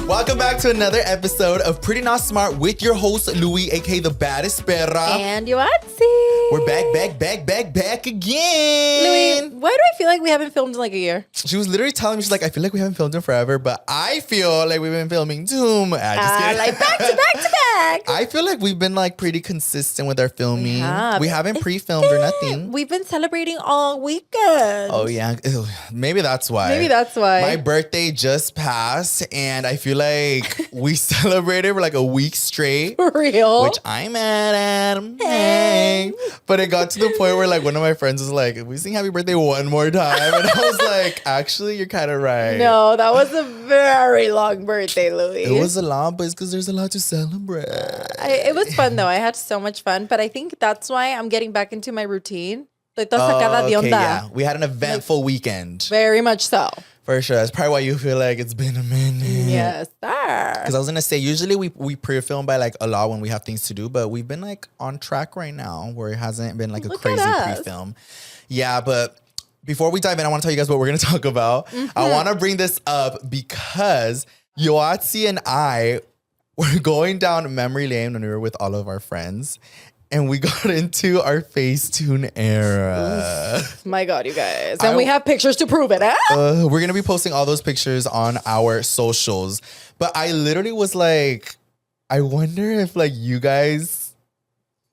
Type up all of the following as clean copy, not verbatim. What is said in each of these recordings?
Welcome back to another episode of Pretty Not Smart with your host, Louie, aka the baddest perra. And Yoatzi. We're back again. Louie, why do I feel like we haven't filmed in like a year? She was literally telling me, she's like, I feel like we haven't filmed in forever, but I feel like we've been filming too much. Like back to back. I feel like we've been like pretty consistent with our filming. We haven't pre-filmed or nothing. We've been celebrating all weekend. Oh, yeah. Ew. Maybe that's why. My birthday just passed, and I feel like we celebrated for like a week straight. For real? Which I'm mad at. Hey. But it got to the point where like one of my friends was like, we sing happy birthday one more time. And I was like, actually, you're kind of right. No, that was a very long birthday, Louie. It was a lot, but it's because there's a lot to celebrate. It was fun though. I had so much fun. But I think that's why I'm getting back into my routine. Like, yeah. We had an eventful weekend. Very much so. For sure. That's probably why you feel like it's been a minute. Yes, sir. Because I was going to say, usually we pre-film by like a lot when we have things to do, but we've been like on track right now where it hasn't been like a crazy pre-film. Yeah, but before we dive in, I want to tell you guys what we're going to talk about. I want to bring this up because Yoatzi and I were going down memory lane when we were with all of our friends. And we got into our Facetune era. My God, you guys. And we have pictures to prove it, eh? We're going to be posting all those pictures on our socials. But I literally was like, I wonder if like you guys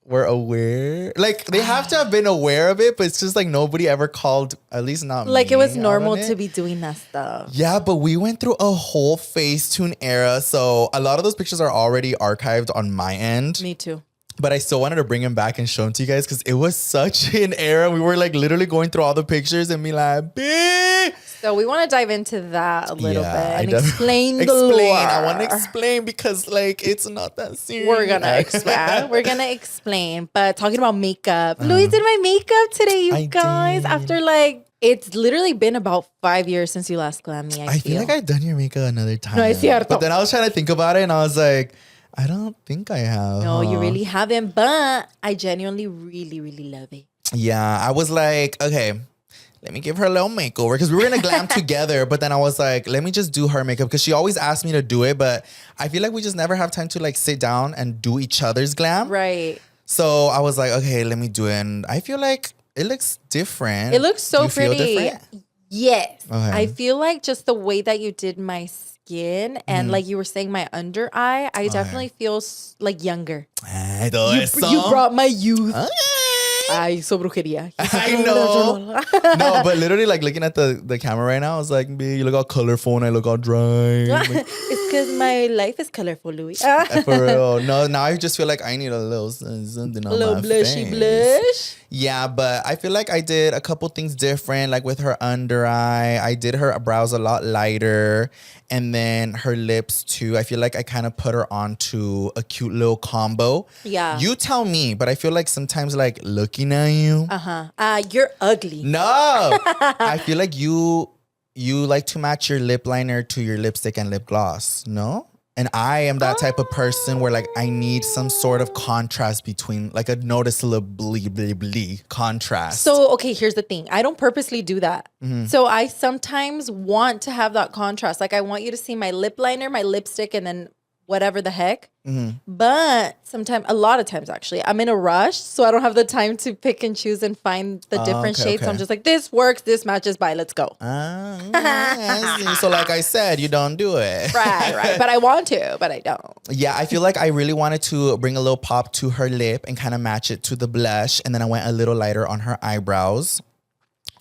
were aware. Like they have to have been aware of it, but it's just like nobody ever called, at least not like me, it was normal to be doing that stuff. Yeah, but we went through a whole Facetune era. So a lot of those pictures are already archived on my end. Me too. But I still wanted to bring him back and show him to you guys because it was such an era. We were like literally going through all the pictures and be like, "Bitch." So we want to dive into that a little bit and explain the lore. I want to explain because like it's not that serious. We're gonna explain. We're gonna explain. But talking about makeup, Louie did my makeup today, you guys. After like it's literally been about 5 years since you last glammed me. I feel like I've done your makeup another time. No, es cierto. But then I was trying to think about it and I was like, I don't think I have. No, you really haven't, but I genuinely really, really love it. Yeah, I was like, okay, let me give her a little makeover because we were in a glam together. But then I was like, let me just do her makeup because she always asked me to do it. But I feel like we just never have time to like sit down and do each other's glam. Right. So I was like, okay, let me do it. And I feel like it looks different. It looks so pretty. Feel different? Yes. Okay. I feel like just the way that you did my skin and like you were saying my under eye, I definitely feel like younger. You brought my youth. Ay, so brujería. I know. No, but literally like looking at the camera right now, I was like, B, you look all colorful and I look all dry. Like, it's because my life is colorful, Louie. For real. No, now I just feel like I need a little something on my blushy face. blush. Yeah, but I feel like I did a couple things different, like with her under eye. I did her brows a lot lighter. And then her lips too. I feel like I kind of put her onto a cute little combo. Yeah. You tell me, but I feel like sometimes like looking at you. You're ugly. No. I feel like you like to match your lip liner to your lipstick and lip gloss. No? And I am that type of person where like I need some sort of contrast between like a noticeable contrast. So, okay, here's the thing. I don't purposely do that. So I sometimes want to have that contrast. Like I want you to see my lip liner, my lipstick, and then whatever the heck. But sometimes, a lot of times actually, I'm in a rush. So I don't have the time to pick and choose and find the different shades. Okay. So I'm just like, this works, this matches, bye, let's go. So like I said, you don't do it. Right. But I want to, but I don't. Yeah, I feel like I really wanted to bring a little pop to her lip and kind of match it to the blush. And then I went a little lighter on her eyebrows.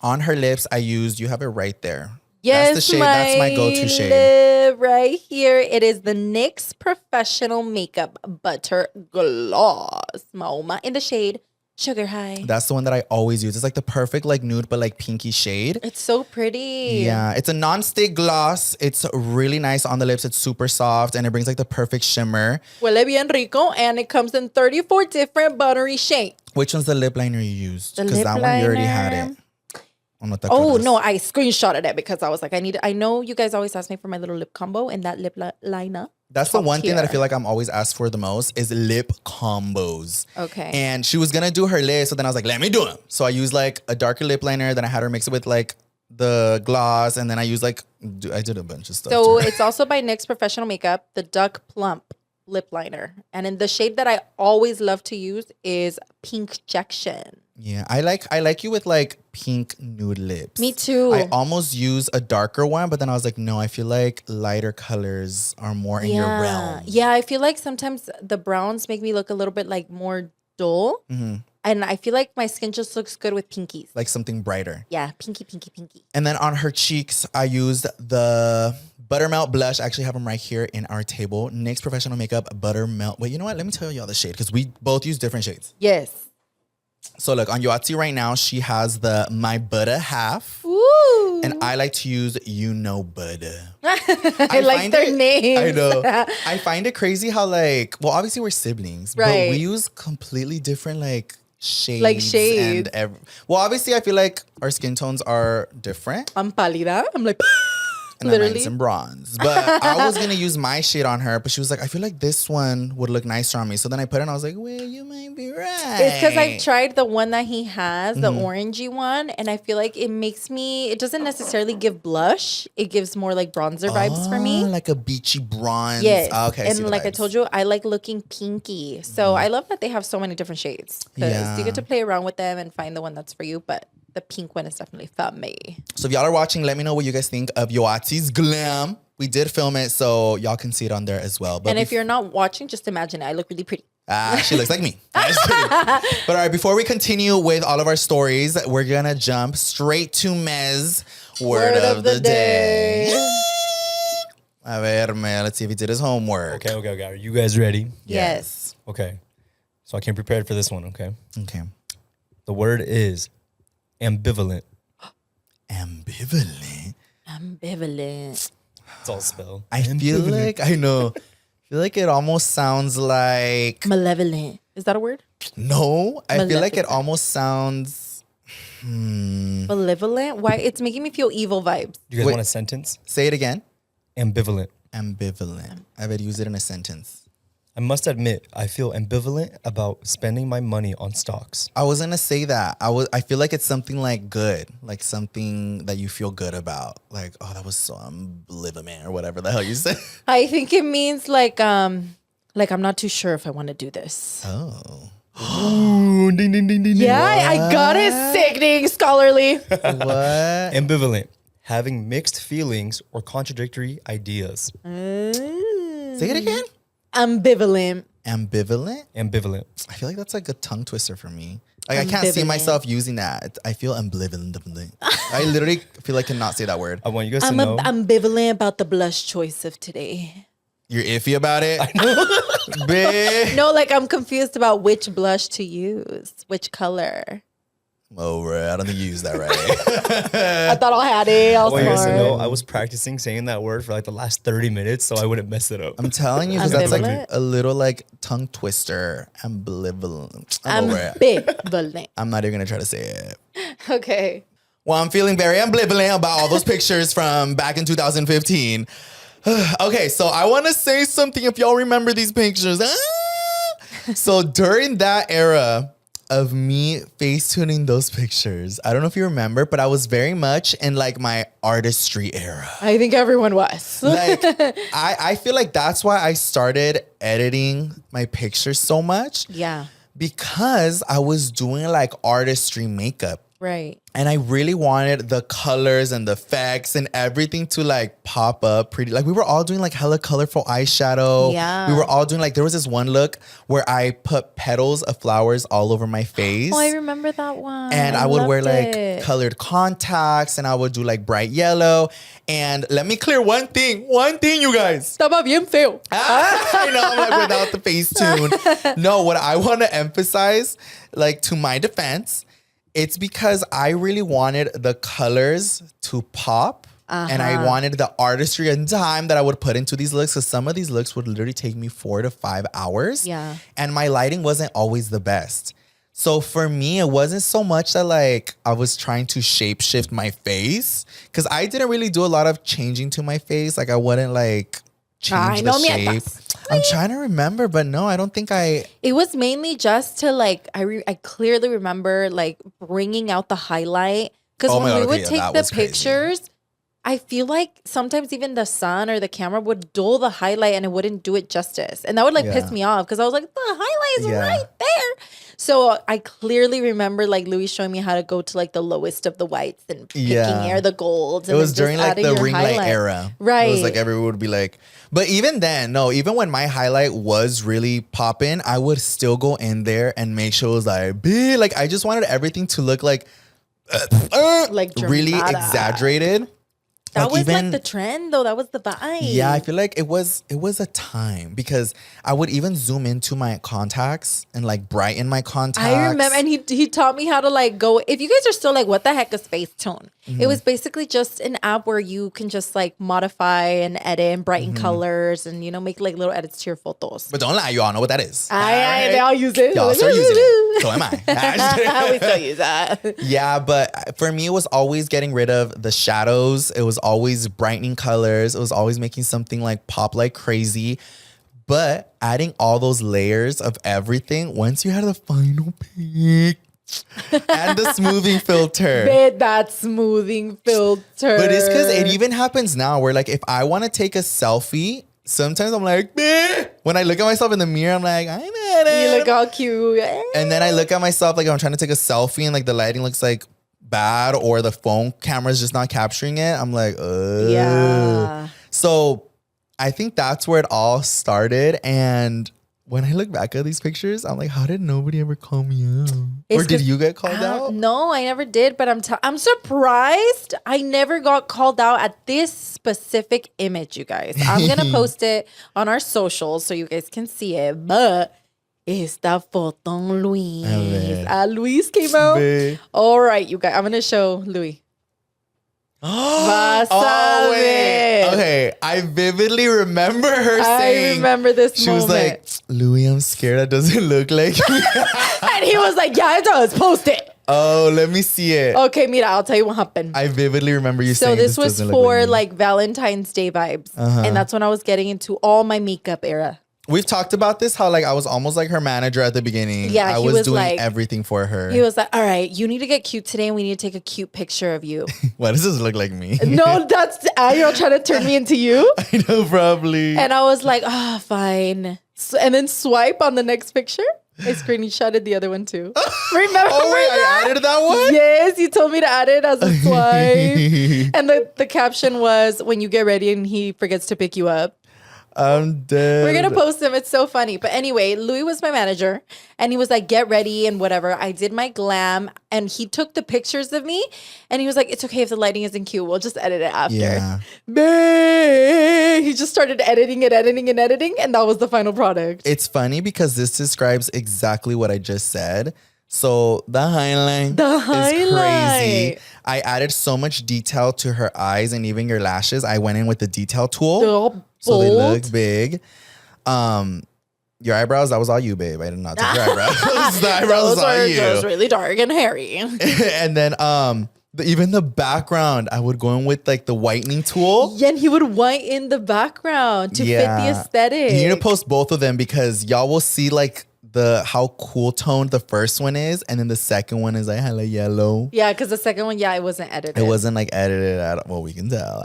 On her lips, I used, you have it right there. Yes, that's the shade. That's my go-to shade. Right here. It is the NYX Professional Makeup Butter Gloss. Maoma in the shade Sugar High. That's the one that I always use. It's like the perfect like nude but like pinky shade. It's so pretty. Yeah. It's a non-stick gloss. It's really nice on the lips. It's super soft and it brings like the perfect shimmer. Huele bien rico and it comes in 34 different buttery shades. Which one's the lip liner you used? Because that one you already had it. Oh, no, I screenshotted it because I was like, I know you guys always ask me for my little lip combo and that lip liner. That's the one thing that I feel like I'm always asked for the most is lip combos. Okay. And she was going to do her lips. So then I was like, let me do them. So I used like a darker lip liner. Then I had her mix it with like the gloss. And then I used like, I did a bunch of stuff. So it's also by NYX Professional Makeup, the Duck Plump lip liner. And in the shade that I always love to use is Pinkjection. Yeah, I like you with like pink nude lips. Me too. I almost use a darker one, but then I was like, no, I feel like lighter colors are more in your realm. Yeah, I feel like sometimes the browns make me look a little bit like more dull. Mm-hmm. And I feel like my skin just looks good with pinkies. Like something brighter. Yeah, pinky, pinky, pinky. And then on her cheeks, I used the Buttermelt blush. I actually have them right here in our table. NYX Professional Makeup Buttermelt. Wait, you know what? Let me tell y'all the shade because we both use different shades. Yes. So look, on Yoatzi right now, she has the My Butter Half. Ooh. And I like to use You Know Butter. I like their names. I know. I find it crazy how like, well, obviously we're siblings, right. but we use completely different like shades. Like shades. Well, obviously I feel like our skin tones are different. I'm pálida. I'm like... And literally. mine's in bronze. But I was going to use my shade on her, but she was like, I feel like this one would look nicer on me. So then I put it and I was like, well, you might be right. It's because I tried the one that he has, the orangey one, and I feel like it doesn't necessarily give blush. It gives more like bronzer vibes for me. Like a beachy bronze. Yes. Okay. And like I told you, I like looking pinky. So I love that they have so many different shades. Because you get to play around with them and find the one that's for you. But the pink one is definitely for me. So if y'all are watching, let me know what you guys think of Yoatzi's glam. We did film it, so y'all can see it on there as well. But and if you're not watching, just imagine it. I look really pretty. She looks like me. But all right, before we continue with all of our stories, we're going to jump straight to Mez Word of the Day. A ver, man, let's see if he did his homework. Okay. Are you guys ready? Yes. Okay. So I came prepared for this one, okay? Okay. The word is ambivalent. Ambivalent. It's all spelled. I feel like, I know. I feel like it almost sounds like... Malevolent. Is that a word? No, I feel like it Maleficent. almost sounds... Malevolent? Why? It's making me feel evil vibes. You guys Wait. want a sentence? Say it again. Ambivalent. Ambivalent. I would use it in a sentence. I must admit, I feel ambivalent about spending my money on stocks. I was gonna say that. I feel like it's something like good, like something that you feel good about. Like, oh, that was so ambivalent or whatever the hell you said. I think it means like I'm not too sure if I want to do this. Oh. Ooh, ding, ding, ding, ding, Yeah, I got it. Sickening, scholarly. What? Ambivalent. Having mixed feelings or contradictory ideas. Say it again. Ambivalent. Ambivalent? Ambivalent. I feel like that's like a tongue twister for me. Like I can't see Ambivalent. myself using that. I feel ambivalent. I literally feel like I cannot say that word. I want you guys to I'm know. ambivalent about the blush choice of today. You're iffy about it? Bitch. No, like I'm confused about which blush to use, which color. Oh, right. I don't think you used that right. I thought I had it. I was I want you guys to know smart. I was practicing saying that word for like the last 30 minutes so I wouldn't mess it up. I'm telling you, because that's like Ambivalent? a little like tongue twister. Ambivalent. I'm over it. Ambivalent. I'm not even gonna try to say it. Okay. Well, I'm feeling very ambivalent about all those pictures from back in 2015. Okay, so I want to say something if y'all remember these pictures. So during that era of me face tuning those pictures, I don't know if you remember, but I was very much in like my artistry era. I think everyone was. Like I feel like that's why I started editing my pictures so much, Yeah. because I was doing like artistry makeup. Right. And I really wanted the colors and the effects and everything to like pop up pretty. Like we were all doing like hella colorful eyeshadow. Yeah. We were all doing like, there was this one look where I put petals of flowers all over my face. Oh, I remember that one. And I would wear loved like it. colored contacts and I would do like bright yellow. And let me clear one thing, you guys. Estaba bien feo. I know, I'm like without the face tune. No, what I want to emphasize, like to my defense, it's because I really wanted the colors to pop. And I wanted the artistry and time that I would put into these looks. Because some of these looks would literally take me 4 to 5 hours. Yeah. And my lighting wasn't always the best. So for me, it wasn't so much that like I was trying to shape shift my face. Because I didn't really do a lot of changing to my face. Like I wouldn't like change Ay, the no shape. mientas. I'm trying to remember, but no, I don't think I... It was mainly just to like, I clearly remember like bringing out the highlight. Because Oh my when we God, would okay, yeah, take that the was crazy. pictures, I feel like sometimes even the sun or the camera would dull the highlight and it wouldn't do it justice. And that would like piss me off because I was like, the highlight is right there. So I clearly remember like Louie showing me how to go to like the lowest of the whites and picking air, the golds. And it was during like the ring light era. Right. It was like everyone would be like, but even then, no, even when my highlight was really popping, I would still go in there and make sure it was like big. Like I just wanted everything to look like really exaggerated. That was like the trend though. That was the vibe. Yeah, I feel like it was a time because I would even zoom into my contacts and like brighten my contacts. I remember, and he taught me how to like go. If you guys are still like, what the heck is face tone? It was basically just an app where you can just like modify and edit and brighten colors and make like little edits to your photos. But don't lie, you all know what that is. They all use it. Y'all start using it. So am I. We still use that. Yeah, but for me, it was always getting rid of the shadows. It was always brightening colors. It was always making something like pop like crazy. But adding all those layers of everything, once you had the final pick and the smoothing filter. That smoothing filter. But it's because it even happens now where like if I want to take a selfie, sometimes I'm like, meh. When I look at myself in the mirror, I'm like, I'm at it. You look all cute. And then I look at myself like I'm trying to take a selfie and like the lighting looks like bad or the phone camera is just not capturing it. I'm like, yeah. So I think that's where it all started. And when I look back at these pictures, I'm like, how did nobody ever call me out? Or did you get called out? No, I never did. But I'm surprised I never got called out at this specific image, you guys. I'm going to post it on our socials so you guys can see it. But esta foto, Luis. Luis came out. All right, you guys. I'm going to show Louie. Vas a ver. Okay, I vividly remember her saying. I remember this she moment. Was like, Louie, I'm scared that doesn't look like me. And he was like, yeah, it does. Post it. Oh, let me see it. Okay, mira, I'll tell you what happened. I vividly remember you saying this was for like Valentine's Day vibes. And that's when I was getting into all my makeup era. We've talked about this, how like I was almost like her manager at the beginning. Yeah, I was doing like, everything for her. He was like, all right, you need to get cute today and we need to take a cute picture of you. Why does this look like me? No, that's you're trying to turn me into you. I know, probably. And I was like, fine. And then swipe on the next picture. I screenshotted the other one too. Remember I added that one? Yes, you told me to add it as a swipe. And the caption was, when you get ready and he forgets to pick you up. I'm dead. We're going to post him. It's so funny. But anyway, Louie was my manager and he was like, get ready and whatever. I did my glam and he took the pictures of me and he was like, it's okay if the lighting isn't cute. We'll just edit it after. Yeah. He just started editing and that was the final product. It's funny because this describes exactly what I just said. So the highlight is crazy. I added so much detail to her eyes and even your lashes. I went in with the detail tool. So they look big. Your eyebrows, that was all you, babe. I did not take your eyebrows. The eyebrows was all you. Those really dark and hairy. And then even the background, I would go in with like the whitening tool. Yeah, and he would whiten the background to fit the aesthetic. You need to post both of them because y'all will see like how cool toned the first one is, and then the second one is like hella yellow. Yeah, because the second one, it wasn't edited. It wasn't like edited at all. Well, we can tell.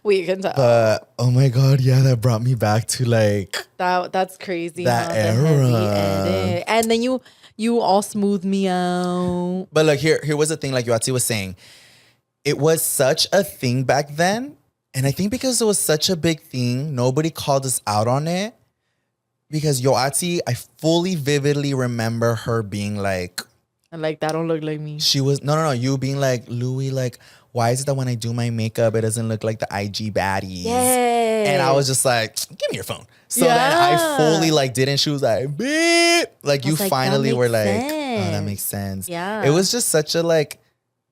We can tell. But oh my god, yeah, that brought me back to like that's crazy. That era. The heavy edit. And then you all smooth me out. But look, here was the thing, like Yoatzi was saying. It was such a thing back then. And I think because it was such a big thing, nobody called us out on it. Because Yoatzi, I fully vividly remember her being like, that don't look like me. She was no, you being like, Louie, like, why is it that when I do my makeup, it doesn't look like the IG baddies? Yay. And I was just like, give me your phone. So then I fully like didn't. She was like, beep. Like you finally were like, oh, that makes sense. Yeah. It was just such a like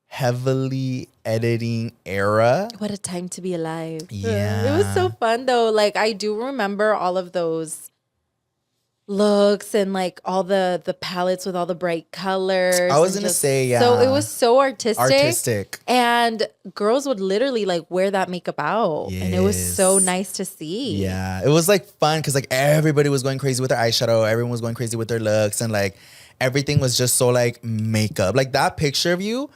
heavily editing era. What a time to be alive. Yeah. It was so fun though. Like I do remember all of those looks and like all the palettes with all the bright colors. I was gonna say, yeah. So it was so artistic. And girls would literally like wear that makeup out. Yes. And it was so nice to see. Yeah. It was like fun because like everybody was going crazy with their eyeshadow. Everyone was going crazy with their looks. And like everything was just so like makeup. Like that picture of you,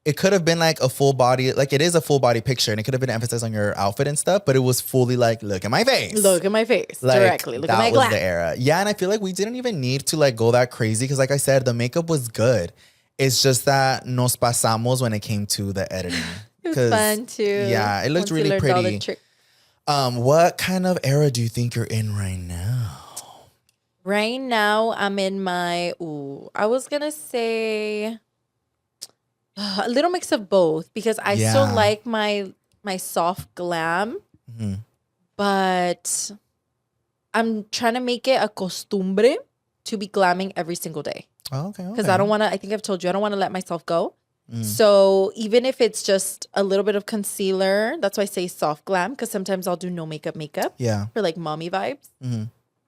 it could have been like a full body, like it is a full body picture, and it could have been emphasis on your outfit and stuff, but it was fully like, look at my face. Look at my face. Like, directly. Look at my that was glass. the era. Yeah, and I feel like we didn't even need to like go that crazy because like I said, the makeup was good. It's just that nos pasamos when it came to the editing. It was fun too. Yeah, it looked really pretty. What kind of era do you think you're in right now? Right now, I'm in my, I was going to say a little mix of both because I still like my soft glam, but I'm trying to make it a costumbre to be glamming every single day. Oh, okay. Because I don't want to, I think I've told you, I don't want to let myself go. So even if it's just a little bit of concealer, that's why I say soft glam, because sometimes I'll do no makeup for like mommy vibes.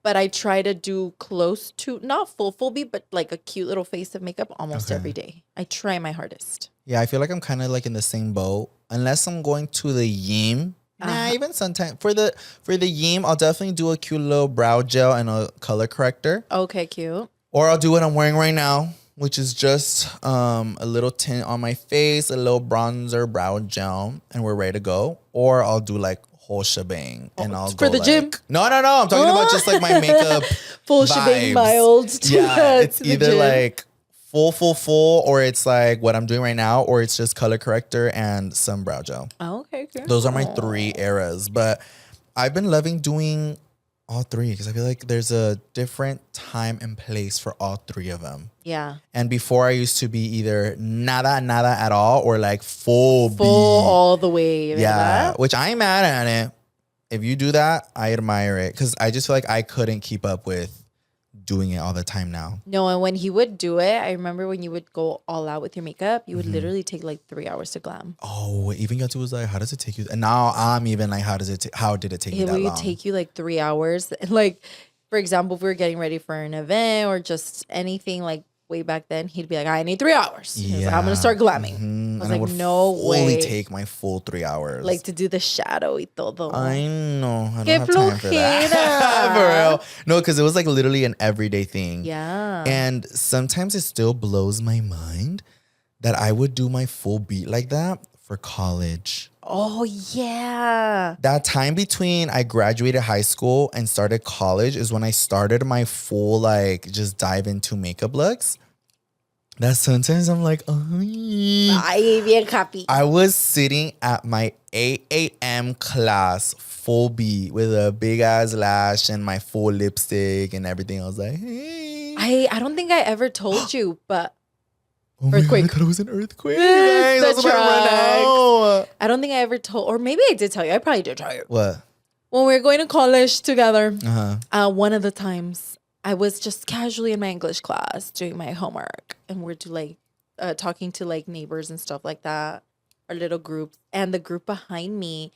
But I try to do close to, not full beat, but like a cute little face of makeup almost every day. I try my hardest. Yeah, I feel like I'm kind of like in the same boat. Unless I'm going to the Yim. Nah, even sometimes. For the Yim, I'll definitely do a cute little brow gel and a color corrector. Okay, cute. Or I'll do what I'm wearing right now, which is just a little tint on my face, a little bronzer brow gel, and we're ready to go. Or I'll do like whole shebang, and I'll go for the like, gym. No. I'm talking about just like my makeup. Full vibes. shebang, mild. Yeah, it's either like full, or it's like what I'm doing right now, or it's just color corrector and some brow gel. Oh, okay, cool. Those are my 3 eras, but I've been loving doing all 3 because I feel like there's a different time and place for all 3 of them. Yeah. And before I used to be either nada at all or like full all the way. Yeah, which I ain't mad at it. If you do that, I admire it because I just feel like I couldn't keep up with doing it all the time now. No, and when he would do it, I remember when you would go all out with your makeup, you would literally take like 3 hours to glam. Oh, even Yoatzi was like, how does it take you? And now I'm even like, how did it take you that long? It would take you like 3 hours. Like, for example, if we were getting ready for an event or just anything like way back then, he'd be like, I need 3 hours. He was like, I'm going to start glamming. I was like, no way. Fully take my full 3 hours. Like to do the shadow y todo. I know. I don't Qué have time for that. For real. No, because it was like literally an everyday thing. Yeah. And sometimes it still blows my mind that I would do my full beat like that for college. Oh, yeah. That time between I graduated high school and started college is when I started my full, like, just dive into makeup looks. That sometimes I'm like, Ay, bien happy. I was sitting at my 8 a.m. class, full beat, with a big ass lash and my full lipstick and everything. I was like, hey. I don't think I ever told you, but Oh earthquake. God, I thought it was an earthquake. Guys, I was about to run out. I don't think I ever told, or maybe I did tell you. I probably did tell you. What? When we were going to college together, Uh-huh. one of the times I was just casually in my English class doing my homework, and we're talking to like neighbors and stuff like that, our little groups, and the group behind me,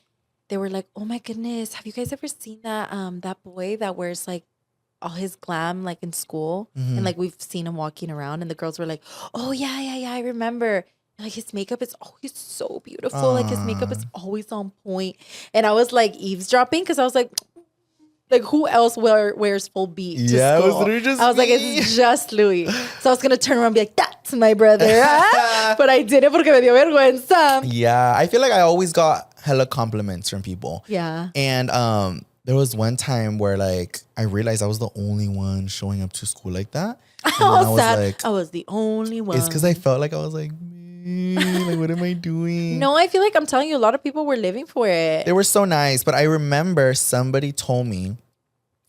they were like, "Oh my goodness, have you guys ever seen that boy that wears like all his glam like in school, and like we've seen him walking around?" And the girls were like, "Oh yeah, I remember." Like his makeup is always so beautiful. Like his makeup is always on point. And I was like eavesdropping because I was like who else wears full beat? Yeah, it was literally just I was like, me. it's just Louie. So I was gonna turn around and be like, that's my brother. But I did it porque me dio vergüenza. Yeah, I feel like I always got hella compliments from people. Yeah. And there was one time where like I realized I was the only one showing up to school like that. And then I was sad. like, I was the only one. it's because I felt like I was like, man, like what am I doing? No, I feel like I'm telling you, a lot of people were living for it. They were so nice, but I remember somebody told me,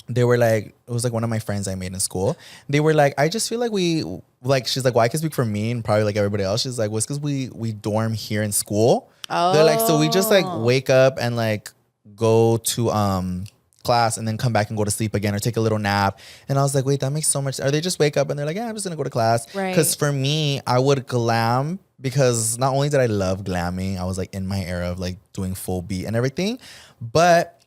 they were like, it was like one of my friends I made in school. They were like, I just feel like she's like, well, I can speak for me and probably like everybody else. She's like, well, it's because we dorm here in school. Oh. They're like, so we just like wake up and like go to class and then come back and go to sleep again or take a little nap. And I was like, wait, that makes so much sense. Or they just wake up and they're like, yeah, I'm just gonna go to class. Right. Because for me, I would glam because not only did I love glamming, I was like in my era of like doing full beat and everything, but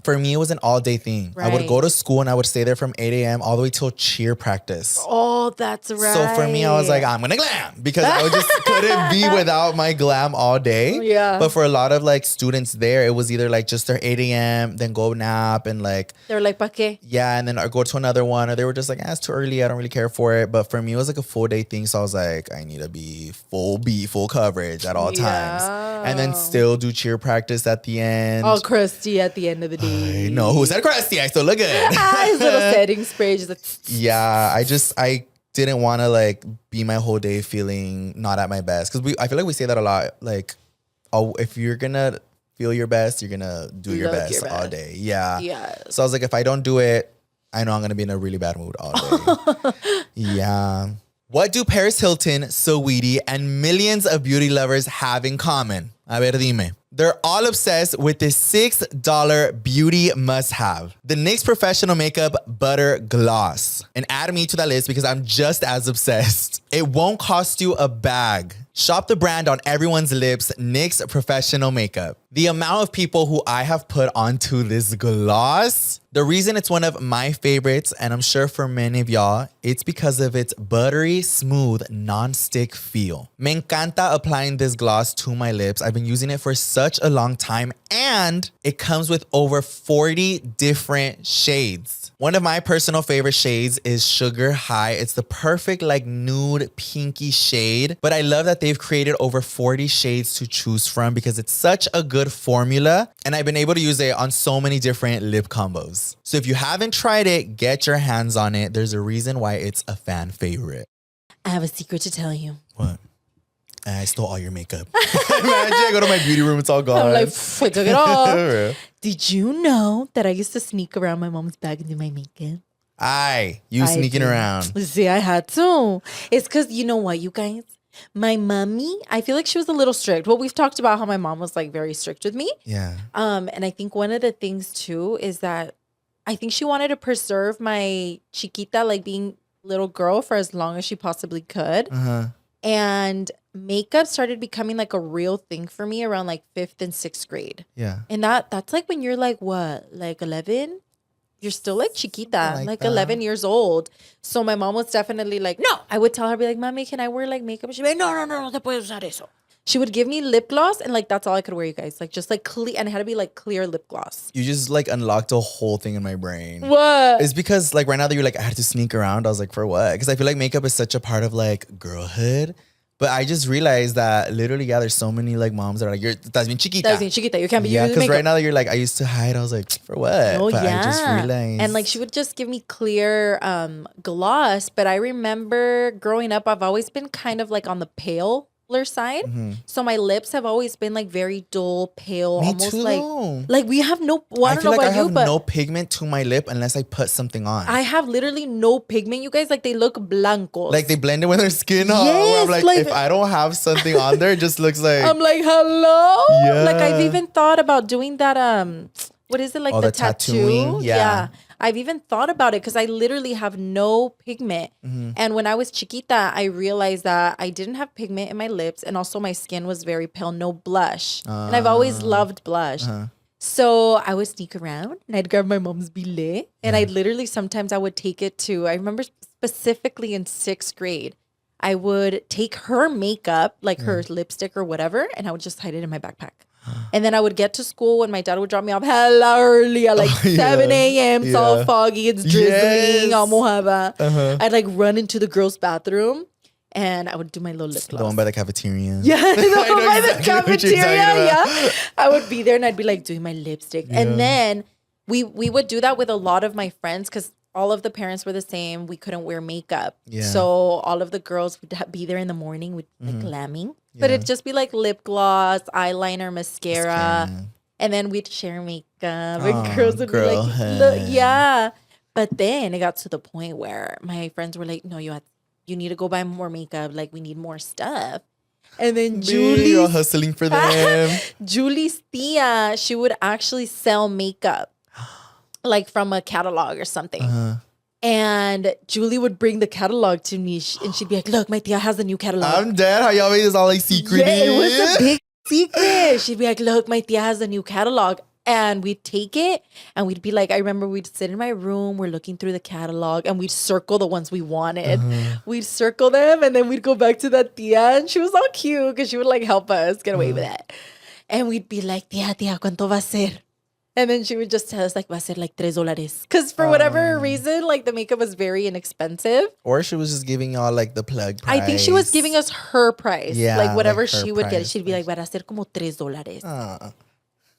for me, it was an all day thing. I would Right. go to school and I would stay there from 8 a.m. all the way till cheer practice. Oh, that's right. So for me, I was like, I'm gonna glam because I just couldn't be without my glam all day. Yeah. But for a lot of like students there, it was either like just their 8 a.m., then go nap and like, They're like, ¿pa qué? yeah, and then I go to another one, or they were just like, it's too early. I don't really care for it. But for me, it was like a full day thing. So I was like, I need to be full coverage at all times. And then still do cheer practice at the end. All crusty at the end of the day. No, who said crusty? I still look good. His little setting spray. Just like, Yeah, I didn't want to like be my whole day feeling not at my best. Because I feel like we say that a lot. Like, if you're going to feel your best, you're going to do your best all day. Yeah. Yes. So I was like, if I don't do it, I know I'm going to be in a really bad mood all day. Yeah. What do Paris Hilton, Saweetie, and millions of beauty lovers have in common? A ver, dime. They're all obsessed with this $6 beauty must-have. The NYX Professional Makeup Butter Gloss. And add me to that list because I'm just as obsessed. It won't cost you a bag. Shop the brand on everyone's lips, NYX Professional Makeup. The amount of people who I have put onto this gloss, the reason it's one of my favorites, and I'm sure for many of y'all, it's because of its buttery, smooth, non-stick feel. Me encanta applying this gloss to my lips. I've been using it for such a long time, and it comes with over 40 different shades. One of my personal favorite shades is Sugar High. It's the perfect like nude pinky shade, but I love that they've created over 40 shades to choose from because it's such a good formula, and I've been able to use it on so many different lip combos. So if you haven't tried it, get your hands on it. There's a reason why it's a fan favorite. I have a secret to tell you. What? I stole all your makeup. Imagine I go to my beauty room, it's all gone. I'm like, I took it off. Did you know that I used to sneak around my mom's bag and do my makeup? You sneaking did. around. See, I had to. It's because, you know what, you guys? My mommy, I feel like she was a little strict. Well, we've talked about how my mom was like very strict with me. Yeah. And I think one of the things too is that I think she wanted to preserve my chiquita, like being little girl, for as long as she possibly could. Uh-huh. And makeup started becoming like a real thing for me around like 5th and 6th grade. Yeah. And that's like when you're like, what, like 11? You're still like chiquita, like 11 years old. So my mom was definitely like, no. I would tell her, be like, Mami, can I wear like makeup? She'd be like, no te puedes usar eso. She would give me lip gloss, and like that's all I could wear, you guys. Like just like clear, and it had to be like clear lip gloss. You just like unlocked a whole thing in my brain. What? It's because like right now that you're like, I had to sneak around. I was like, for what? Because I feel like makeup is such a part of like girlhood. But I just realized that literally, yeah, there's so many like moms that are like, estás bien chiquita. Estás bien chiquita. You can't be Yeah, using because makeup. right now that you're like, I used to hide. I was like, for what? Oh, but yeah. I just realized. And like she would just give me clear gloss. But I remember growing up, I've always been kind of like on the paler side. Mm-hmm. So my lips have always been like very dull, pale, Me almost too, like though. like we have no. Well, I I don't feel know like I about you, have but no pigment to my lip unless I put something on. I have literally no pigment. You guys, like they look blancos. Like they blend it with their skin. Yes, I'm like, like- if I don't have something on there, it just looks like. I'm like, hello. Yeah. Like I've even thought about doing that. What is it, like Oh, the the tattoo? tattooing? Yeah. I've even thought about it because I literally have no pigment. Mm-hmm. And when I was chiquita, I realized that I didn't have pigment in my lips, and also my skin was very pale, no blush. And I've always loved blush. So I would sneak around and I'd grab my mom's billet, and I'd literally sometimes I would take it to. I remember specifically in 6th grade. I would take her makeup, like her lipstick or whatever, and I would just hide it in my backpack. And then I would get to school when my dad would drop me off hella early at like 7 a.m. It's all foggy, it's drizzling, all mojada. I'd like run into the girls' bathroom and I would do my little lip gloss. The one by the cafeteria. Yeah, the one by the exactly what you're cafeteria. talking about. Yeah, I would be there and I'd be like doing my lipstick. And then we would do that with a lot of my friends because all of the parents were the same. We couldn't wear makeup. Yeah. So all of the girls would be there in the morning with like glamming. But it'd just be like lip gloss, eyeliner, mascara. And then we'd share makeup. And girls would be like, look, girlhood. yeah. But then it got to the point where my friends were like, no, you need to go buy more makeup. Like, we need more stuff. And then You're Julie's hustling for them. Julie's tia, she would actually sell makeup, like from a catalog or something. And Julie would bring the catalog to me, and she'd be like, "Look, my tia has a new catalog." I'm dead. How y'all made this all like secret? Yeah, it was a big secret. She'd be like, "Look, my tia has a new catalog." And we'd take it and we'd be like, I remember we'd sit in my room, we're looking through the catalog and we'd circle the ones we wanted. We'd circle them and then we'd go back to that tia and she was all cute because she would like help us get away with it. And we'd be like, tia, ¿cuánto va a ser? And then she would just tell us like, va a ser like $3. Because for whatever reason, like the makeup was very inexpensive. Or she was just giving y'all like the plug price. I think she was giving us her price. Yeah, like whatever like her she would get, price. she'd be like, va a ser como $3.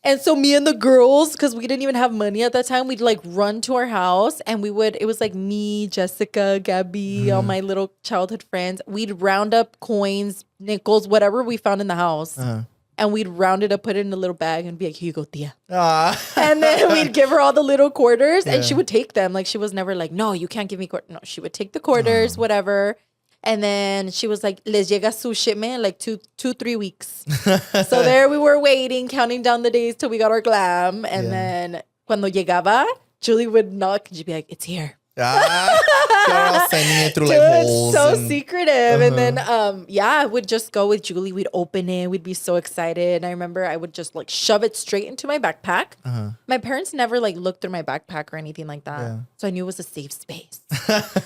And so me and the girls, because we didn't even have money at that time, we'd like run to our house and it was like me, Jessica, Gabby, all my little childhood friends. We'd round up coins, nickels, whatever we found in the house. And we'd round it up, put it in a little bag and be like, here you go, tia. And then we'd give her all the little quarters and she would take them. Like she was never like, no, you can't give me quarters. No, she would take the quarters, whatever. And then she was like, les llega su shipment in like 3 weeks. So there we were waiting, counting down the days till we got our glam. And then cuando llegaba, Julie would knock and she'd be like, it's here. Y'all all sending it through like Dude, holes. so secretive. And then, I would just go with Julie. We'd open it. We'd be so excited. And I remember I would just like shove it straight into my backpack. My parents never like looked through my backpack or anything like that. Yeah. So I knew it was a safe space.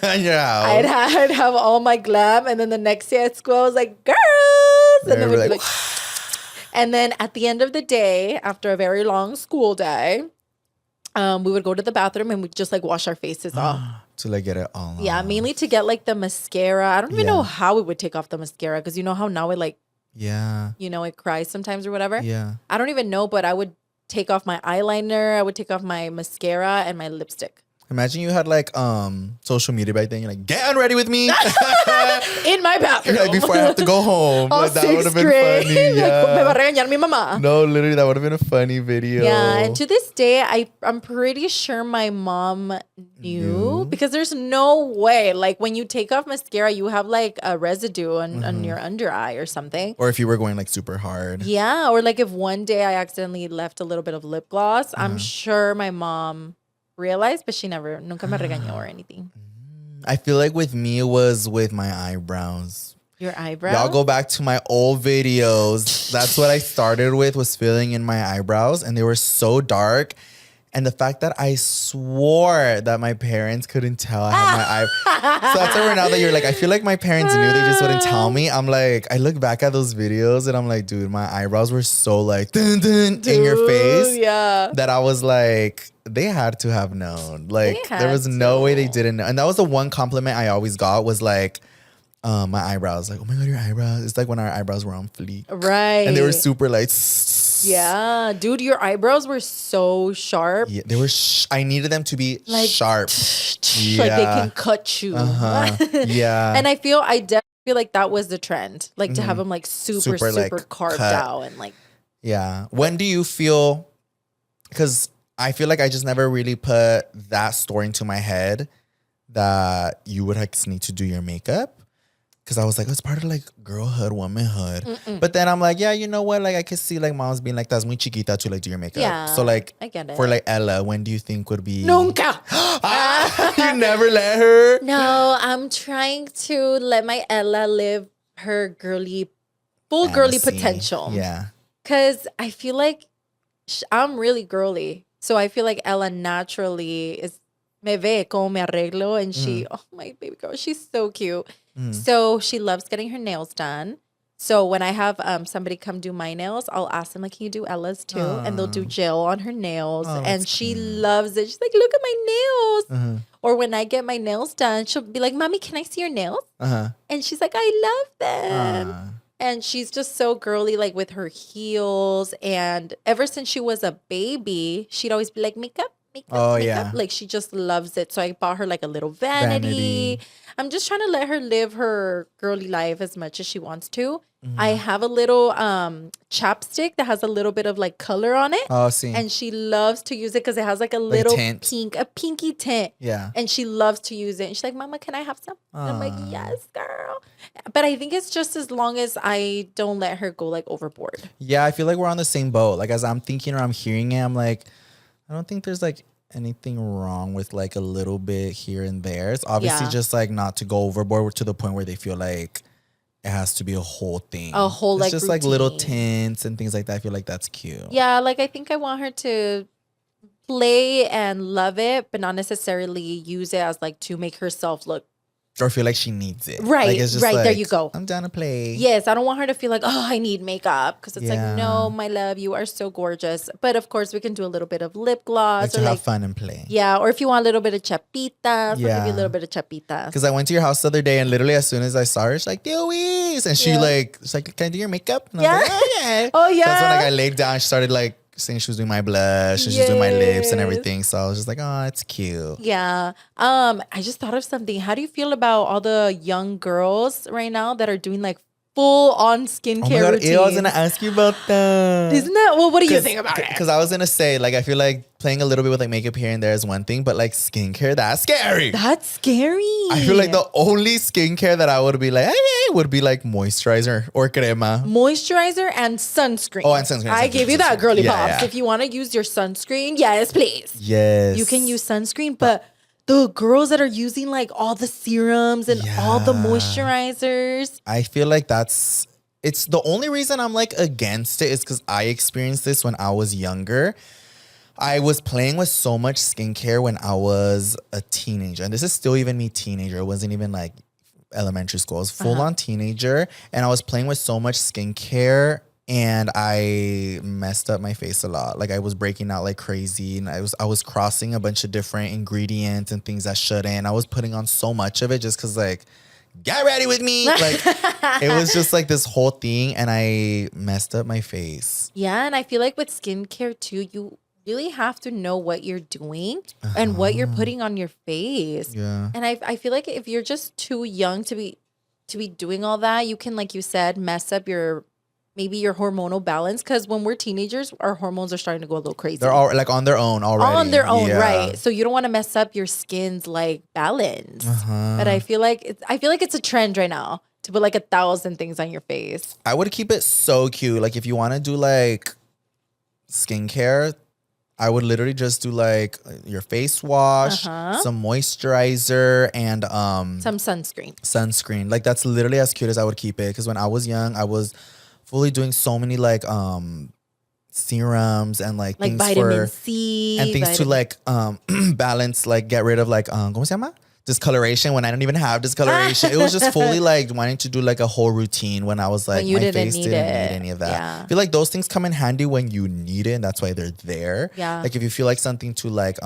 Yeah. I'd have all my glam. And then the next day at school, I was like, girls. And then we'd be like, and then at the end of the day, after a very long school day, we would go to the bathroom and we'd just like wash our faces off. To like get it all off. Yeah, mainly to get like the mascara. I don't even know how we would take off the mascara because you know how now it like, it cries sometimes or whatever. Yeah. I don't even know, but I would take off my eyeliner. I would take off my mascara and my lipstick. Imagine you had like social media back then. You're like, get ready with me in my bathroom. like before I have to go home. Like, that would have been grade. funny. Yeah. Like, me va a regañar mi mamá. No, literally, that would have been a funny video. Yeah, and to this day, I'm pretty sure my mom knew because there's no way. Like when you take off mascara, you have like a residue on your under eye or something. Or if you were going like super hard. Yeah, or like if one day I accidentally left a little bit of lip gloss, I'm sure my mom realized, but she nunca me regañó or anything. I feel like with me, it was with my eyebrows. Your eyebrows? Y'all go back to my old videos. That's what I started with, was filling in my eyebrows. And they were so dark. And the fact that I swore that my parents couldn't tell I had my eyebrows. So after now that you're like, I feel like my parents knew, they just wouldn't tell me. I'm like, I look back at those videos and I'm like, dude, my eyebrows were so like, dun, dun, in your face. Yeah. That I was like, they had to have known. Like, there was no way they didn't know. And that was the one compliment I always got was like, my eyebrows. Like, oh my God, your eyebrows. It's like when our eyebrows were on fleek. Right. And they were super like, yeah. Dude, your eyebrows were so sharp. Yeah, they were, I needed them to be like, sharp. Like they can cut you. Yeah. And I definitely feel like that was the trend. Like to have them like super like, carved cut out and like. Yeah. When do you feel, because I feel like I just never really put that story into my head that you would like need to do your makeup. Because I was like, it's part of like girlhood, womanhood. But then I'm like, yeah, you know what? Like I could see like moms being like, that's muy chiquita to like do your makeup. Yeah, so like I get it. For like Ella, when do you think would be? Nunca. You never let her? No, I'm trying to let my Ella live her full girly potential. Yeah. Because I feel like I'm really girly. So I feel like Ella naturally me ve como me arreglo and she, oh my baby girl, she's so cute. So she loves getting her nails done. So when I have somebody come do my nails, I'll ask them like, can you do Ella's too? And they'll do gel on her nails. And she loves it. She's like, look at my nails. Or when I get my nails done, she'll be like, Mommy, can I see your nails? And she's like, I love them. And she's just so girly, like with her heels. And ever since she was a baby, she'd always be like, makeup. Yeah. Like she just loves it. So I bought her like a little vanity. I'm just trying to let her live her girly life as much as she wants to. I have a little chapstick that has a little bit of like color on it. Oh, see. And she loves to use it because it has like a little tint. a pinky tint. Yeah. And she loves to use it. And she's like, Mama, can I have some? And I'm like, yes, girl. But I think it's just as long as I don't let her go like overboard. Yeah, I feel like we're on the same boat. Like as I'm thinking or I'm hearing it, I'm like, I don't think there's like anything wrong with like a little bit here and there. It's obviously just like not to go overboard to the point where they feel like it has to be a whole thing. A whole, it's like, just like little routine. tints and things like that. I feel like that's cute. Yeah, like I think I want her to play and love it, but not necessarily use it as like to make herself look. Or feel like she needs it. Right, Like, it's just right, like, there you go. I'm down to play. Yes, I don't want her to feel like, oh, I need makeup. Because it's Yeah. like, no, my love, you are so gorgeous. But of course, we can do a little bit of lip gloss. Like to or have like, fun and play. yeah, or if you want a little bit of chapitas, I'll give Yeah. you a little bit of chapitas. Because I went to your house the other day and literally as soon as I saw her, she's like, Louie. And she she's like, can I do your makeup? And I was like, oh, yeah. Oh, yeah. That's when like I laid down. She started like saying she was doing my blush and she was doing my lips and everything. So I was just like, oh, it's cute. Yeah. I just thought of something. How do you feel about all the young girls right now that are doing like full on skincare Oh my God, routines? I was going to ask you about that. Isn't that, well, what do you think about it? Because I was going to say, like, I feel like playing a little bit with like makeup here and there is one thing, but like skincare, that's scary. That's scary. I feel like the only skincare that I would be like, hey, would be like moisturizer or crema. Moisturizer and sunscreen. Oh, and sunscreen. I gave you that, girly Yeah, pops. yeah. If you want to use your sunscreen, yes, please. Yes. You can use sunscreen, but the girls that are using like all the serums and all the Yeah. moisturizers. I feel like it's the only reason I'm like against it is because I experienced this when I was younger. I was playing with so much skincare when I was a teenager. And this is still even me teenager. It wasn't even like elementary school. I was full on teenager. And I was playing with so much skincare and I messed up my face a lot. Like I was breaking out like crazy. And I was crossing a bunch of different ingredients and things I shouldn't. I was putting on so much of it just because like, get ready with me. Like it was just like this whole thing and I messed up my face. Yeah, and I feel like with skincare too, you really have to know what you're doing and what you're putting on your face. Yeah. And I feel like if you're just too young to be doing all that, you can, like you said, mess up your hormonal balance. Because when we're teenagers, our hormones are starting to go a little crazy. They're all like on their own already. On their own, Yeah. right? So you don't want to mess up your skin's like balance. But I feel like it's a trend right now to put like 1,000 things on your face. I would keep it so cute. Like if you want to do like skincare, I would literally just do like your face wash, some moisturizer, and Some sunscreen. sunscreen. Like that's literally as cute as I would keep it. Because when I was young, I was fully doing so many like serums and like things vitamin for C and things to like balance, like get rid of like ¿cómo se llama? Discoloration when I don't even have discoloration. It was just fully like wanting to do like a whole routine when I was like you my didn't face need didn't it. need any of that. Yeah. I feel like those things come in handy when you need it and that's why they're there. Yeah. Like if you feel like something to like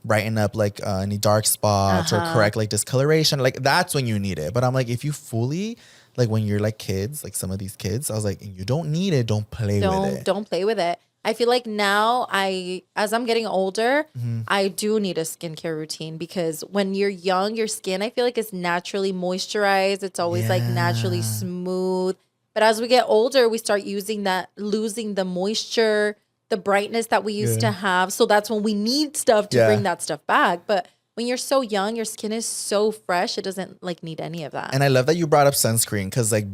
brighten up like any dark spots or correct like discoloration, like that's when you need it. But I'm like, if you fully like when you're like kids, like some of these kids, I was like, you don't need it, don't play with it. Don't play with it. I feel like now as I'm getting older, Mm-hmm. I do need a skincare routine because when you're young, your skin, I feel like is naturally moisturized. It's always like naturally smooth. But as we get older, we start losing the moisture, the brightness that we used to have. So that's when we need stuff to bring that stuff back. But when you're so young, your skin is so fresh, it doesn't like need any of that. And I love that you brought up sunscreen because like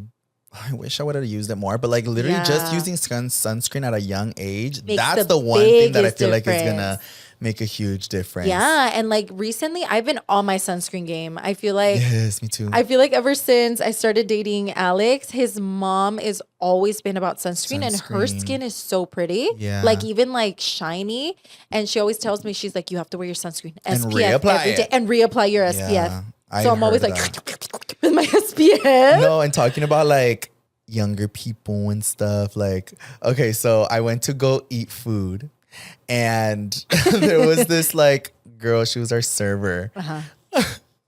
I wish I would have used it more, but like literally just Yeah. using sunscreen at a young age, Makes that's the the one thing that I biggest feel like is difference. gonna make a huge difference. Yeah, and like recently, I've been on my sunscreen game. I feel like Yes, me too. I feel like ever since I started dating Alex, his mom has always been about sunscreen and her Sunscreen. skin is so pretty. Yeah. Like even like shiny. And she always tells me, she's like, you have to wear your sunscreen. And SPF reapply every day it. and reapply your SPF. Yeah, I So I'm always heard like that. with my SPF. No, and talking about like younger people and stuff. Like, okay, so I went to go eat food and there was this like girl, she was our server.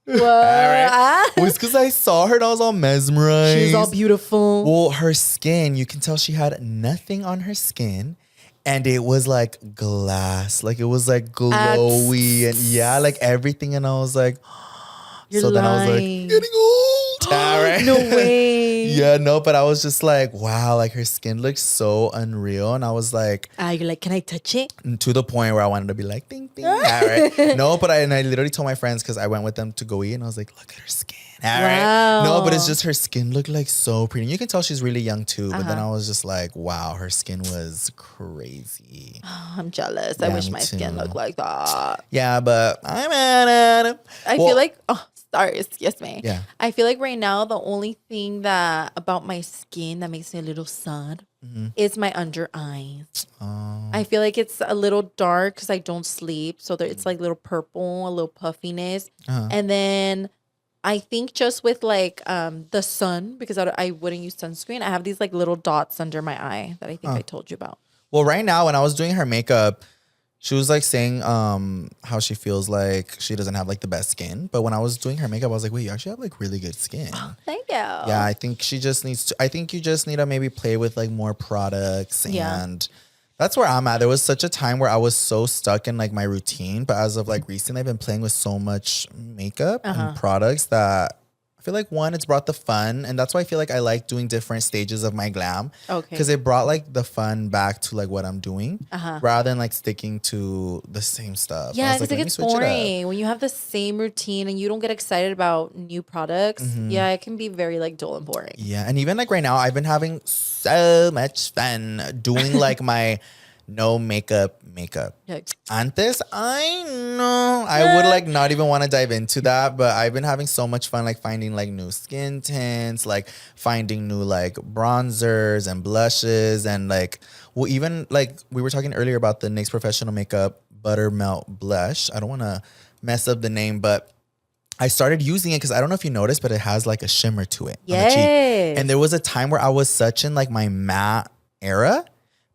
What? It was because I saw her and I was all mesmerized. She's all beautiful. Well, her skin, you can tell she had nothing on her skin. And it was like glass. Like it was like glowy and yeah, like everything. And I was like, You're so then I was like, lying. getting old. Yeah, right? No way. Yeah, no, but I was just like, wow, like her skin looks so unreal. And I was like, You're like, can I touch it? to the point where I wanted to be like, ding, ding. All right. No, but I literally told my friends because I went with them to go eat and I was like, look at her skin. All right. Wow. No, but it's just her skin looked like so pretty. You can tell she's really young too. But then I was just like, wow, her skin was crazy. I'm jealous. I Yeah, wish me my skin too. looked like that. Yeah, but I'm at it. I feel like, Sorry, excuse me. Yeah. I feel like right now the only thing that about my skin that makes me a little sad is my under eyes. I feel like it's a little dark because I don't sleep, so there, it's like little purple, a little puffiness, and then I think just with like the sun, because I wouldn't use sunscreen, I have these like little dots under my eye that I think I told you about. Well, right now when I was doing her makeup, she was like saying how she feels like she doesn't have like the best skin. But when I was doing her makeup, I was like, wait, you actually have like really good skin. Thank you. Yeah, I think she just needs to, I think you just need to maybe play with like more products. And that's where I'm at. There was such a time where I was so stuck in like my routine. But as of like recently, I've been playing with so much makeup and products that I feel like one, it's brought the fun. And that's why I feel like I like doing different stages of my glam. Okay. Because it brought like the fun back to like what I'm doing rather than like sticking to the same stuff. Yeah, because it gets boring when you have the same routine and you don't get excited about new products. Yeah, it can be very like dull and boring. Yeah, and even like right now, I've been having so much fun doing like my no makeup. Antes, I know I would like not even want to dive into that, but I've been having so much fun like finding like new skin tints, like finding new like bronzers and blushes, and like well, even like we were talking earlier about the NYX Professional Makeup Buttermelt Blush. I don't want to mess up the name, but I started using it because I don't know if you noticed, but it has like a shimmer to it on the cheek. And there was a time where I was such in like my matte era.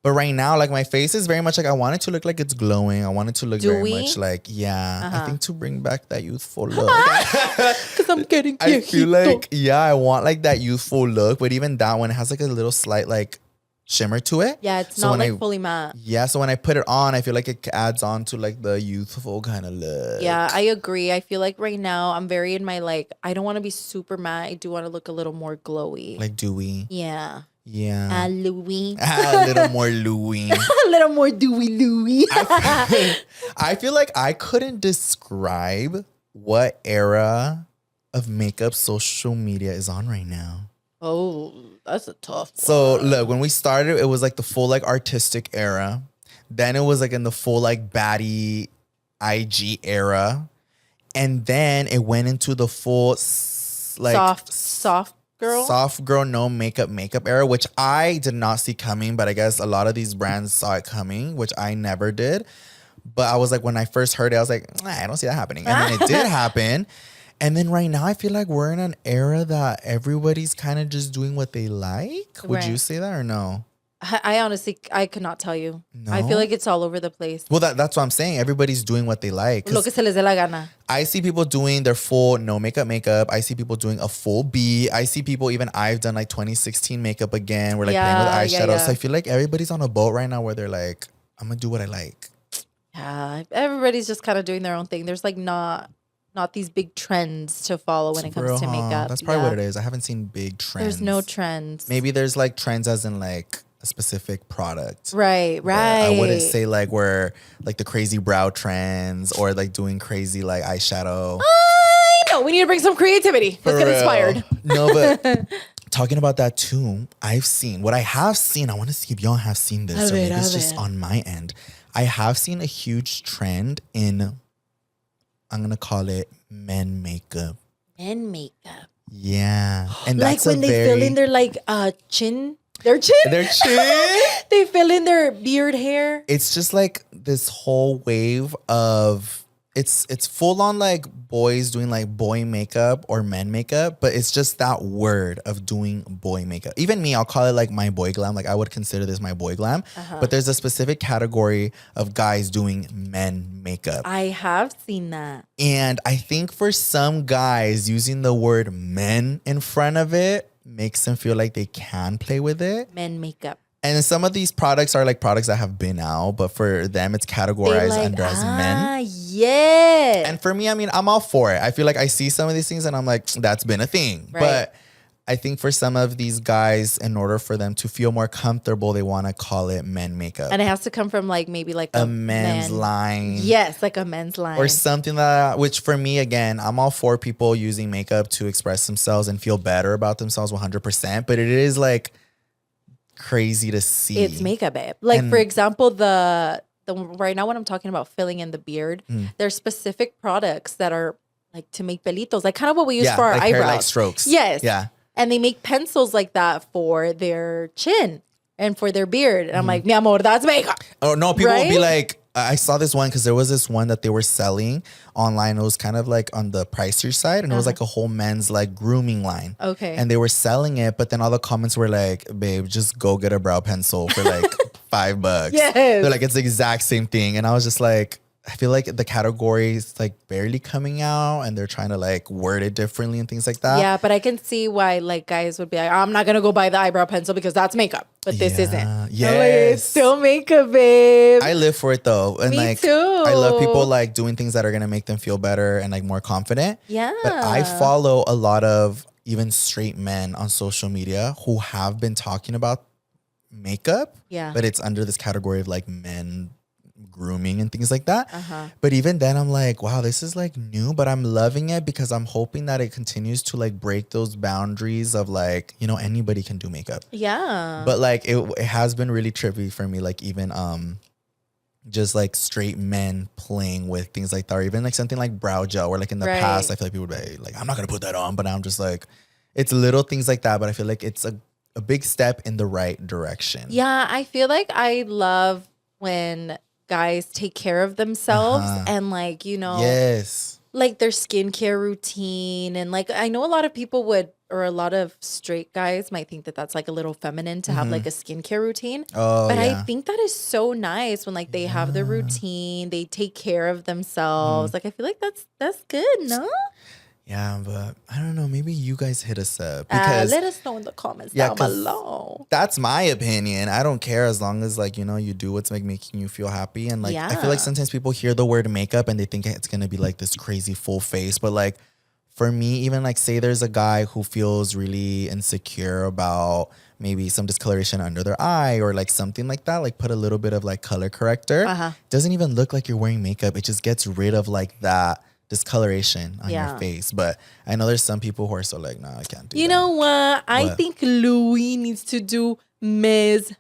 But right now, like my face is very much like I want it to look like it's glowing. I want it to look very much like, I think to bring back that youthful look. Because I'm getting I feel like, I want like that youthful look. But even that one, it has like a little slight like shimmer to it. Yeah, it's not like fully matte. Yeah, so when I put it on, I feel like it adds on to like the youthful kind of look. Yeah, I agree. I feel like right now I'm very in my like, I don't want to be super matte. I do want to look a little more glowy. Like dewy. Yeah. Yeah. Louie. A little more Louie. A little more dewy Louie. I feel like I couldn't describe what era of makeup social media is on right now. Oh, that's a tough one. So look, when we started, it was like the full like artistic era. Then it was like in the full like baddie IG era. And then it went into the full like soft girl? Soft girl, no makeup era, which I did not see coming, but I guess a lot of these brands saw it coming, which I never did. But I was like, when I first heard it, I was like, I don't see that happening. And then it did happen. And then right now, I feel like we're in an era that everybody's kind of just doing what they like. Would you say that or no? I honestly, I could not tell you. No? I feel like it's all over the place. Well, that's what I'm saying. Everybody's doing what they like. Lo que se les dé la gana. I see people doing their full no makeup. I see people doing a full B. I see people, even I've done like 2016 makeup again. We're like playing with eyeshadow. Yeah. So I feel like everybody's on a boat right now where they're like, I'm going to do what I like. Yeah, everybody's just kind of doing their own thing. There's like not these big trends to follow when it comes to makeup. That's probably what it is. I haven't seen big trends. There's no trends. Maybe there's like trends as in like a specific product. Right. I wouldn't say like we're like the crazy brow trends or like doing crazy like eyeshadow. No, we need to bring some creativity. Let's get inspired. No, but talking about that too, I have seen, I want to see if y'all have seen this or maybe it's just on my end. I have seen a huge trend in, I'm going to call it men makeup. Men makeup. Yeah. And like that's when they fill in their like chin. Their chin? They fill in their beard hair. It's just like this whole wave of it's full on like boys doing like boy makeup or men makeup, but it's just that word of doing boy makeup. Even me, I'll call it like my boy glam. Like I would consider this my boy glam. But there's a specific category of guys doing men makeup. I have seen that. And I think for some guys, using the word men in front of it makes them feel like they can play with it. Men makeup. And some of these products are like products that have been out, but for them, it's categorized under as men. Yes. And for me, I mean, I'm all for it. I feel like I see some of these things and I'm like, that's been a thing. Right. But I think for some of these guys, in order for them to feel more comfortable, they want to call it men makeup. And it has to come from like maybe like a men's line. Yes, like a men's line. Or something which for me, again, I'm all for people using makeup to express themselves and feel better about themselves 100%. But it is like crazy to see. It's makeup, babe. Like for example, the right now when I'm talking about filling in the beard, there's specific products that are like to make pelitos, like kind of what we use Yeah, for our like eyebrows. hair-like strokes. Yes. Yeah. And they make pencils like that for their chin and for their beard. And I'm like, mi amor, that's makeup. Oh no, people will be Right? like, I saw this one because there was this one that they were selling online. It was kind of like on the pricier side, and it was like a whole men's like grooming line. Okay. And they were selling it, but then all the comments were like, babe, just go get a brow pencil for like $5. Yes. They're like, it's the exact same thing. And I was just like, I feel like the category is like barely coming out, and they're trying to like word it differently and things like that. Yeah, but I can see why like guys would be like, I'm not gonna go buy the eyebrow pencil because that's makeup, but this isn't. I'm like, it's still makeup, babe. I live for it though. And Me like too. I love people like doing things that are gonna make them feel better and like more confident. Yeah. But I follow a lot of even straight men on social media who have been talking about makeup. Yeah. But it's under this category of like men grooming and things like that. Uh-huh. But even then I'm like, wow, this is like new, but I'm loving it because I'm hoping that it continues to like break those boundaries of like, you know, anybody can do makeup. Yeah. But like it has been really trippy for me, like even just like straight men playing with things like that, or even like something like brow gel, where like in the past I feel like people would be like, I'm not gonna put that on, but now I'm just like, it's little things like that, but I feel like it's a big step in the right direction. Yeah, I feel like I love when guys take care of themselves and like, you know, Yes. like their skincare routine. And like, I know a lot of people would, or a lot of straight guys might think that that's like a little feminine to have like a skincare routine. Oh, but yeah. I think that is so nice when like they have their routine, they take care of themselves. Like, I feel like that's good, no? Yeah, but I don't know. Maybe you guys hit us up because Let us know in the comments Yeah, down 'cause below. that's my opinion. I don't care as long as like, you know, you do what's like making you feel happy. And like, I feel like Yeah. sometimes people hear the word makeup and they think it's going to be like this crazy full face. But like for me, even like say there's a guy who feels really insecure about maybe some discoloration under their eye or like something like that, like put a little bit of like color corrector. Doesn't even look like you're wearing makeup. It just gets rid of like that discoloration on your face. But I know there's some people who are so like, nah, I can't do that. You know what? I think Louie needs to do Ms.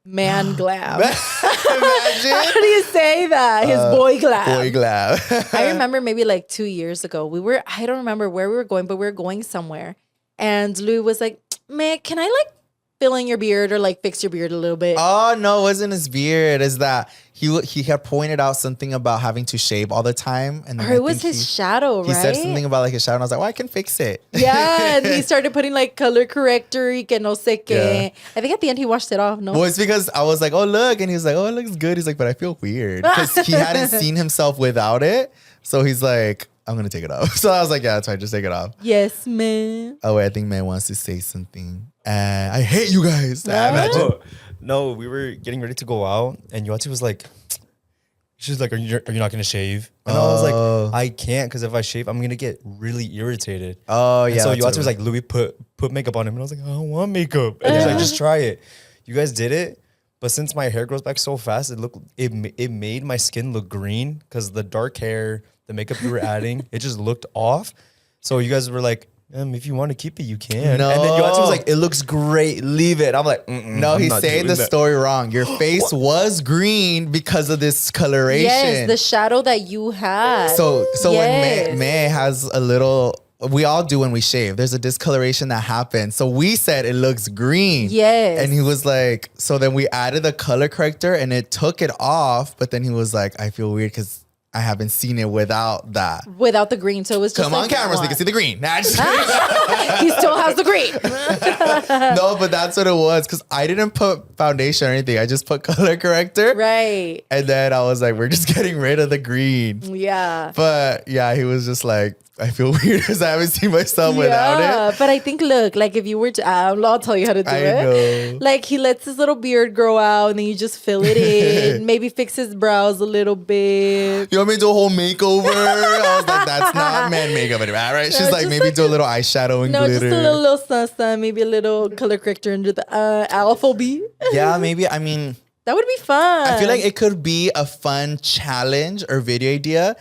Man Glab. How do you say that? His boy glab. Boy glab. I remember maybe like 2 years ago, I don't remember where we were going, but we were going somewhere. And Louie was like, man, can I like fill in your beard or like fix your beard a little bit? Oh no, it wasn't his beard. Is that he had pointed out something about having to shave all the time, and then Or it was his shadow, right? He said something about like his shadow, and I was like, well, I can fix it. Yeah, and he started putting like color corrector y que no sé qué. Yeah. I think at the end he washed it off, no? Well, it's because I was like, oh look, and he was like, oh, it looks good. He's like, but I feel weird because he hadn't seen himself without it, so he's like, I'm gonna take it off. So I was like, yeah, that's fine, just take it off. Yes, man. Oh wait, I think man wants to say something. I hate you guys. Imagine. Oh, no, we were getting ready to go out, and Yoatzi was like, she's like, are you not gonna shave? And I was like, I can't, because if I shave, I'm gonna get really irritated. Oh And yeah. so that's Yoatzi was what like, Louie, put makeup on him, and I was like, I don't want makeup. And he's like, just try it. You guys did it, but since my hair grows back so fast, it made my skin look green because the dark hair, the makeup you were adding, it just looked off. So you guys were like, if you want to keep it, you can. No. And then Yoatzi was like, it looks great, leave it. I'm like, No, I'm he's not saying doing the that. story wrong. Your face was green because of this coloration. Yes, the shadow that you had. So Yes. when May has a little, we all do when we shave. There's a discoloration that happens. So we said it looks green. Yes. And he was like, so then we added the color corrector and it took it off. But then he was like, I feel weird because I haven't seen it without that. Without the green, so it was just Come on camera so we can see the green. Nah, just He still has the green. no, but that's what it was because I didn't put foundation or anything. I just put color corrector. Right. And then I was like, we're just getting rid of the green. Yeah. But yeah, he was just like, I feel weird because I haven't seen myself without it. But I think, look, like if you were to, I'll tell you how to do I it. know. Like he lets his little beard grow out and then you just fill it in. Maybe fix his brows a little bit. You want me to do a whole makeover? I was like, that's not man makeup anymore. All right. She's No, like, just maybe like do a little eyeshadow and No, glitter. just a little sun, maybe a little color corrector under the alphabet. Yeah, maybe. I mean, That would be fun. I feel like it could be a fun challenge or video idea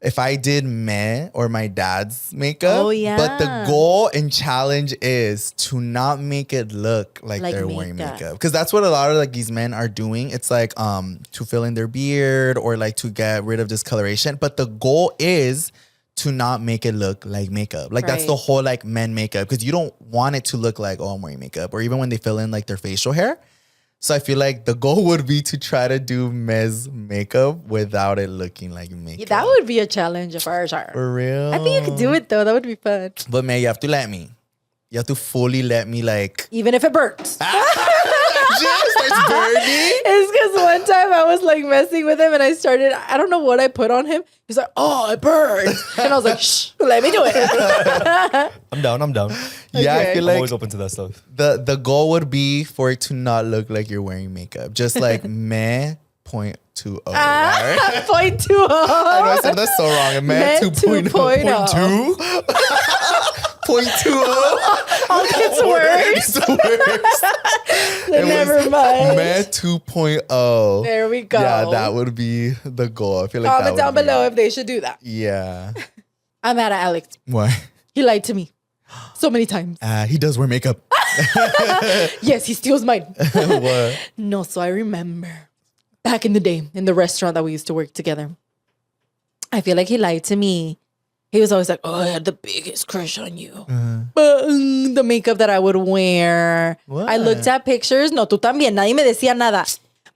if I did meh or my dad's makeup. Oh, yeah. But the goal and challenge is to not make it look like they're wearing makeup. makeup. Because that's what a lot of like these men are doing. It's like to fill in their beard or like to get rid of discoloration. But the goal is to not make it look like makeup. Like that's the whole like men makeup, because you don't want it to look like, oh, I'm wearing makeup, or even when they fill in like their facial hair. So I feel like the goal would be to try to do men's makeup without it looking like makeup. That would be a challenge of ours. For real. I think you could do it though. That would be fun. But man, you have to let me. You have to fully let me like. Even if it burns. Just starts burning. It's because one time I was like messing with him and I don't know what I put on him. He's like, oh, it burns. And I was like, shh, let me do it. I'm down. Yeah, I feel I'm like always open to that stuff. the goal would be for it to not look like you're wearing makeup. Just like meh 0.20. Right? 0.20. I know I said that so wrong. Meh 2.0. 0.20. Oh, it's worse. Never mind. Meh 2.0. There we go. Yeah, that would be the goal. I feel like comment down below if they should do that. Yeah. I'm mad at Alex. Why? He lied to me so many times. He does wear makeup. Yes, he steals mine. What? No, so I remember back in the day in the restaurant that we used to work together. I feel like he lied to me. He was always like, oh, I had the biggest crush on you. But the makeup that I would wear. What? I looked at pictures. No, tú también. Nadie me decía nada.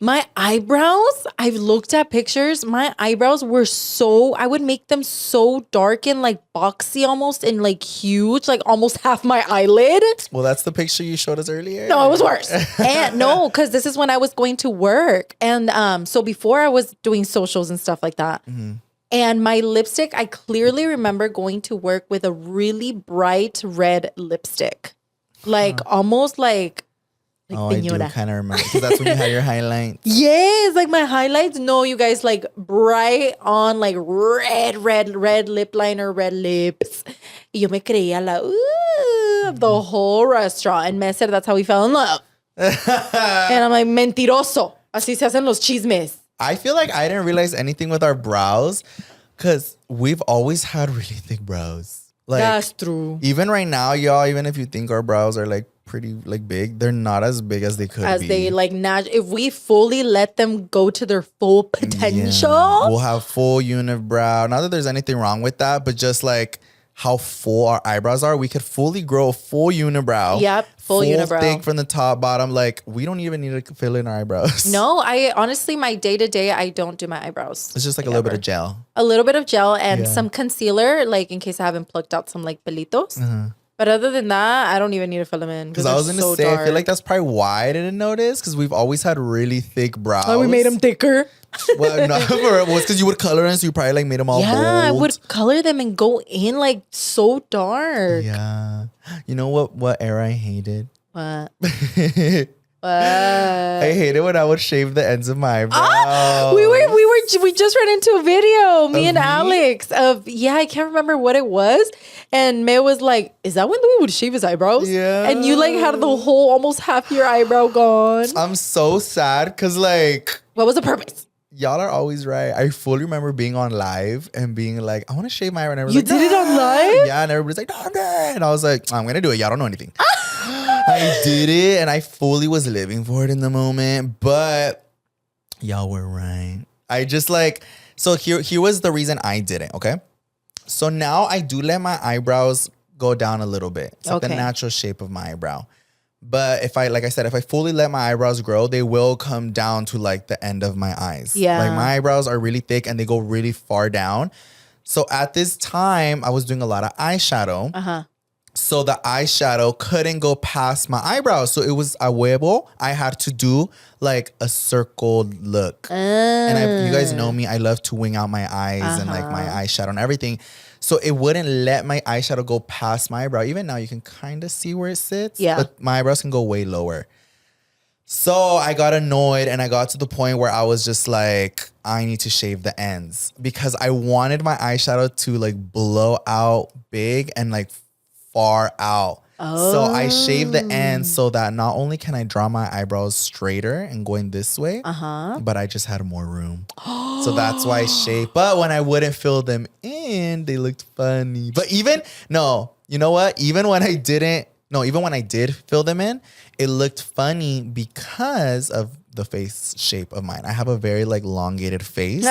My eyebrows, I've looked at pictures. My eyebrows were I would make them so dark and like boxy almost and like huge, like almost half my eyelid. Well, that's the picture you showed us earlier. No, it was worse. And no, because this is when I was going to work. And so before I was doing socials and stuff like that. Mm-hmm. And my lipstick, I clearly remember going to work with a really bright red lipstick. Like almost like oh, I do kind of remember. Because that's when you had your highlights. Yes, like my highlights. No, you guys, like bright on, like red lip liner, red lips. Y yo me creía of the whole restaurant. And me said that's how we fell in love. And I'm like, mentiroso. Así se hacen los chismes. I feel like I didn't realize anything with our brows because we've always had really thick brows. Like, that's true. Even right now, y'all, even if you think our brows are like pretty like big, they're not as big as they could be. As they like if we fully let them go to their full potential. We'll have full unibrow. Not that there's anything wrong with that, but just like how full our eyebrows are, we could fully grow a full unibrow. Yep, full unibrow. Thick from the top, bottom. Like, we don't even need to fill in our eyebrows. No, I honestly, my day-to-day, I don't do my eyebrows. It's just like a little bit of gel. A little bit of gel and some concealer, like in case I haven't plucked out some like pelitos. But other than that, I don't even need to fill them in. Because I was going to say, dark. I feel like that's probably why I didn't notice. Because we've always had really thick brows. Oh, we made them thicker. Well, no, it was because you would color them, so you probably like made them all bold. I would color them and go in like so dark. Yeah. You know what era I hated? What? I hated when I would shave the ends of my eyebrows. We just ran into a video, me and Alex, of I can't remember what it was. And May was like, is that when Louie would shave his eyebrows? Yeah. And you like had the whole almost half your eyebrow gone. I'm so sad because like, what was the purpose? Y'all are always right. I fully remember being on live and being like, I want to shave my eyebrow. You did it on live? Yeah, and everybody's like, no, no. And I was like, I'm going to do it. Y'all don't know anything. I did it and I fully was living for it in the moment. But y'all were right. I just like, so here was the reason I didn't, okay? So now I do let my eyebrows go down a little bit. It's like the natural shape of my eyebrow. But if I fully let my eyebrows grow, they will come down to like the end of my eyes. Yeah. Like my eyebrows are really thick and they go really far down. So at this time, I was doing a lot of eyeshadow. Uh-huh. So the eyeshadow couldn't go past my eyebrows. So it was a huevo. I had to do like a circled look. And you guys know me. I love to wing out my eyes and like my eyeshadow and everything. So it wouldn't let my eyeshadow go past my eyebrow. Even now, you can kind of see where it sits. Yeah. But my eyebrows can go way lower. So I got annoyed and I got to the point where I was just like, I need to shave the ends. Because I wanted my eyeshadow to like blow out big and like far out. Oh. So I shaved the ends so that not only can I draw my eyebrows straighter and going this way, but I just had more room. So that's why I shaved. But when I wouldn't fill them in, they looked funny. But you know what? Even when I did fill them in, it looked funny because of the face shape of mine. I have a very like elongated face.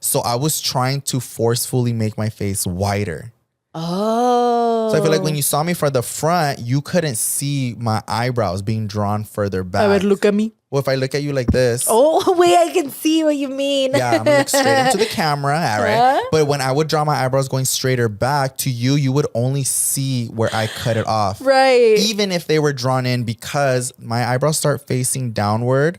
So I was trying to forcefully make my face wider. Oh. So I feel like when you saw me from the front, you couldn't see my eyebrows being drawn further back. I would look at me. Well, if I look at you like this. Oh, wait, I can see what you mean. Yeah, I'm gonna look straight into the camera, all right? But when I would draw my eyebrows going straighter back to you, you would only see where I cut it off. Right. Even if they were drawn in, because my eyebrows start facing downward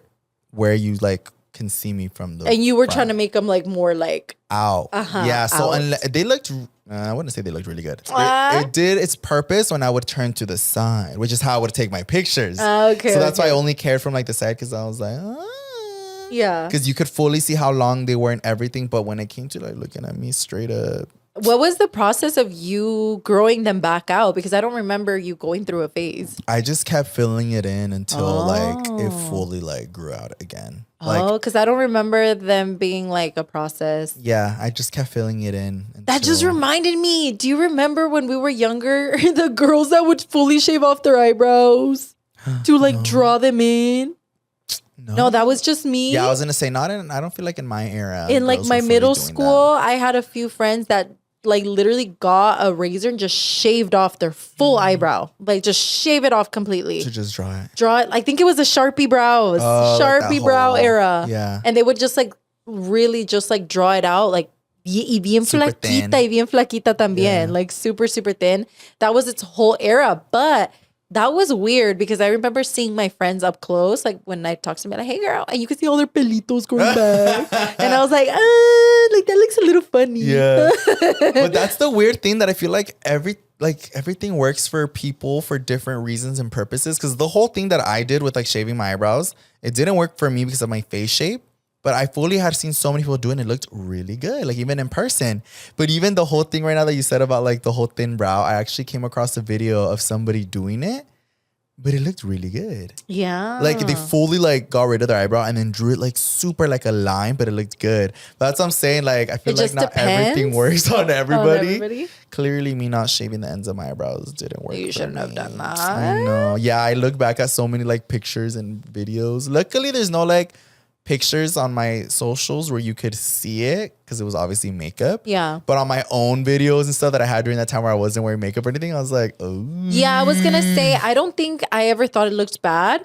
where you like can see me from the And you were front. trying to make them like more like out. Yeah, so they looked, I wouldn't say they looked really good. It did its purpose when I would turn to the side, which is how I would take my pictures. Okay. So that's why I only cared from like the side, because I was like, yeah. because you could fully see how long they were and everything. But when it came to like looking at me straight up. What was the process of you growing them back out? Because I don't remember you going through a phase. I just kept filling it in until like it fully like grew out again. Like, Because I don't remember them being like a process. yeah, I just kept filling it in. That just reminded me. Do you remember when we were younger, the girls that would fully shave off their eyebrows to like draw them in? No, that was just me. Yeah, I was gonna say I don't feel like in my era. In like girls my were fully middle doing school, that. I had a few friends that like literally got a razor and just shaved off their full eyebrow. Like just shave it off completely. To just draw it. Draw it. I think it was a Sharpie brows. Like Sharpie that brow whole- era. Yeah. And they would just like really just like draw it out like y bien Super flaquita thin. y bien flaquita también. Yeah. Like super, super thin. That was its whole era. But that was weird because I remember seeing my friends up close, like when I talked to them, like, hey girl, and you could see all their pelitos going back. And I was like that looks a little funny. Yeah. But that's the weird thing that I feel like everything works for people for different reasons and purposes. Because the whole thing that I did with like shaving my eyebrows, it didn't work for me because of my face shape. But I fully had seen so many people doing it. It looked really good, like even in person. But even the whole thing right now that you said about like the whole thin brow, I actually came across a video of somebody doing it, but it looked really good. Yeah. Like they fully like got rid of their eyebrow and then drew it like super like a line, but it looked good. That's what I'm saying. Like I feel It like just not everything depends works on everybody. everybody? Clearly, me not shaving the ends of my eyebrows didn't work. You for shouldn't have me. done that. I know. Yeah, I look back at so many like pictures and videos. Luckily, there's no like pictures on my socials where you could see it because it was obviously makeup. Yeah. But on my own videos and stuff that I had during that time where I wasn't wearing makeup or anything, I was like, oh. Yeah, I was gonna say I don't think I ever thought it looked bad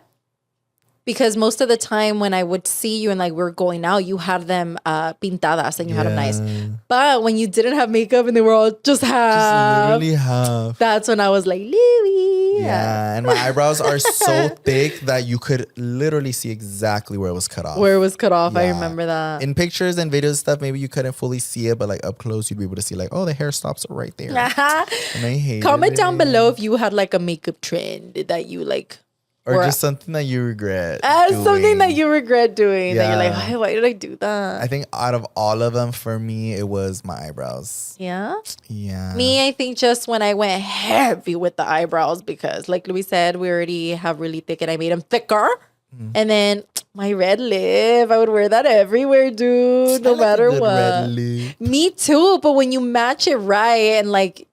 because most of the time when I would see you and like we were going out, you had them pintadas and you had them nice. But when you didn't have makeup and they were all just half, Literally half. that's when I was like, Louie. Yeah, and my eyebrows are so thick that you could literally see exactly where it was cut off. Where it was cut off, I Yeah. remember that. In pictures and videos and stuff, maybe you couldn't fully see it, but like up close, you'd be able to see like, oh, the hair stops right there. And I hate Comment it. down below if you had like a makeup trend that you like. Or just something that you regret. Something doing. that you regret doing. That you're like, Yeah. why did I do that? I think out of all of them, for me, it was my eyebrows. Yeah. Yeah. Me, I think just when I went heavy with the eyebrows because, like Louis said, we already have really thick and I made them thicker. And then my red lip, I would wear that everywhere, dude, no I like a matter good what. red lip. Me too, but when you match it right and like,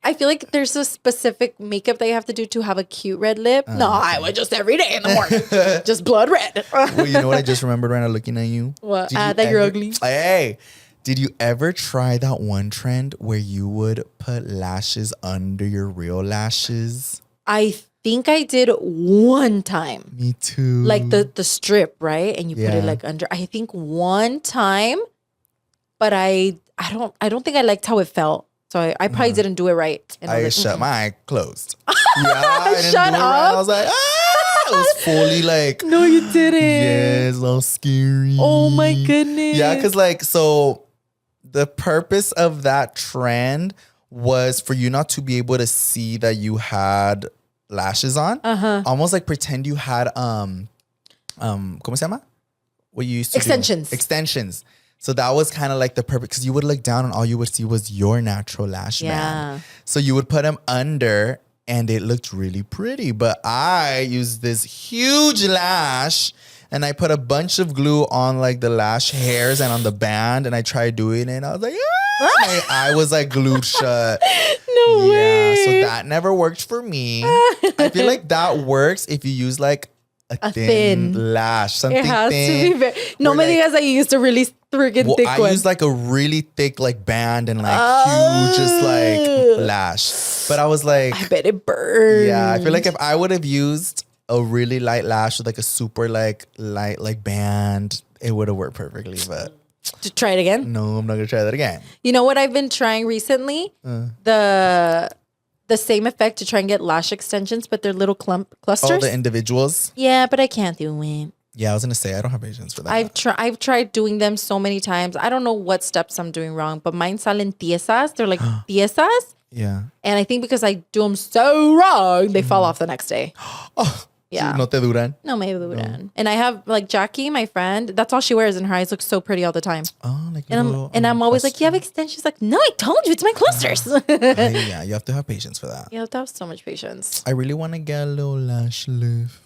I feel like there's a specific makeup that you have to do to have a cute red lip. No, I would just every day in the morning, just blood red. Well, you know what I just remembered right now looking at you? What? Did you That you're ever- ugly. Hey, did you ever try that one trend where you would put lashes under your real lashes? I think I did one time. Me too. Like the strip, right? And you put Yeah. it like under. I think one time, but I don't think I liked how it felt. So I probably didn't do it right. And I was like, shut my eye closed. Yeah, I didn't Shut do it right. up. I was like, it was fully like, no, you didn't. yes, a little scary. Oh my goodness. Yeah, because like, so the purpose of that trend was for you not to be able to see that you had lashes on. Almost like pretend you had ¿cómo se llama? What you used to Extensions. do. Extensions. So that was kind of like the purpose, because you would look down and all you would see was your natural lash band. So you would put them under and it looked really pretty. But I used this huge lash and I put a bunch of glue on like the lash hairs and on the band, and I tried doing it and I was like, my eye was like glued shut. No way. So that never worked for me. I feel like that works if you use like a thin lash, something It has thin. to be very. No Or me like- digas that you used to really friggin' thick I one. use like a really thick like band and like huge just like lash. But I was like, I bet it burned. yeah, I feel like if I would have used a really light lash with like a super like light like band, it would have worked perfectly. But To try it again. no, I'm not gonna try that again. You know what I've been trying recently? The same effect to try and get lash extensions, but they're little clusters. Oh, the individuals. Yeah, but I can't do it. Yeah, I was gonna say I don't have patience for that. I've tried doing them so many times. I don't know what steps I'm doing wrong, but mine salen tiesas. They're like tiesas. Yeah. And I think because I do them so wrong, they fall off the next day. Yeah. No te duran. No me duran. And I have like Jackie, my friend. That's all she wears, and her eyes look so pretty all the time. Oh, like And I'm always like, you have extensions? Like, no, I told you, it's my clusters. yeah, you have to have patience for that. You have to have so much patience. I really want to get a little lash lift.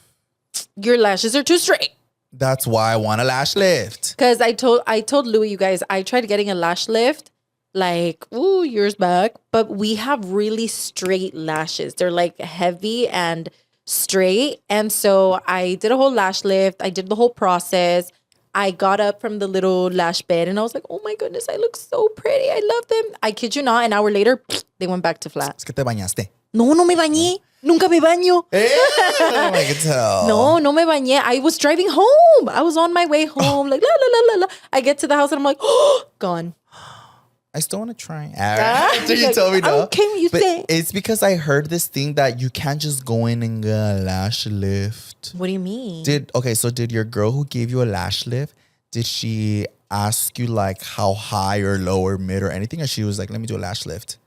Your lashes are too straight. That's why I want a lash lift. Because I told Louie, you guys, I tried getting a lash lift like years back, but we have really straight lashes. They're like heavy and straight. And so I did a whole lash lift. I did the whole process. I got up from the little lash bed and I was like, oh my goodness, I look so pretty. I love them. I kid you not, an hour later, they went back to flat. Es que te bañaste. No me bañé. Nunca me baño. I can tell. No me bañé. I was driving home. I was on my way home. Like, la, la, la, la, la. I get to the house and I'm like, oh, gone. I still want to try. After you Like, told me no. okay, you But say. it's because I heard this thing that you can't just go in and get a lash lift. What do you mean? So did your girl who gave you a lash lift, did she ask you like how high or low or mid or anything? Or she was like, let me do a lash lift?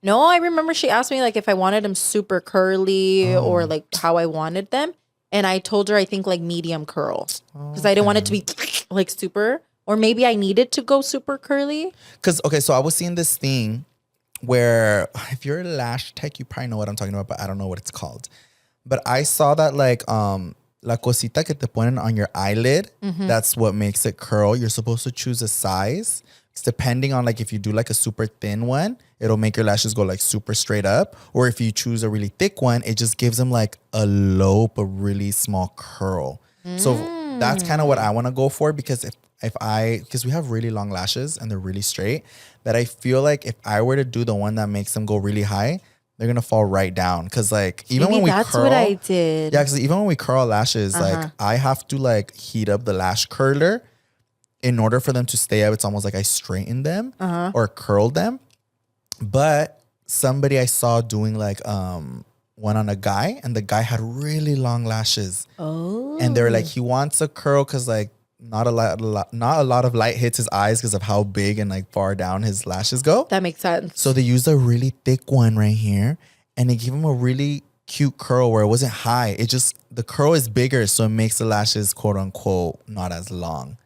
No, I remember she asked me like if I wanted them super curly or like how I wanted them. And I told her I think like medium curl. Because I didn't want it to be like super. Or maybe I needed to go super curly. Because, okay, so I was seeing this thing where if you're a lash tech, you probably know what I'm talking about, but I don't know what it's called. But I saw that like la cosita que te ponen on your eyelid, that's what makes it curl. You're supposed to choose a size. It's depending on like if you do like a super thin one, it'll make your lashes go like super straight up. Or if you choose a really thick one, it just gives them like a low but really small curl. So that's kind of what I want to go for because because we have really long lashes and they're really straight, that I feel like if I were to do the one that makes them go really high, they're gonna fall right down. Cause like even Maybe when we that's curl, what I did. yeah, because even when we curl lashes, like I have to like heat up the lash curler in order for them to stay up. It's almost like I straighten them or curl them. But somebody I saw doing like one on a guy, and the guy had really long lashes. Oh. And they're like, he wants a curl because like not a lot of light hits his eyes because of how big and like far down his lashes go. That makes sense. So they used a really thick one right here, and they gave him a really cute curl where it wasn't high. It just, the curl is bigger, so it makes the lashes quote unquote not as long.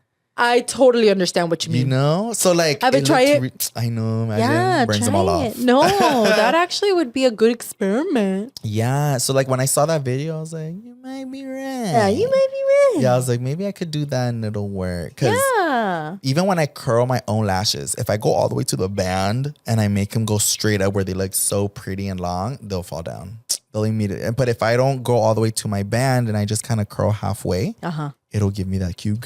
I totally understand what you mean. You know? So like, I would try it. I know, imagine. Yeah, Burns try them all it. off. No, that actually would be a good experiment. Yeah. So like when I saw that video, I was like, you might be right. Yeah, you might be right. Yeah, I was like, maybe I could do that and it'll work. Because even when I curl my own lashes, if I go all the way to the band and I make them go straight up where they look so pretty and long, they'll fall down. They'll immediately. But if I don't go all the way to my band and I just kind of curl halfway, it'll give me that cute.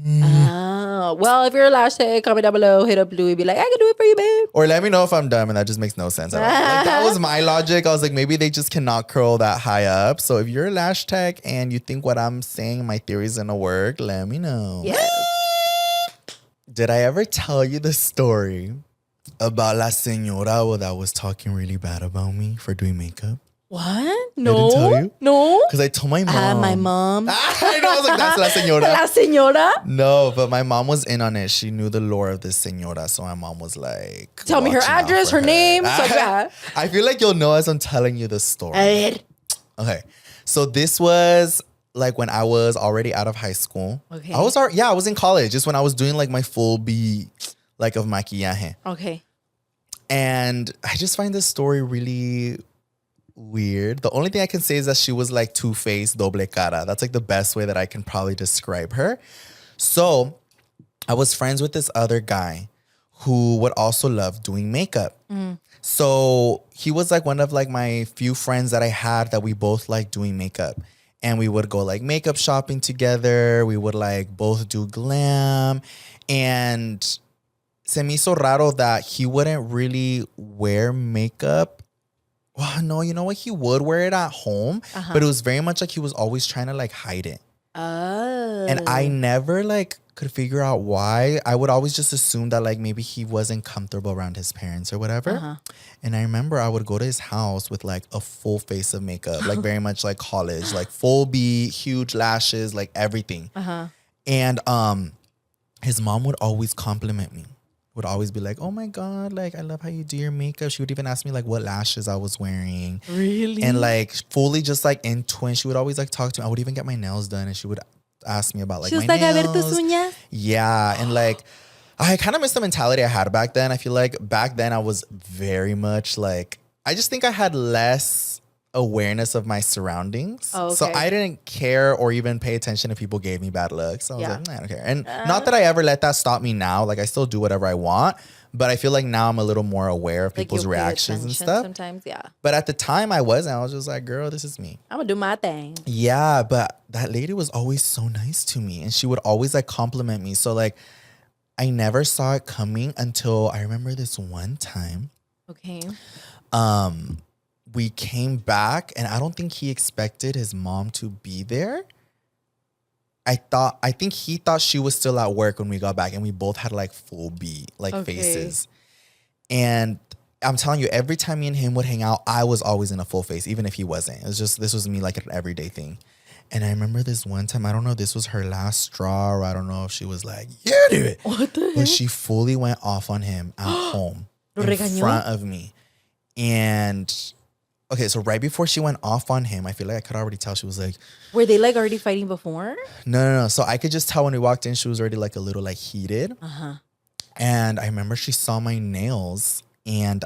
Oh, well, if you're a lash tech, comment down below, hit up Louie, be like, I can do it for you, babe. Or let me know if I'm dumb and that just makes no sense at all. Like, that was my logic. I was like, maybe they just cannot curl that high up. So if you're a lash tech and you think what I'm saying, my theory is gonna work, let me know. Yes. Did I ever tell you the story about la señora that was talking really bad about me for doing makeup? What? didn't tell you? No. Because I told my mom. My mom. I know, I was like, that's la señora. La señora? No, but my mom was in on it. She knew the lore of this señora. So my mom was like, Tell me her watching out address, for her name. So that. I feel like you'll know as I'm telling you the story. A ver. Okay. So this was like when I was already out of high school. Okay. I was in college. Just when I was doing like my full B like of maquillaje. Okay. And I just find this story really weird. The only thing I can say is that she was like two-faced, doble cara. That's like the best way that I can probably describe her. So I was friends with this other guy who would also love doing makeup. So he was like one of like my few friends that I had that we both like doing makeup. and we would go like makeup shopping together. We would like both do glam, and se me hizo raro that he wouldn't really wear makeup. Well, no, you know what? He would wear it at home, but it was very much like he was always trying to like hide it. Oh. And I never like could figure out why. I would always just assume that like maybe he wasn't comfortable around his parents or whatever. And I remember I would go to his house with like a full face of makeup, like very much like college, like full B, huge lashes, like everything. And his mom would always compliment me. Would always be like, oh my God, like, I love how you do your makeup. She would even ask me like what lashes I was wearing. Really? And like fully just like in twin, she would always like talk to me. I would even get my nails done and she would ask me about like she was my like, nails. a ver tus uñas? Yeah. And like, I kind of miss the mentality I had back then. I feel like back then I was very much like, I just think I had less awareness of my surroundings. Oh, okay. So I didn't care or even pay attention if people gave me bad looks. So I was like, nah, I don't care. And not that I ever let that stop me now. Like I still do whatever I want. But I feel like now I'm a little more aware of people's reactions and stuff. Sometimes, yeah. But at the time I wasn't. I was just like, girl, this is me. I'm going to do my thing. Yeah, but that lady was always so nice to me. And she would always like compliment me. So like I never saw it coming until I remember this one time. Okay. We came back and I don't think he expected his mom to be there. I think he thought she was still at work when we got back, and we both had like full B, like faces. And I'm telling you, every time me and him would hang out, I was always in a full face, even if he wasn't. It was just, this was me like an everyday thing. And I remember this one time, I don't know if this was her last straw or I don't know if she was like, yeah, do it. What the heck? But she fully went off on him at home in front of me. And okay, so right before she went off on him, I feel like I could already tell she was like... Were they like already fighting before? No. So I could just tell when we walked in, she was already like a little like heated. And I remember she saw my nails, and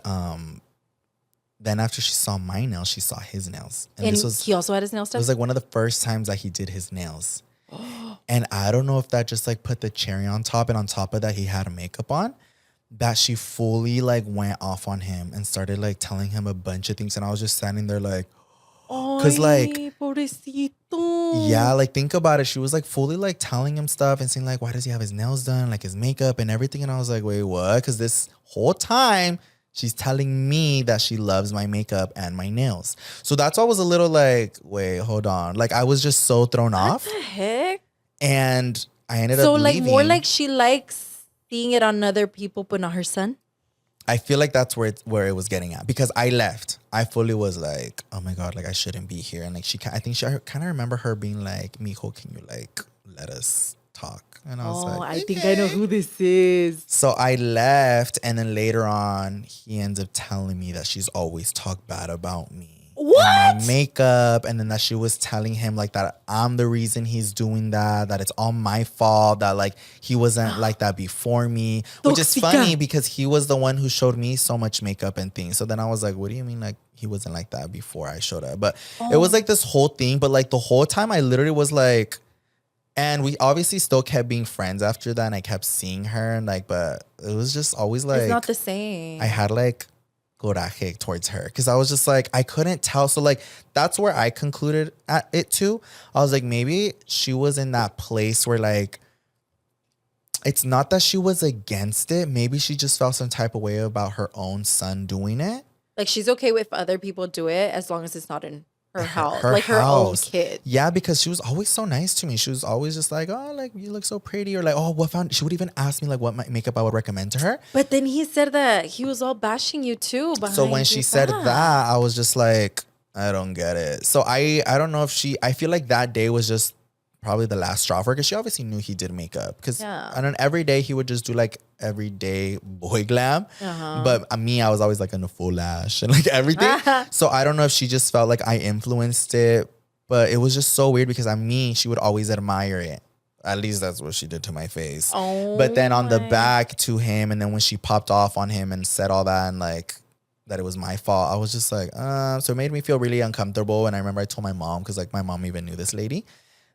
then after she saw my nails, she saw his nails. And this was, he also had his nails done? It was like one of the first times that he did his nails. And I don't know if that just like put the cherry on top, and on top of that, he had makeup on. That she fully like went off on him and started like telling him a bunch of things, and I was just standing there like, because like, pobrecito. Yeah, like think about it. She was like fully like telling him stuff and saying like, why does he have his nails done, like his makeup and everything, and I was like, wait, what? Because this whole time she's telling me that she loves my makeup and my nails. So that's why I was a little like, wait, hold on. Like I was just so thrown off. What the heck? And I ended up so like leaving. More like she likes seeing it on other people, but not her son? I feel like that's where it was getting at, because I left. I fully was like, oh my God, like I shouldn't be here. And like I kind of remember her being like, mijo, can you like let us talk? And I was like, I think I know who this is. So I left, and then later on, he ends up telling me that she's always talked bad about me. What? And my makeup, and then that she was telling him like that I'm the reason he's doing that it's all my fault, that like he wasn't like that before me. Which is funny because he was the one who showed me so much makeup and things. So then I was like, what do you mean like he wasn't like that before I showed up? But it was like this whole thing, but like the whole time I literally was like, and we obviously still kept being friends after that, and I kept seeing her, and like, but it was just always like, it's not the same. I had like coraje towards her, because I was just like, I couldn't tell. So like that's where I concluded at it too. I was like, maybe she was in that place where like, it's not that she was against it. Maybe she just felt some type of way about her own son doing it. Like she's okay with other people do it as long as it's not in her house, her like her own house. kid. Yeah, because she was always so nice to me. She was always just like, oh, like you look so pretty, or like, oh, what found. She would even ask me like what makeup I would recommend to her. But then he said that he was all bashing you too. So when she said that, I was just like, I don't get it. So I don't know if I feel like that day was just probably the last straw for her, because she obviously knew he did makeup, because on an everyday he would just do like everyday boy glam, but me, I was always like in a full lash and like everything. So I don't know if she just felt like I influenced it, but it was just so weird because she would always admire it. At least that's what she did to my face. But then on the back to him, and then when she popped off on him and said all that and like that it was my fault, I was just like, so it made me feel really uncomfortable. And I remember I told my mom, because like my mom even knew this lady.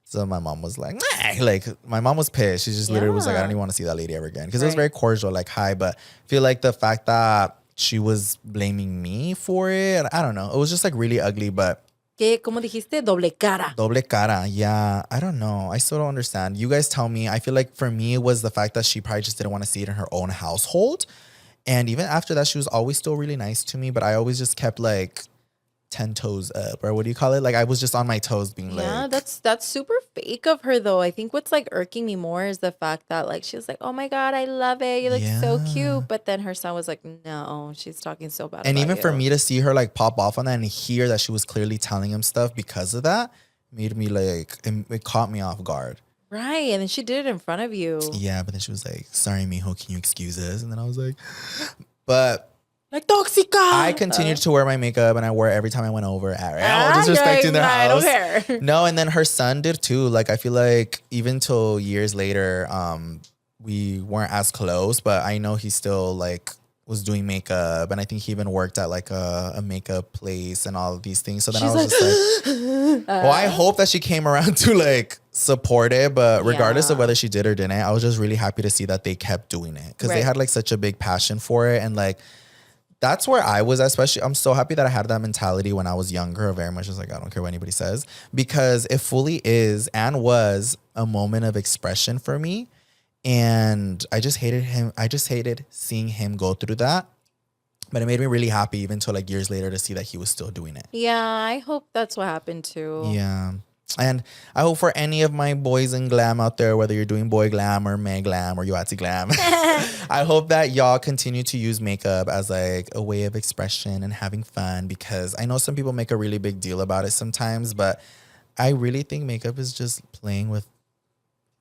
So my mom was like, nah. Like my mom was pissed. She just literally was like, I don't even want to see that lady ever again. Because it was very cordial, like, hi. But I feel like the fact that she was blaming me for it, I don't know. It was just like really ugly. But que, ¿cómo dijiste? Doble cara. Doble cara. Yeah. I don't know. I still don't understand. You guys tell me. I feel like for me, it was the fact that she probably just didn't want to see it in her own household. And even after that, she was always still really nice to me. But I always just kept like 10 toes up, or what do you call it? Like I was just on my toes being Yeah, like, that's super fake of her though. I think what's like irking me more is the fact that like she was like, "Oh my god, I love it. You look so Yeah. cute." But then her son was like, "No, she's talking so bad." and about even for you." me to see her like pop off on that and hear that she was clearly telling him stuff because of that made me like, it caught me off guard. Right, and then she did it in front of you. Yeah, but then she was like, sorry, mijo, can you excuse us? And then I was like, but Like toxica. I continued to wear my makeup and I wore it every time I went over. I was disrespecting their I house. don't care. No, and then her son did too. Like I feel like even till years later, we weren't as close, but I know he still like was doing makeup, and I think he even worked at like a makeup place and all of these things. So then I was just like, well, I hope that she came around to like support it, but regardless of Yeah. whether she did or didn't, I was just really happy to see that they kept doing it because they Right. had like such a big passion for it. And like that's where I was, especially. I'm so happy that I had that mentality when I was younger, very much just like, I don't care what anybody says, because it fully is and was a moment of expression for me. And I just hated him. I just hated seeing him go through that. But it made me really happy even till like years later to see that he was still doing it. Yeah, I hope that's what happened too. Yeah. And I hope for any of my boys in glam out there, whether you're doing boy glam or man glam or Yoatzi glam, I hope that y'all continue to use makeup as like a way of expression and having fun, because I know some people make a really big deal about it sometimes, but I really think makeup is just playing with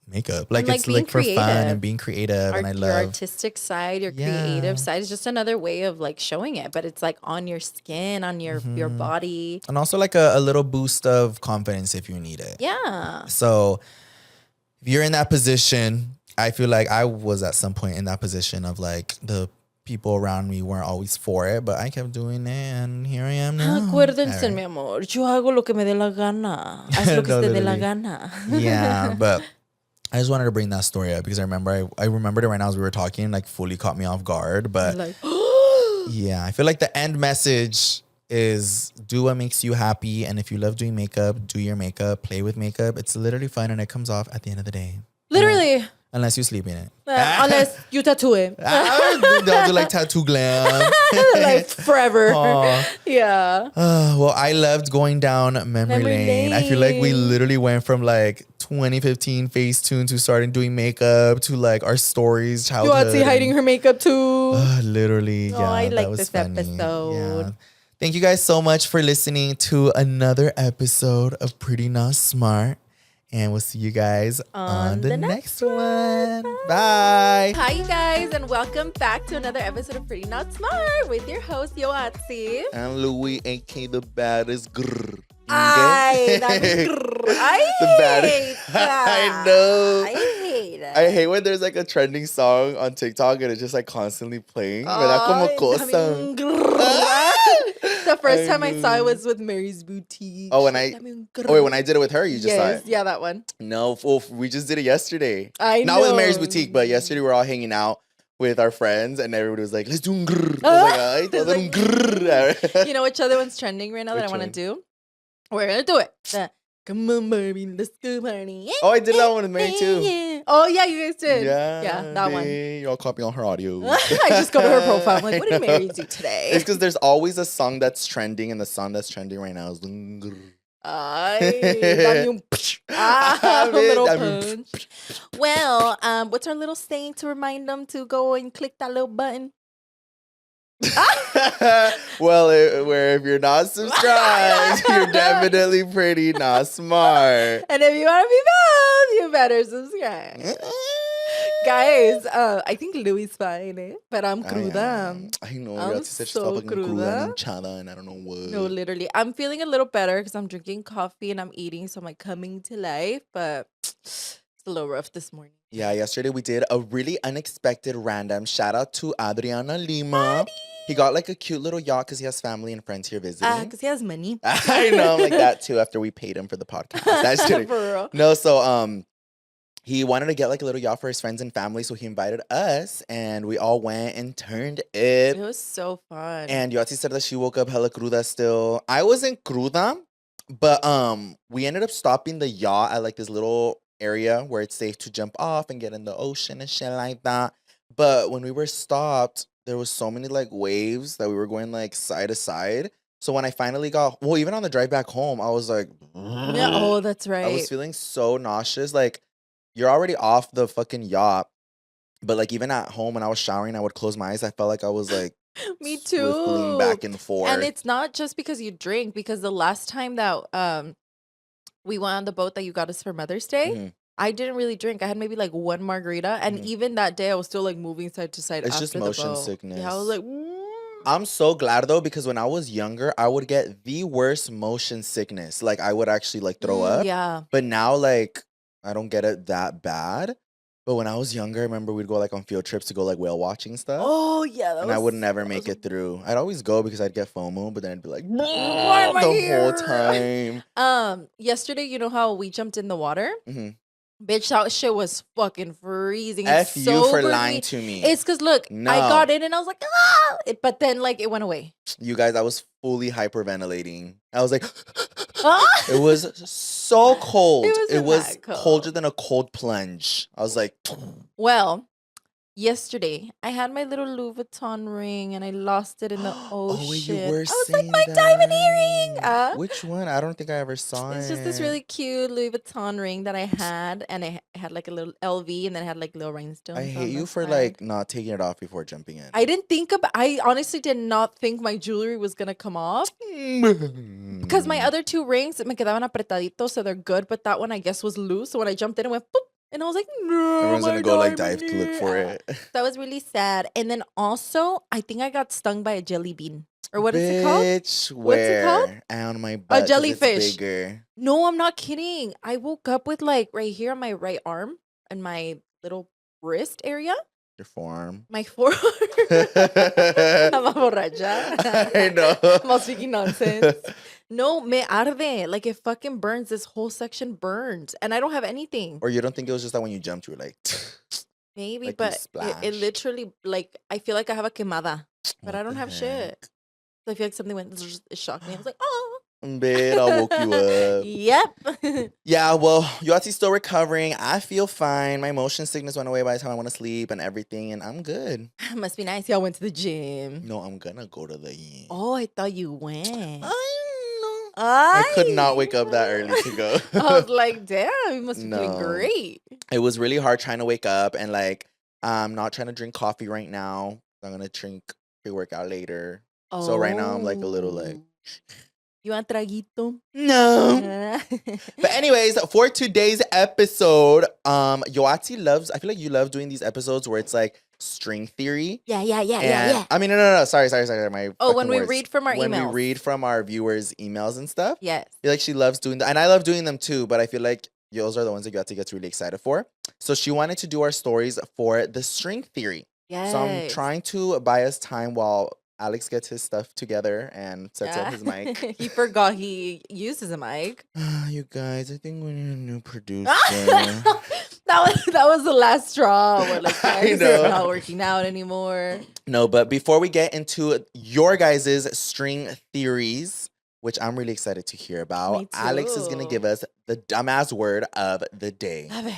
makeup. Like, And, like, it's being like for fun creative. and being creative. And I Your love, artistic side, your Yeah. creative side is just another way of like showing it, but it's like on your skin, on your body. and also like a little boost of confidence if you need it. Yeah. So if you're in that position, I feel like I was at some point in that position of like the people around me weren't always for it, but I kept doing it and here I am now. Acuérdense, Alright. mi amor, yo hago lo que me dé la gana. Haz lo que No, se te dé la literally. gana. Yeah, but I just wanted to bring that story up because I remembered it right now as we were talking, like fully caught me off guard. But Like, yeah, I feel like the end message is do what makes you happy. And if you love doing makeup, do your makeup, play with makeup. It's literally fun and it comes off at the end of the day. literally, Unless you sleep in it. unless you tattoo it. They'll do like tattoo glam. Like forever. Aw. Yeah. Well, I loved going down memory Memory lane. I feel like we lane. literally went from like 2015 Facetune to starting doing makeup to like our stories, childhood. Yoatzi hiding her makeup too. Literally, Oh, yeah. I like that was this funny. episode. Yeah. Thank you guys so much for listening to another episode of Pretty Not Smart. And we'll see you guys on the next one. Bye. Hi, you guys, and welcome back to another episode of Pretty Not Smart with your host, Yoatzi. And Louie, aka the baddest. Grrr. I The baddest. hate that. I know. I hate it. I hate when there's like a trending song on TikTok and it's just like constantly playing. Me da como cosa. The first I time I saw it know. was with Mary's Boutique. Oh, when I did it with her, you just saw Yes, it. yeah, that one. No, we just did it yesterday. I Not with know. Mary's Boutique, but yesterday we were all hanging out with our friends and everybody was like, let's do un grrr. I was like, "Ay, It's todos un like- grrr." You know which other one's trending right now that I Which want to one? do? We're gonna do it. Come on, baby, let's go party. Oh, I did that one with Mary too. Yeah. Oh yeah, you guys did. Yeah, that one. Y'all copy on her audio. I just covered her profile. I'm like, what I did Mary know. do today? It's because there's always a song that's trending, and the song that's trending right now is un grrr. Ay, dame un a little Dame- punch. Well, what's our little saying to remind them to go and click that little button? Well, if you're not subscribed, you're definitely pretty not smart. And if you want to be found, you better subscribe. Guys, I think Louie's fine, but I'm cruda. I know. I'm Yoatzi said she's so all fucking cruda cruda. and hinchada, and I don't know what. No, literally. I'm feeling a little better because I'm drinking coffee and I'm eating, so I'm like coming to life, but it's a little rough this morning. Yeah, yesterday we did a really unexpected random shout out to Adriana Lima. He got like a cute little yacht because he has family and friends here visiting. Because he has money. I know, I'm like that too after we paid him for the podcast. That's kidding. For real. No, so he wanted to get like a little yacht for his friends and family, so he invited us and we all went and turned It it. was so fun. And Yoatzi said that she woke up hella cruda still. I wasn't cruda, But we ended up stopping the yacht at like this little area where it's safe to jump off and get in the ocean and shit like that. But when we were stopped, there was so many like waves that we were going like side to side. So when I finally got even on the drive back home, I was like, Yeah. Oh, that's I was right. feeling so nauseous. Like you're already off the fucking yacht, but like even at home when I was showering, I would close my eyes. I felt like I was like Me swiftling too. back and forth. And it's not just because you drink, because the last time that we went on the boat that you got us for Mother's Day, Mhm. I didn't really drink. I had maybe like one margarita, and Mhm. even that day, I was still like moving side to side It's after just the motion boat. Yeah, I was sickness. like, I'm so glad though, because when I was younger, I would get the worst motion sickness. Like I would actually like throw up. yeah. But now like I don't get it that bad. But when I was younger, I remember we'd go like on field trips to go like whale watching stuff. Oh yeah, And I would never that make was it through. I'd always go because I'd get FOMO, but then I'd be like, why am I the whole here?" time. Yesterday, you know how we jumped in the water? Mhm. Bitch, that shit was fucking freezing. It F you for sobered lying me. to me. It's because look, I No. got in and I was like, ah! But then like it went away. You guys, I was fully hyperventilating. I was like, Ah! it was so cold. It wasn't was that cold. colder than a cold plunge. I was like, Well, yesterday I had my little Louis Vuitton ring and I lost it in the oh, ocean. wait, you were I was saying like, my diamond earring. Which one? I don't think I ever saw It's it. just this really cute Louis Vuitton ring that I had, and it had like a little LV, and then it had like little rhinestones. I on hate the you for side. like not taking it off before jumping in. I didn't think about. I honestly did not think my jewelry was gonna come off because my other two rings me quedaban apretaditos, so they're good. But that one I guess was loose. So when I jumped in, it went boop, and I was like, no, Everyone's my gonna go like diamond dive to look for earring. it. That was really sad. And then also, I think I got stung by a jelly bean. Or what is it called? Bitch, What's it called? where? On my butt. 'Cause jellyfish. It's bigger. No, I'm not kidding. I woke up with like right here on my right arm and my little wrist area. Your forearm. My forearm. I'm a borracha. I know. I'm speaking nonsense. No, me arde. Like it fucking burns. This whole section burns. And I don't have anything. Or you don't think it was just that when you jumped, you were like, Maybe, like you but it splashed. literally, like, I feel like I have a quemada. But What I don't the have shit. heck? So I feel like something went, it shocked me. I was like, oh. Bitch, I woke you up. Yep. Yeah, well, Yoatzi's still recovering. I feel fine. My motion sickness went away by the time I went to sleep and everything, and I'm good. Must be nice. Y'all went to the gym. No, I'm gonna go to the gym. Oh, I thought you went. I could not wake up that early to go. I was like, damn, you must be feeling No. great. It was really hard trying to wake up, and like, I'm not trying to drink coffee right now. I'm gonna drink pre-workout later. So right now I'm like a little like, You want traguito? no. But anyways, for today's episode, Yoatzi loves, I feel like you love doing these episodes where it's like string theory. Yeah. And I mean, no. Sorry. My Oh, when fucking we words. read from our When emails. we read from our viewers' emails and stuff. Yes. I feel like she loves doing that. And I love doing them too, but I feel like those are the ones that Yoatzi gets really excited for. So she wanted to do our stories for the string theory. Yes. So I'm trying to buy us time while Alex gets his stuff together and sets up his mic. He forgot he uses a mic. You guys, I think we need a new producer. that was the last straw. We're like, I guys, know. it's not working out anymore. No, but before we get into your guys' string theories, which I'm really excited to hear Me about, Alex is going to too. give us the dumbass word of the day. A ver.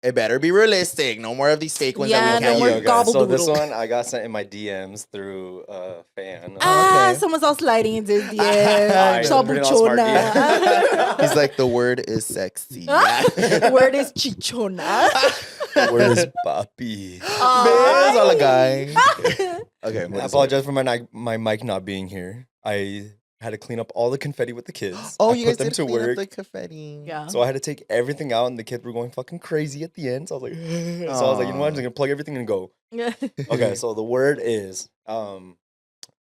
It better be realistic. No more of these fake ones Yeah, that we no can't more use. Yo, guys, so this Gobble-doodle. one I got sent in my DMs through a fan. Ah, Okay. someone's all sliding into his I DM. know, pretty not smart Chabuchona. He's like, the word is sexy. Word is chichona. Where is Papi? There's all a guy. Okay, I what is it? apologize for my mic not being here. I had to clean up all the confetti with the kids. Oh, I you put guys them did to clean up work. the confetti. Yeah. So I had to take everything out, and the kids were going fucking crazy at the end. So I was like, so I was like, you know what? I'm just gonna plug everything and go. Okay, so the word is, I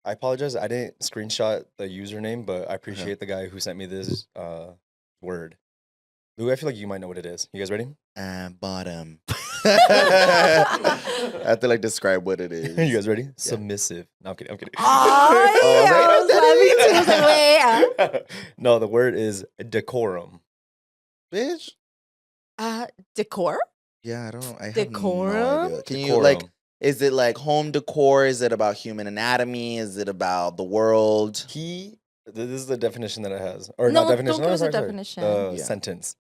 apologize. I didn't screenshot the username, but I appreciate the guy who sent me this word. Louie, I feel like you might know what it is. You guys ready? Bottom. I have to like describe what it is. You guys ready? Submissive. No, I'm kidding. I'm kidding. I was laughing too. I was like, wait. No, the word is decorum. Bitch. Decor? Yeah, I don't. I have Decorum? no idea. Can you Decorum. like? Is it like home decor? Is it about human anatomy? Is it about the world? He This is the definition that it has. Or No, not definition. don't give us a sorry. definition. The Yeah. sentence.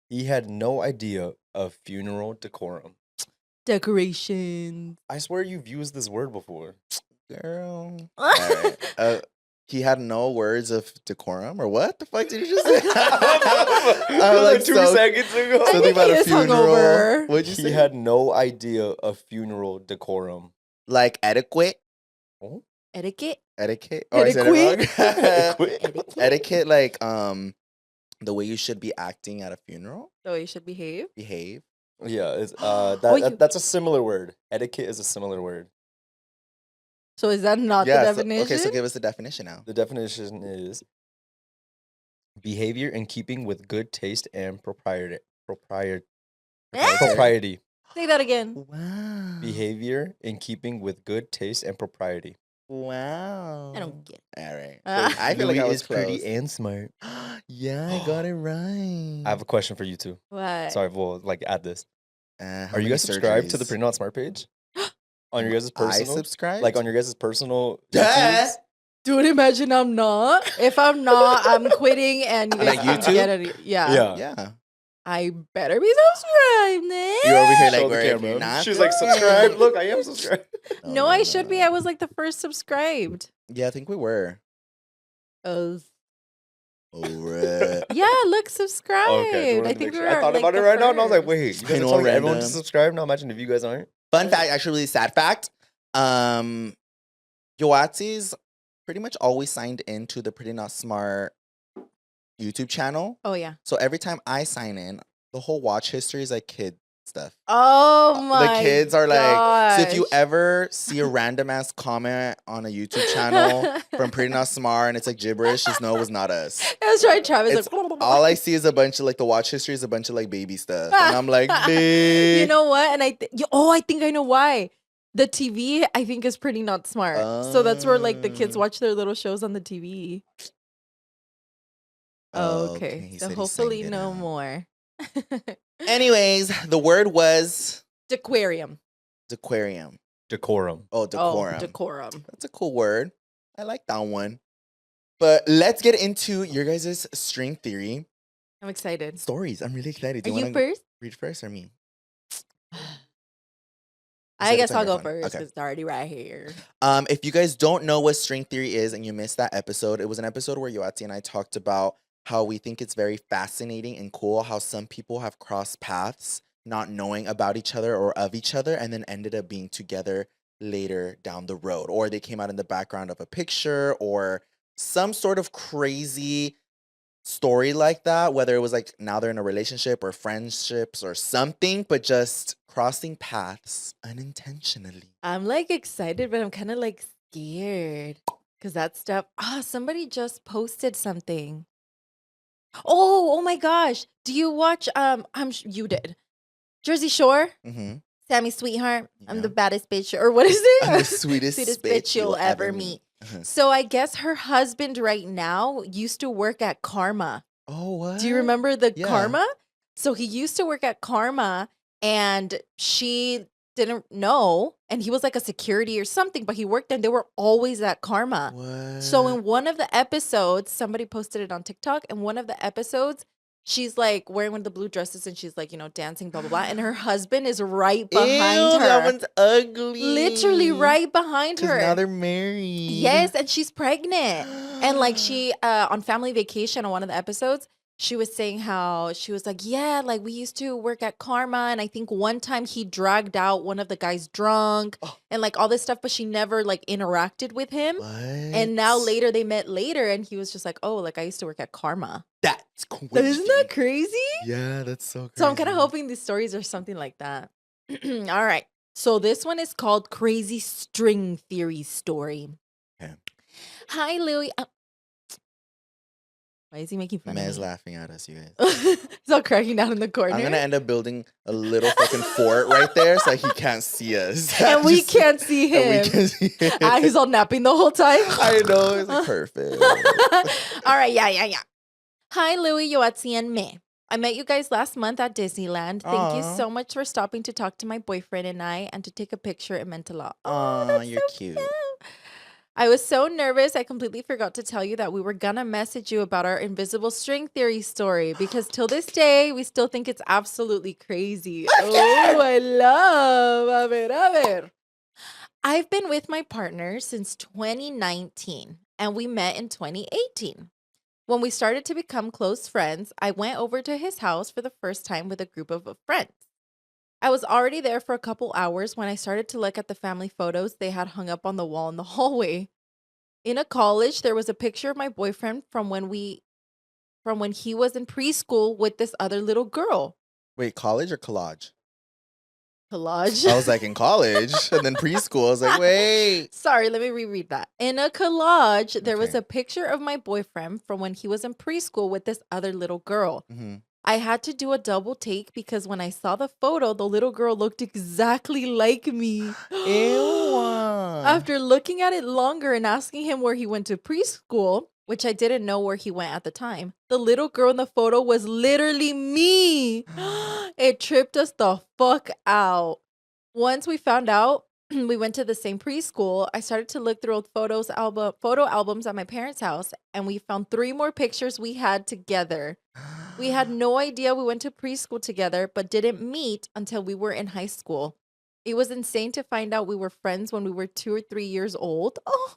He had no idea of funeral decorum. Decorations. I swear you've used this word before. Girl. All right. He had no words of decorum, or what the fuck did you just say? I'm like 2 seconds ago. I Something think about he a is funeral. hungover. What'd you He say? had no idea of funeral decorum. Like etiquette? Oh? Etiquette. Etiquette? Oh, I said it wrong. Etiquette. Etiquette, like the way you should be acting at a funeral. So you should behave. Behave. Yeah, it's, you- that's a similar word. Etiquette is a similar word. So is that not the So, definition? okay, so give us the definition now. The definition is behavior in keeping with good taste and propriety. Propriety. Say that again. Wow. Behavior in keeping with good taste and propriety. Wow. I don't get it. All right. Ah. I feel like I Louie was is pretty close. and smart. Yeah, I got it right. I have a question for you too. What? Sorry, we'll like add this. How Are you many guys subscribed to the surgeries? Pretty Not Smart page? On your guys' I personal? subscribe. Like on your guys' personal Duh. YouTubes? Dude, imagine I'm not. If I'm not, I'm quitting and you guys Like can YouTube? get it. Yeah. Yeah. Yeah. I better be subscribed then. You're over here Show like the where if camera. you're not. She's like, subscribe. Look, I am subscribed. No, I should be. I was like the first subscribed. Yeah, I think we were. Oh. Alright. Yeah, look, subscribed. Okay, just wanted I to think make we sure. were I thought like about it the right now and I was like, first. wait, you guys I are know, telling everyone to random. subscribe now? Imagine if you guys aren't. Fun fact, actually, really sad fact. Yoatzi's pretty much always signed into the Pretty Not Smart YouTube channel. Oh, yeah. So every time I sign in, the whole watch history is like kid stuff. Oh, my The kids are like, so if you gosh. ever see a random ass comment on a YouTube channel from Pretty Not Smart and it's like gibberish, just know it was not us. I was trying Travis. It's Like, all I see is a bunch of like the watch history is a bunch of like baby stuff. And I'm like, bitch. you know what? And I think I know why. The TV, I think, is pretty not smart. So that's where like the kids Oh. watch their little shows on the TV. Oh, Okay. he So said he hopefully signed it no out. more. Anyways, the word was Dequarium. aquarium. Decorum. Oh, decorum. Oh, decorum. That's a cool word. I like that one. But let's get into your guys' string theory I'm excited. stories. I'm really excited. Do Are you wanna first? read first or me? I said guess it's on I'll your go phone. first Okay. because it's already right here. If you guys don't know what string theory is and you missed that episode, it was an episode where Yoatzi and I talked about how we think it's very fascinating and cool how some people have crossed paths not knowing about each other or of each other and then ended up being together later down the road. Or they came out in the background of a picture or some sort of crazy story like that, whether it was like now they're in a relationship or friendships or something, but just crossing paths unintentionally. I'm like excited, but I'm kind of like scared because that stuff. Somebody just posted something. Oh my gosh. Do you watch you did. Jersey Shore? Mm-hmm. Sammy Sweetheart. I'm the Yeah. baddest bitch. Or what is it? I'm the sweetest bitch you'll ever meet. Uh-huh. So I guess her husband right now used to work at Karma. Oh, what? Do you remember the Yeah. Karma? So he used to work at Karma and she didn't know. And he was like a security or something, but he worked and they were always at Karma. What? So in one of the episodes, somebody posted it on TikTok. In one of the episodes, she's like wearing one of the blue dresses and she's like, dancing, blah, blah, blah. And her husband is right behind Ew, her. that one's ugly. Literally right behind 'Cause her. now they're married. Yes, and she's pregnant. And like she on family vacation on one of the episodes, she was saying how she was like, yeah, like we used to work at Karma. And I think one time he dragged out one of the guys drunk and like all this stuff, but she never like interacted with him. What? And now later they met later and he was just like, oh, like I used to work at Karma. That's crazy. So isn't that crazy? Yeah, that's so crazy. So I'm kind of hoping these stories are something like that. All right. So this one is called Crazy String Theory Story. Okay. Hi, Louie. Why is he making fun Mez of me? laughing at us, you guys. He's all cracking down in the corner. I'm gonna end up building a little fucking fort right there so he can't see us. and we Just- can't see him. And we can see him. He's all napping the whole time. I know, it's like perfect. All right, yeah. Hi, Louie, Yoatzi, and me. I met you guys last month at Disneyland. Thank you Aw. so much for stopping to talk to my boyfriend and I and to take a picture. It meant a lot. Aw, that's you're so cute. I was so nervous, I completely forgot to tell you that we were gonna message you about our invisible string theory story because till this day, we still think it's absolutely crazy. Oh, I love. A ver. I've been with my partner since 2019 and we met in 2018. When we started to become close friends, I went over to his house for the first time with a group of friends. I was already there for a couple hours when I started to look at the family photos they had hung up on the wall in the hallway. In a college, there was a picture of my boyfriend from when he was in preschool with this other little girl. Wait, college or collage? Collage. I was like in college and then preschool. I was like, wait. Sorry, let me reread that. In a collage, there was Okay. a picture of my boyfriend from when he was in preschool with this other little girl. Mm-hmm. I had to do a double take because when I saw the photo, the little girl looked exactly like me. Ew. After looking at it longer and asking him where he went to preschool, which I didn't know where he went at the time, the little girl in the photo was literally me. It tripped us the fuck out. Once we found out, we went to the same preschool. I started to look through old photo albums at my parents' house, and we found 3 more pictures we had together. We had no idea we went to preschool together, but didn't meet until we were in high school. It was insane to find out we were friends when we were 2 or 3 years old. Oh,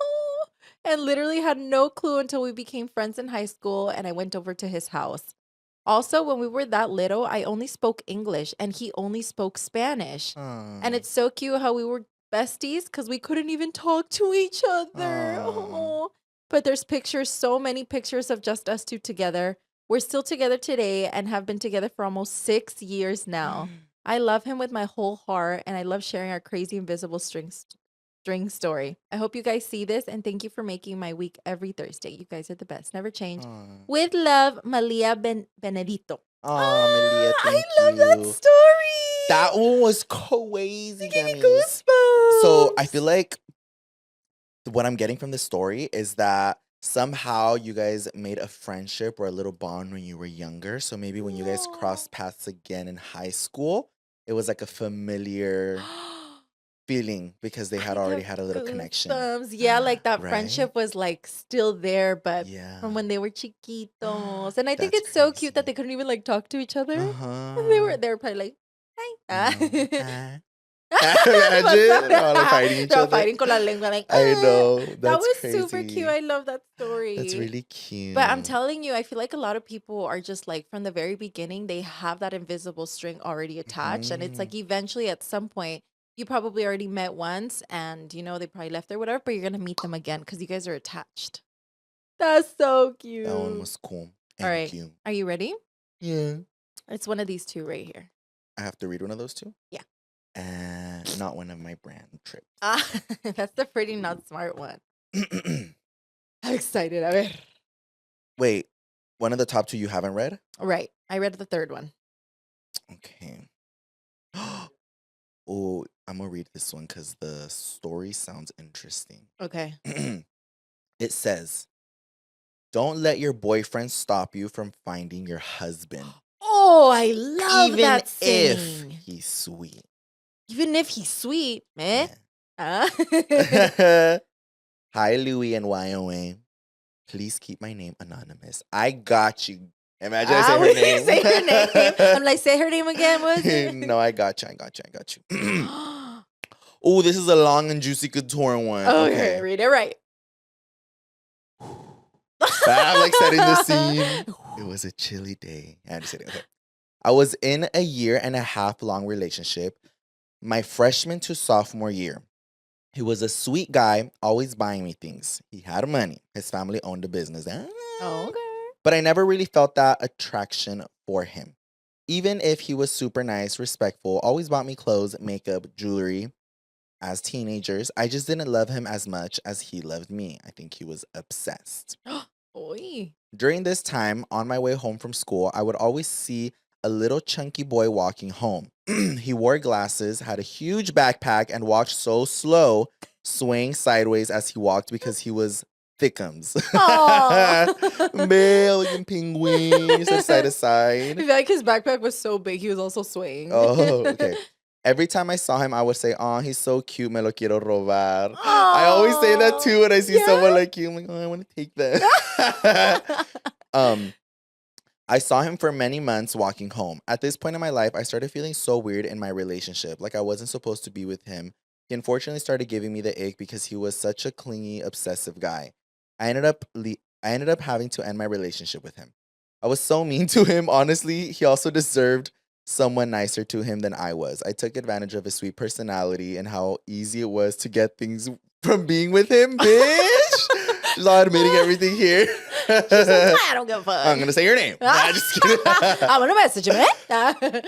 and literally had no clue until we became friends in high school and I went over to his house. Also, when we were that little, I only spoke English and he only spoke Spanish. And it's so cute how we were besties because we couldn't even talk to each other. Oh. But there's pictures, so many pictures of just us two together. We're still together today and have been together for almost 6 years now. I love him with my whole heart, and I love sharing our crazy invisible string story. I hope you guys see this, and thank you for making my week every Thursday. You guys are the best. Never change. With love, Malia Benedito. Malia, thank I love that you. story. That one was crazy. Give me Gummies. goosebumps. So I feel like what I'm getting from this story is that somehow you guys made a friendship or a little bond when you were younger. So maybe when you guys crossed paths again in high school, it was like a familiar feeling because they had already had a little connection. Yeah, like that Right? friendship was like still there, but Yeah. from when they were chiquitos. And I think That's it's so cute that crazy. they couldn't even like talk to each other. Uh-huh. And they were probably like, hi. Imagine. They're all, like, fighting each They're all other. fighting con la lengua, like, I know. That That's was crazy. super cute. I love that story. That's really cute. But I'm telling you, I feel like a lot of people are just like from the very beginning, they have that invisible string already attached. And it's like eventually at some point, you probably already met once and you know, they probably left or whatever, but you're going to meet them again because you guys are attached. That's so cute. That one was cool. All right. Cute. Are you ready? Yeah. It's one of these two right here. I have to read one of those two? Yeah. And not one of my brand trips. That's the pretty not smart one. I'm excited. A ver. Wait, one of the top two you haven't read? Right. I read the third one. Okay. Oh, I'm going to read this one because the story sounds interesting. Okay. It says, don't let your boyfriend stop you from finding your husband. Oh, I love Even that if saying. he's sweet. Even if he's sweet, eh? Yeah. Hi, Louie and YOA. Please keep my name anonymous. I got you. Imagine I say her name. Say her name. I'm like, say her name again. What was it? No, I got you. Oh, this is a long and juicy couture one. Okay, read it right. I'm like setting the scene. It was a chilly day. I'm just kidding. Okay. I was in a 1.5 year long relationship, my freshman to sophomore year. He was a sweet guy, always buying me things. He had money. His family owned a business. Oh, okay. But I never really felt that attraction for him. Even if he was super nice, respectful, always bought me clothes, makeup, jewelry. As teenagers, I just didn't love him as much as he loved me. I think he was obsessed. Oy. During this time, on my way home from school, I would always see a little chunky boy walking home. He wore glasses, had a huge backpack, and walked so slow, swaying sideways as he walked because he was thickums. Male and penguin, side to I side. feel like his backpack was so big, he was also swaying. Oh, okay. Every time I saw him, I would say, "Oh, he's so cute, me lo quiero robar." I always say that too when I see someone like you. I'm like, "Oh, I want to take that." I saw him for many months walking home. At this point in my life, I started feeling so weird in my relationship, like I wasn't supposed to be with him. He unfortunately started giving me the ick because he was such a clingy, obsessive guy. I ended up having to end my relationship with him. I was so mean to him. Honestly, he also deserved someone nicer to him than I was. I took advantage of his sweet personality and how easy it was to get things from being with him, bitch. She's all admitting everything here. She's like, I don't give a fuck. I'm going to say your name. Nah, just kidding. I'm going to message him.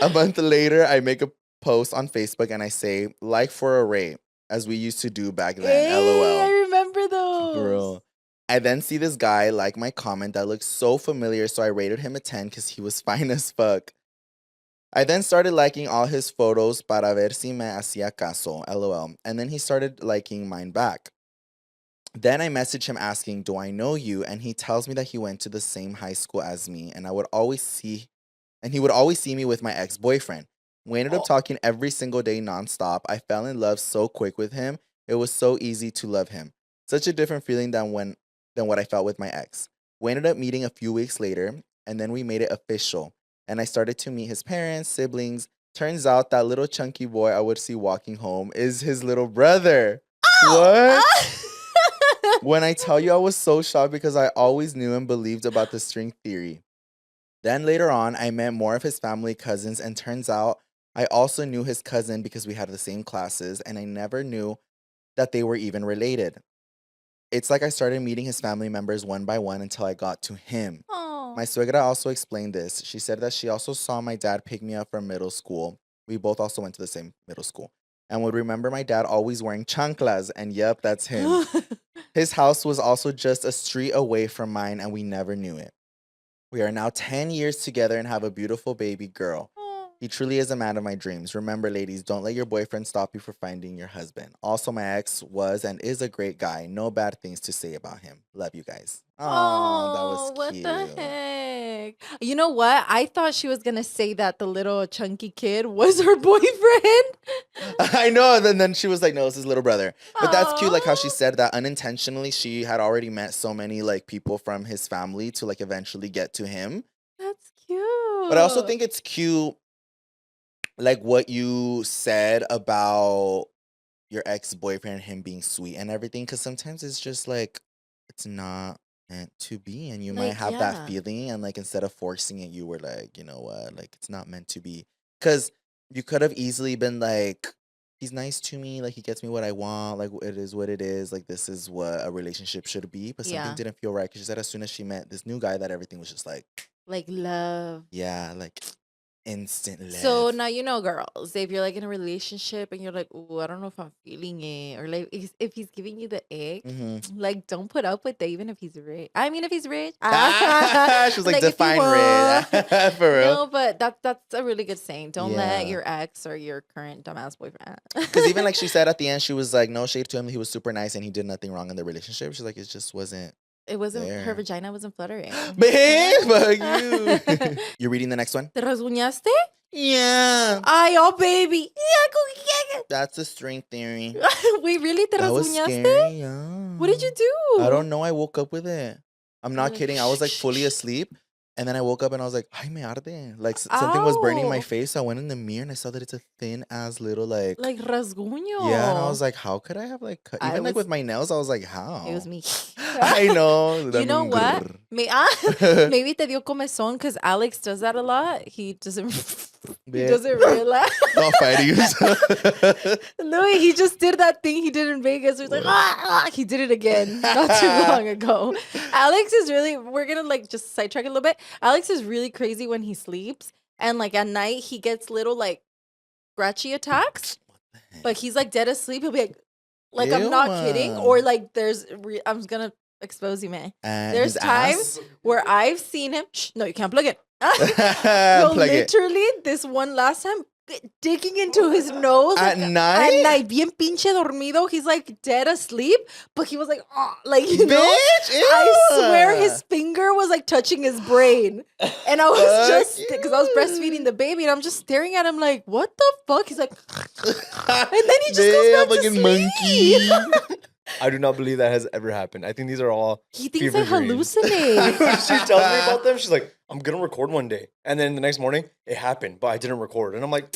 A month later, I make a post on Facebook and I say, like for a rate, as we used to do back then. Hey, LOL. I remember those. Girl. I then see this guy like my comment that looks so familiar, so I rated him a 10 because he was fine as fuck. I then started liking all his photos para ver si me hacía caso, LOL. And then he started liking mine back. Then I messaged him asking, do I know you? And he tells me that he went to the same high school as me, and he would always see me with my ex-boyfriend. We ended up talking every single day nonstop. I fell in love so quick with him. It was so easy to love him. Such a different feeling than what I felt with my ex. We ended up meeting a few weeks later, and then we made it official. And I started to meet his parents, siblings. Turns out that little chunky boy I would see walking home is his little brother. What? When I tell you, I was so shocked because I always knew and believed about the string theory. Then later on, I met more of his family cousins, and turns out I also knew his cousin because we had the same classes, and I never knew that they were even related. It's like I started meeting his family members one by one until I got to him. Aww. My suegra also explained this. She said that she also saw my dad pick me up from middle school. We both also went to the same middle school. And would remember my dad always wearing chanclas, and yep, that's him. His house was also just a street away from mine, and we never knew it. We are now 10 years together and have a beautiful baby girl. He truly is a man of my dreams. Remember, ladies, don't let your boyfriend stop you from finding your husband. Also, my ex was and is a great guy. No bad things to say about him. Love you guys. Oh, that was cute. What the heck? You know what? I thought she was going to say that the little chunky kid was her boyfriend. I know. And then she was like, no, it's his little brother. But that's cute, like how she said that unintentionally she had already met so many like people from his family to like eventually get to him. That's cute. But I also think it's cute, like what you said about your ex-boyfriend and him being sweet and everything, because sometimes it's just like it's not meant to be, and you might have that feeling, and like instead of forcing it, you were like, you know what, like it's not meant to be. Because you could have easily been like, he's nice to me, like he gets me what I want, like it is what it is, like this is what a relationship should be. But something didn't feel right, because she said as soon as she met this new guy that everything was just like love. Yeah, like instant love. So now you know, girls, if you're like in a relationship and you're like, oh, I don't know if I'm feeling it, or like if he's giving you the ick, like don't put up with it, even if he's rich. I mean, if he's rich, she was like define rich. For real. No, but that's a really good saying. Don't let your ex or your current dumbass boyfriend. Because even like she said at the end, she was like, no shade to him, he was super nice and he did nothing wrong in the relationship. She's like, it just wasn't. It wasn't her vagina wasn't fluttering. Babe, fuck you. You're reading the next one? ¿Te rasguñaste? Yeah. Ay, oh baby. That's the string theory. Wait, really? ¿Te That was rasguñaste? scary, yeah. What did you do? I don't know. I woke up with it. I'm not kidding. I was like fully asleep. And then I woke up and I was like, ay, me arde. Like something was burning my face. So I went in the mirror and I saw that it's a thin ass little like rasguño. Yeah, and I was like, how could I have like cut? Even like with my nails, I was like, how? It was me. I know. You know what? Maybe te dio comezón because Alex does that a lot. He doesn't realize. Not fighting. Louie, he just did that thing he did in Vegas. He was like, he did it again not too long ago. Alex is really, we're going to like just sidetrack a little bit. Alex is really crazy when he sleeps. And like at night, he gets little like scratchy attacks. But he's like dead asleep. He'll be like I'm not kidding. Or like I'm going to expose you, man. There's times where I've seen him. No, you can't plug it. Literally, this one last time, digging into his nose At like, night? At night, bien pinche dormido. He's like dead asleep, but he was like, oh, like you know. Bitch, ew. I swear his finger was like touching his brain, and I was Fuck just because I was you. breastfeeding the baby, and I'm just staring at him like, what the fuck? He's like, and then he just goes Damn, back to fucking sleep. monkey. I do not believe that has ever happened. I think these are all He thinks fever I dreams. hallucinate. She tells me about them. She's like, I'm going to record one day. And then the next morning, it happened, but I didn't record. And I'm like,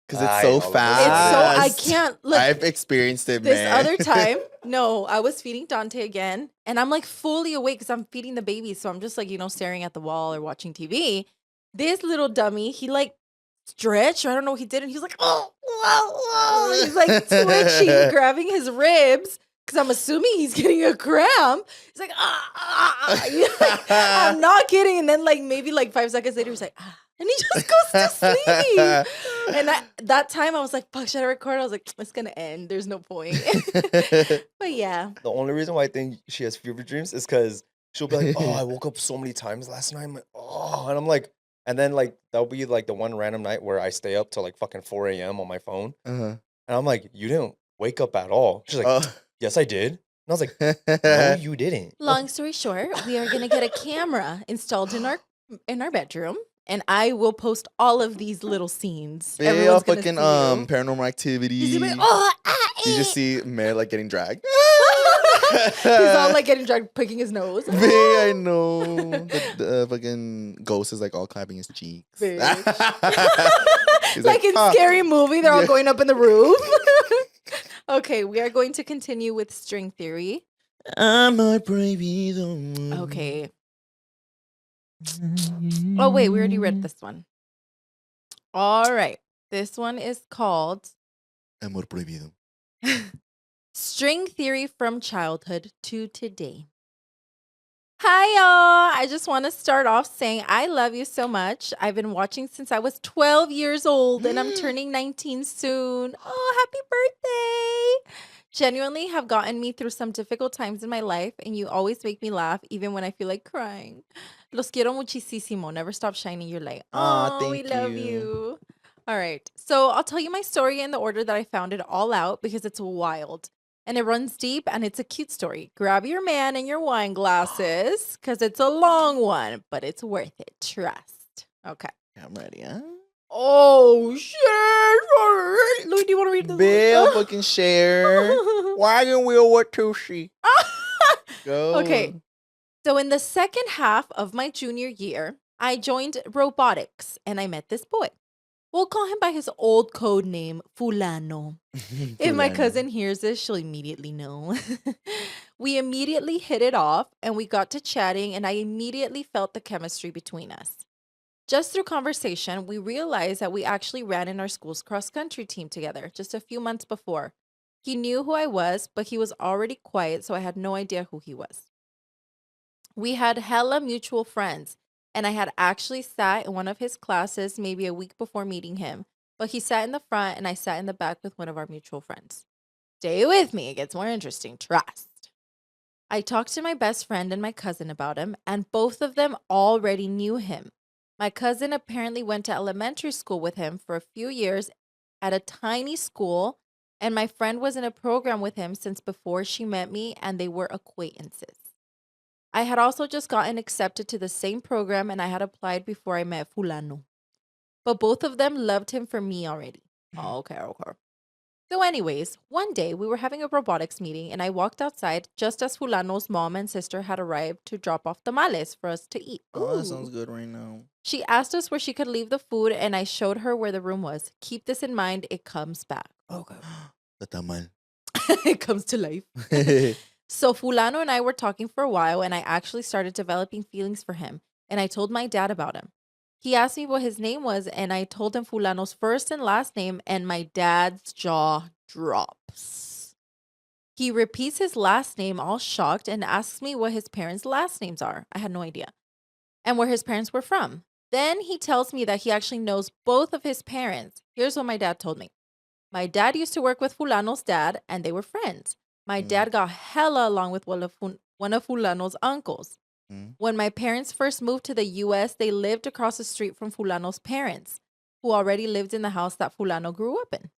Because it's I so know, fast. It's so I can't look. I've experienced it, This man. other time, no, I was feeding Dante again, and I'm like fully awake because I'm feeding the baby. So I'm just like, staring at the wall or watching TV. This little dummy, he like stretched, or I don't know what he did, and he was like, oh, whoa, whoa. He's like twitching, grabbing his ribs. Because I'm assuming he's getting a cramp. He's like, I'm not kidding. And then like maybe like 5 seconds later, he's like, and he just goes to sleep. And that time I was like, fuck, should I record? I was like, it's going to end. There's no point. But yeah. the only reason why I think she has fever dreams is because she'll be like, oh, I woke up so many times last night. I'm like, oh, and I'm like, and then like, that'll be like the one random night where I stay up till like fucking 4 a.m. on my phone. And I'm like, you didn't wake up at all. She's like, yes, I did. And I was like, no, you didn't. Long story short, we are going to get a camera installed in our bedroom. And I will post all of these little scenes. Yeah, Everyone's gonna fucking see you. Paranormal Activity. He's like, You just see Mare like getting dragged. He's all like getting dragged, picking his nose. Babe, I know. The fucking ghost is like all clapping his cheeks. Bitch. He's like in "Ah." Scary Movie, they're all going up in the roof. Okay, we are going to continue with string theory. I'm a prohibido. Okay. Oh, wait, we already read this one. All right. This one is called Amor prohibido. String Theory from Childhood to Today. Hi, y'all. I just want to start off saying I love you so much. I've been watching since I was 12 years old and I'm turning 19 soon. Oh, happy birthday. Genuinely have gotten me through some difficult times in my life, and you always make me laugh even when I feel like crying. Los quiero muchísimo. Never stop shining your light. Aw, Oh, we thank love you. you. All right. So I'll tell you my story in the order that I found it all out because it's wild. And it runs deep and it's a cute story. Grab your man and your wine glasses because it's a long one, but it's worth it. Trust. Okay. I'm ready, huh? Oh, shit. Louie, do you want to read this? Bill fucking share. Wagon wheel what to see. Go. Okay. So in the second half of my junior year, I joined robotics and I met this boy. We'll call him by his old code name, Fulano. If my cousin hears this, she'll immediately know. We immediately hit it off and we got to chatting, and I immediately felt the chemistry between us. Just through conversation, we realized that we actually ran in our school's cross-country team together just a few months before. He knew who I was, but he was already quiet, so I had no idea who he was. We had hella mutual friends, and I had actually sat in one of his classes maybe a week before meeting him, but he sat in the front and I sat in the back with one of our mutual friends. Stay with me, it gets more interesting, trust. I talked to my best friend and my cousin about him, and both of them already knew him. My cousin apparently went to elementary school with him for a few years at a tiny school, and my friend was in a program with him since before she met me, and they were acquaintances. I had also just gotten accepted to the same program, and I had applied before I met Fulano. But both of them loved him for me already. Oh, okay. So anyways, one day we were having a robotics meeting, and I walked outside just as Fulano's mom and sister had arrived to drop off tamales for us to eat. Oh, that Ooh. sounds good right now. She asked us where she could leave the food, and I showed her where the room was. Keep this in mind, it comes back. Okay. The tamal. It comes to life. So Fulano and I were talking for a while, and I actually started developing feelings for him, and I told my dad about him. He asked me what his name was, and I told him Fulano's first and last name, and my dad's jaw drops. He repeats his last name all shocked and asks me what his parents' last names are. I had no idea. And where his parents were from. Then he tells me that he actually knows both of his parents. Here's what my dad told me. My dad used to work with Fulano's dad, and they were friends. My dad got hella along with one of Fulano's uncles. When my parents first moved to the U.S., they lived across the street from Fulano's parents. who already lived in the house that Fulano grew up in.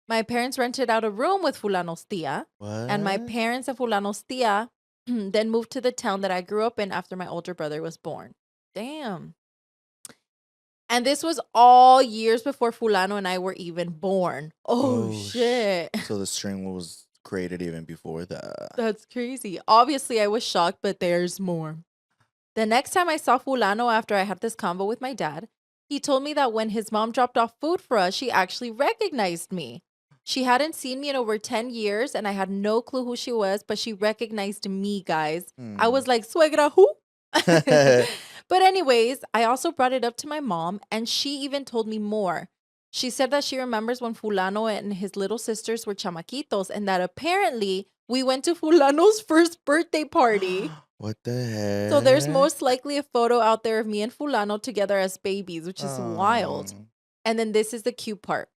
My parents rented out a room with Fulano's tia. What? And my parents and Fulano's tia then moved to the town that I grew up in after my older brother was born. Damn. And this was all years before Fulano and I were even born. Oh shit. So the string was created even before that. That's crazy. Obviously, I was shocked, but there's more. The next time I saw Fulano after I had this convo with my dad, he told me that when his mom dropped off food for us, she actually recognized me. She hadn't seen me in over 10 years, and I had no clue who she was, but she recognized me, guys. I was like, suegra, who? But anyways, I also brought it up to my mom, and she even told me more. She said that she remembers when Fulano and his little sisters were chamaquitos, and that apparently we went to Fulano's first birthday party. What the heck? So there's most likely a photo out there of me and Fulano together as babies, which is wild. And then this is the cute part.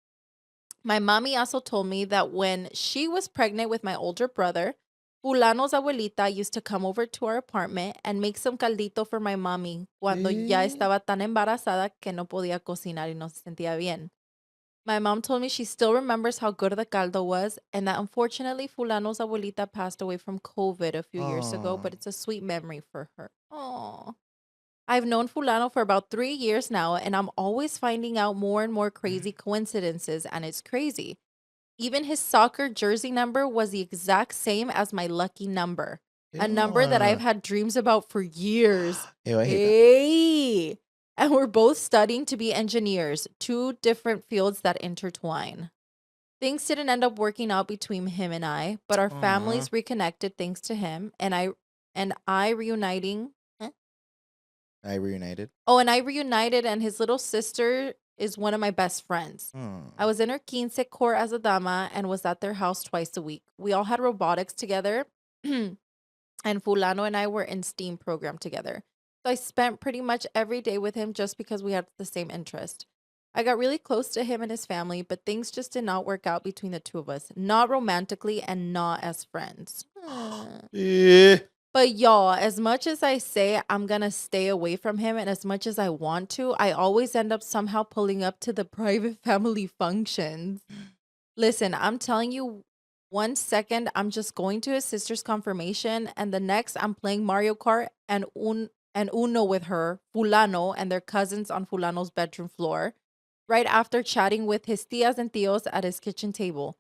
My mommy also told me that when she was pregnant with my older brother, Fulano's abuelita used to come over to our apartment and make some caldito for my mommy cuando ya estaba tan embarazada que no podía cocinar y no se sentía bien. My mom told me she still remembers how good the caldo was and that unfortunately Fulano's abuelita passed away from COVID a few years ago, but it's a sweet memory for her. Aww. I've known Fulano for about 3 years now, and I'm always finding out more and more crazy coincidences, and it's crazy. Even his soccer jersey number was the exact same as my lucky number, a number that I've had dreams about for years. Ew, I hate Hey! And we're both studying to be engineers, 2 different fields that intertwine. Things didn't end up working out between him and I, but our families reconnected thanks to him, and I reuniting. I reunited. Oh, and I reunited, and his little sister is one of my best friends. I was in her quince court as a dama and was at their house twice a week. We all had robotics together, and Fulano and I were in STEAM program together. So I spent pretty much every day with him just because we had the same interest. I got really close to him and his family, but things just did not work out between the two of us. Not romantically and not as friends. Yeah. But y'all, as much as I say I'm going to stay away from him and as much as I want to, I always end up somehow pulling up to the private family functions. Listen, I'm telling you, 1 second I'm just going to his sister's confirmation, and the next I'm playing Mario Kart and Uno with her, Fulano, and their cousins on Fulano's bedroom floor, right after chatting with his tias and tios at his kitchen table.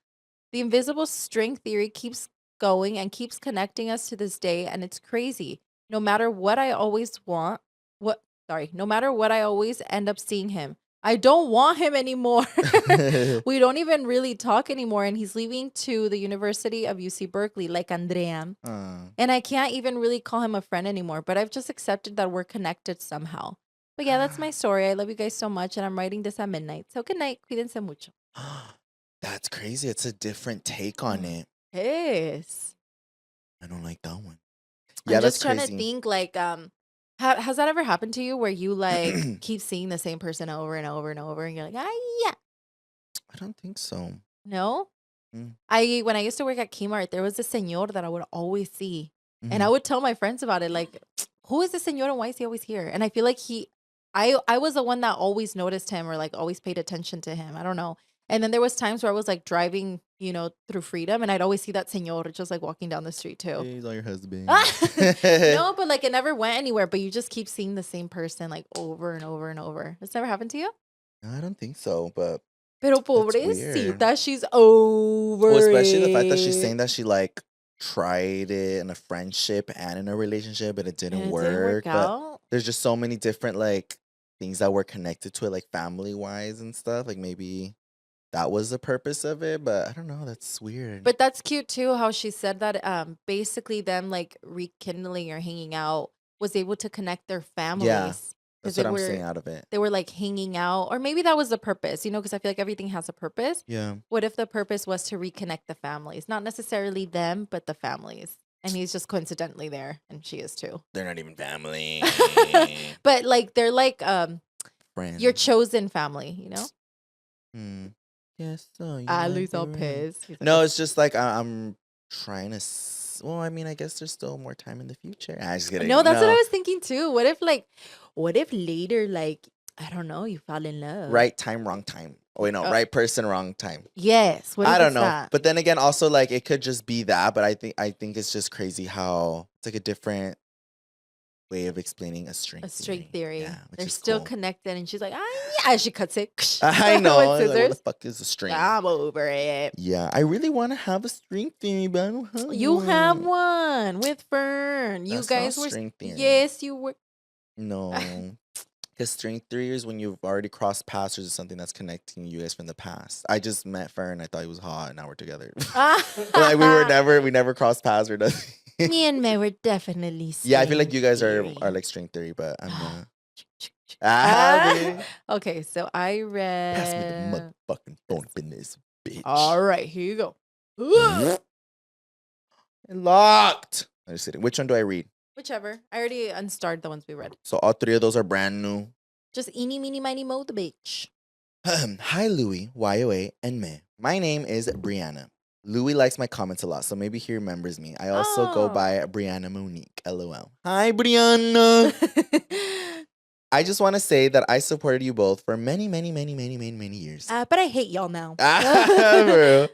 The invisible string theory keeps going and keeps connecting us to this day, and it's crazy. No matter what I always no matter what I always end up seeing him. I don't want him anymore. We don't even really talk anymore, and he's leaving to the University of UC Berkeley like Andrea. And I can't even really call him a friend anymore, but I've just accepted that we're connected somehow. But yeah, that's my story. I love you guys so much, and I'm writing this at midnight. So good night. Cuídense mucho. That's crazy. It's a different take on it. Yes. I don't like that one. Yeah, I'm just trying to think, like, has that ever happened to you where you like keep seeing the same person over and over and over, and you're like, yeah. I don't think so. No. When I used to work at Kmart, there was a señor that I would always see, and I would tell my friends about it, like, who is this señor and why is he always here? And I feel like I was the one that always noticed him or like always paid attention to him. I don't know. And then there was times where I was like driving, through Freedom, and I'd always see that señor just like walking down the street too. Hey, he's all your husband. No, but like it never went anywhere, but you just keep seeing the same person like over and over and over. It's never happened to you? I don't think so, but Pero pobrecita, she's over especially it. the fact that she's saying that she like tried it in a friendship and in a relationship, but it didn't work. But there's just so many different like things that were connected to it, like family wise and stuff. Like maybe that was the purpose of it, but I don't know. That's weird. But that's cute too, how she said that basically them like rekindling or hanging out was able to connect their families. Yeah, that's what I'm seeing out of it. They were like hanging out, or maybe that was the purpose, because I feel like everything has a purpose. Yeah. What if the purpose was to reconnect the families? Not necessarily them, but the families. And he's just coincidentally there, and she is too. They're not even family. But like they're like friends. Your chosen family, Yes, so Ali's all pissed. No, it's just like I'm trying to. Well, I mean, I guess there's still more time in the future. I just kidding. No, that's what I was thinking too. What if later, like I don't know. You fall in love. Right time, wrong time. Oh, wait, no. Right person, wrong time. Yes. What if I don't it's know. that? But then again, also like it could just be that. But I think it's just crazy how it's like a different way of explaining a string theory. Yeah, which They're is still cool. connected, and she's like, yeah, she cuts it. I know. With Like, what the scissors. fuck is a string? I'm over it. Yeah, I really want to have a string theory, but I don't have You one. have one with Fern. You That's not guys were. string theory. Yes, you were. No. Because string theory is when you've already crossed paths or just something that's connecting you guys from the past. I just met Fern. I thought he was hot, and now we're together. Like we never crossed paths or nothing. Me and May were definitely. Yeah, I feel like you guys theory. are like string theory, but I'm not. Ah. Okay, so I read. Pass me the motherfucking phone up in this bitch. All right, here you go. Locked. I'm just kidding. Which one do I read? Whichever. I already unstarred the ones we read. So all three of those are brand new. Just eeny, meeny, miny, mo, the bitch. Hi, Louie, YOA, and me. My name is Brianna. Louie likes my comments a lot, so maybe he remembers me. I also go by Brianna Monique. LOL. Hi, Brianna. I just want to say that I supported you both for many, many, many, many, many, many years. But I hate y'all now. For real.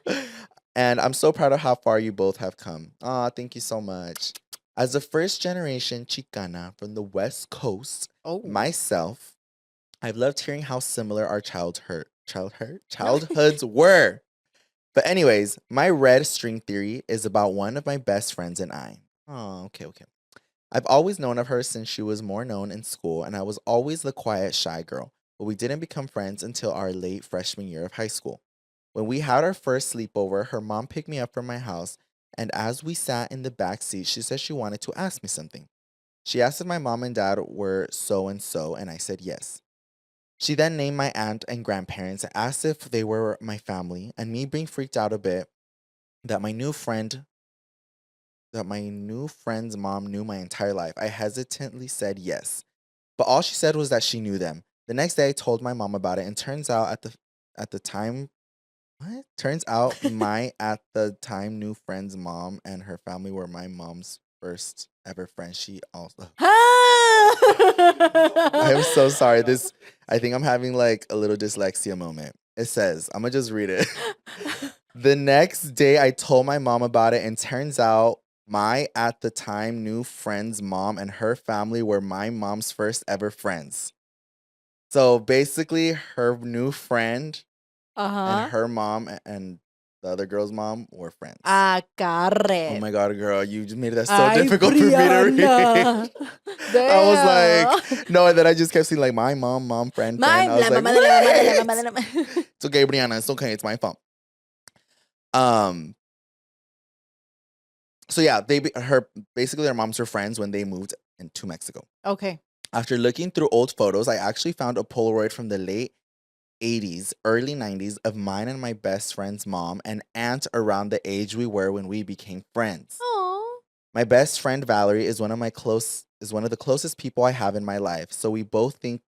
And I'm so proud of how far you both have come. Aw, thank you so much. As a first generation Chicana from the West Coast, myself, I've loved hearing how similar our childhoods were. But anyways, my red string theory is about one of my best friends and I. Oh, okay. I've always known of her since she was more known in school, and I was always the quiet, shy girl. But we didn't become friends until our late freshman year of high school. When we had our first sleepover, her mom picked me up from my house, and as we sat in the back seat, she said she wanted to ask me something. She asked if my mom and dad were so-and-so, and I said yes. She then named my aunt and grandparents and asked if they were my family, and me being freaked out a bit that my new friend's mom knew my entire life, I hesitantly said yes. But all she said was that she knew them. The next day I told my mom about it, and turns out my at the time new friend's mom and her family were my mom's first ever friend. She also I'm so sorry. I think I'm having like a little dyslexia moment. It says, I'm gonna just read it. The next day I told my mom about it, and turns out my at the time new friend's mom and her family were my mom's first ever friends. So basically her new friend and her mom and the other girl's mom were friends. Oh my God, girl, you just made that so difficult for me to read. I was like, no, and then I just kept seeing like my mom, friend. I was like, it's okay, Brianna, it's okay, it's my fault. So yeah, basically their moms were friends when they moved into Mexico. Okay. After looking through old photos, I actually found a Polaroid from the late 80s, early 90s of mine and my best friend's mom and aunt around the age we were when we became friends. Aww. My best friend Valerie is one of the closest people I have in my life. So we both think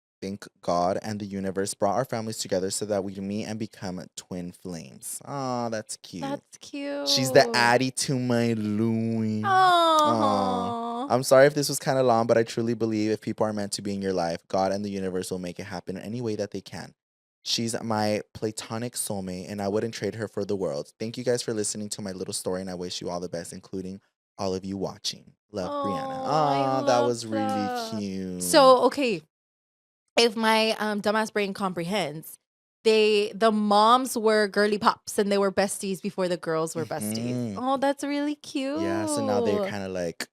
God and the universe brought our families together so that we meet and become twin flames. Oh, that's cute. That's cute. She's the Addie to my Louie. Aww. I'm sorry if this was kind of long, but I truly believe if people are meant to be in your life, God and the universe will make it happen in any way that they can. She's my platonic soulmate, and I wouldn't trade her for the world. Thank you guys for listening to my little story, and I wish you all the best, including all of you watching. Love, Brianna. Oh, that was really cute. So, okay, if my dumbass brain comprehends, the moms were girly pops, and they were besties before the girls were besties. Oh, that's really cute. Yeah, so now they're kind of like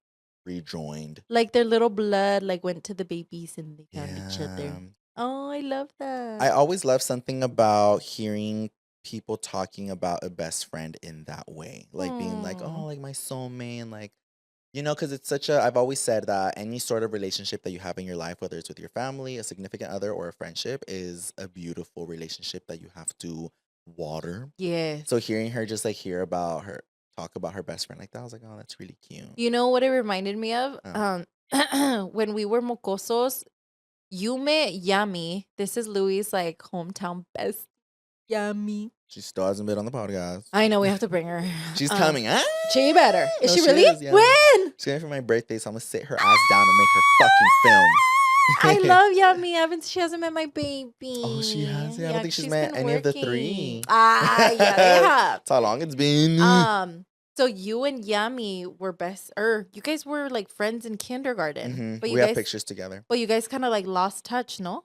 rejoined. Like their little blood like went to the babies, and they found each other. Oh, I love that. I always love something about hearing people talking about a best friend in that way. Like being like, oh, like my soulmate, and like, you know, because it's I've always said that any sort of relationship that you have in your life, whether it's with your family, a significant other, or a friendship, is a beautiful relationship that you have to water. Yeah. So hearing her just like talk about her best friend like that, I was like, oh, that's really cute. You know what it reminded me of? When we were mocosos, Yume Yami, this is Louie's like hometown best. Yami. She still hasn't been on the podcast. I know, we have to bring her. She's coming. She better. Is No, she really? is, yeah. When? She's coming for my birthday, so I'm gonna sit her ass down and make her fucking film. I love Yummy. She hasn't met my baby. Oh, she has. Yeah, I don't think she's met been any of the working. three. Yeah, they have. That's how long it's been. So you and Yummy were you guys were like friends in kindergarten. But we have pictures together. But you guys kind of like lost touch, no?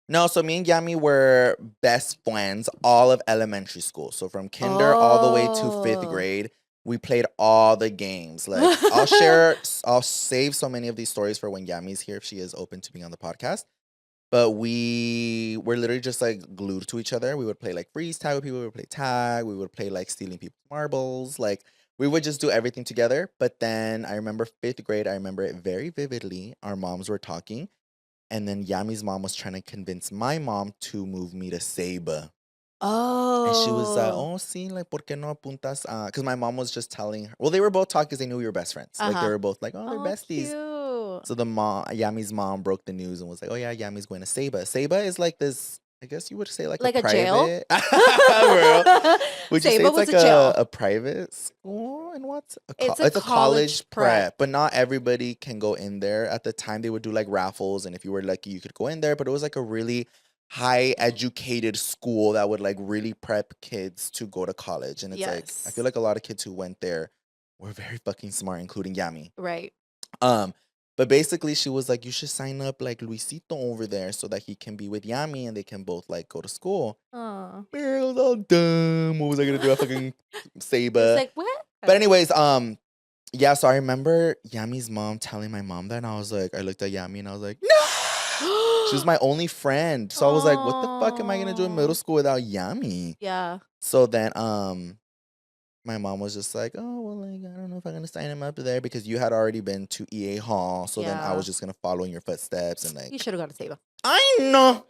No, so me and Yami were best friends all of elementary school. So from kinder all the way to 5th grade, we played all the games. Like I'll save so many of these stories for when Yami's here if she is open to being on the podcast. But we were literally just like glued to each other. We would play like freeze tag with people. We would play tag. We would play like stealing people's marbles. Like we would just do everything together. But then I remember 5th grade. I remember it very vividly. Our moms were talking. And then Yami's mom was trying to convince my mom to move me to Saba. Oh. And she was like, sí, like, ¿por qué no apuntas? Because my mom was just telling her. Well, they were both talking because they knew we were best friends. Like, they were both like, they're besties. Cute. So Yami's mom broke the news and was like, oh, yeah, Yami's going to Saba. Saba is like this, I guess you would say like a private. Jail? Would you say it's like a private school? And what's it's a college prep, but not everybody can go in there. At the time, they would do like raffles, and if you were lucky, you could go in there. But it was like a really high educated school that would like really prep kids to go to college. And it's like I feel like a lot of kids who went there were very fucking smart, including Yami. Right. But basically, she was like, you should sign up like Luisito over there so that he can be with Yami and they can both like go to school. Aww. Man, I was all dumb. What was I gonna do? I fucking Saba. Like what? But anyways, yeah. So I remember Yami's mom telling my mom that, and I was like, I looked at Yami and I was like, no. She was my only friend, so I was like, what the fuck am I gonna do in middle school without Yami? Yeah. So then, my mom was just like, oh, well, like, I don't know if I'm going to sign him up there because you had already been to EA Hall. So then I was just going to follow in your footsteps. And like, you should have gone to Saba. I know.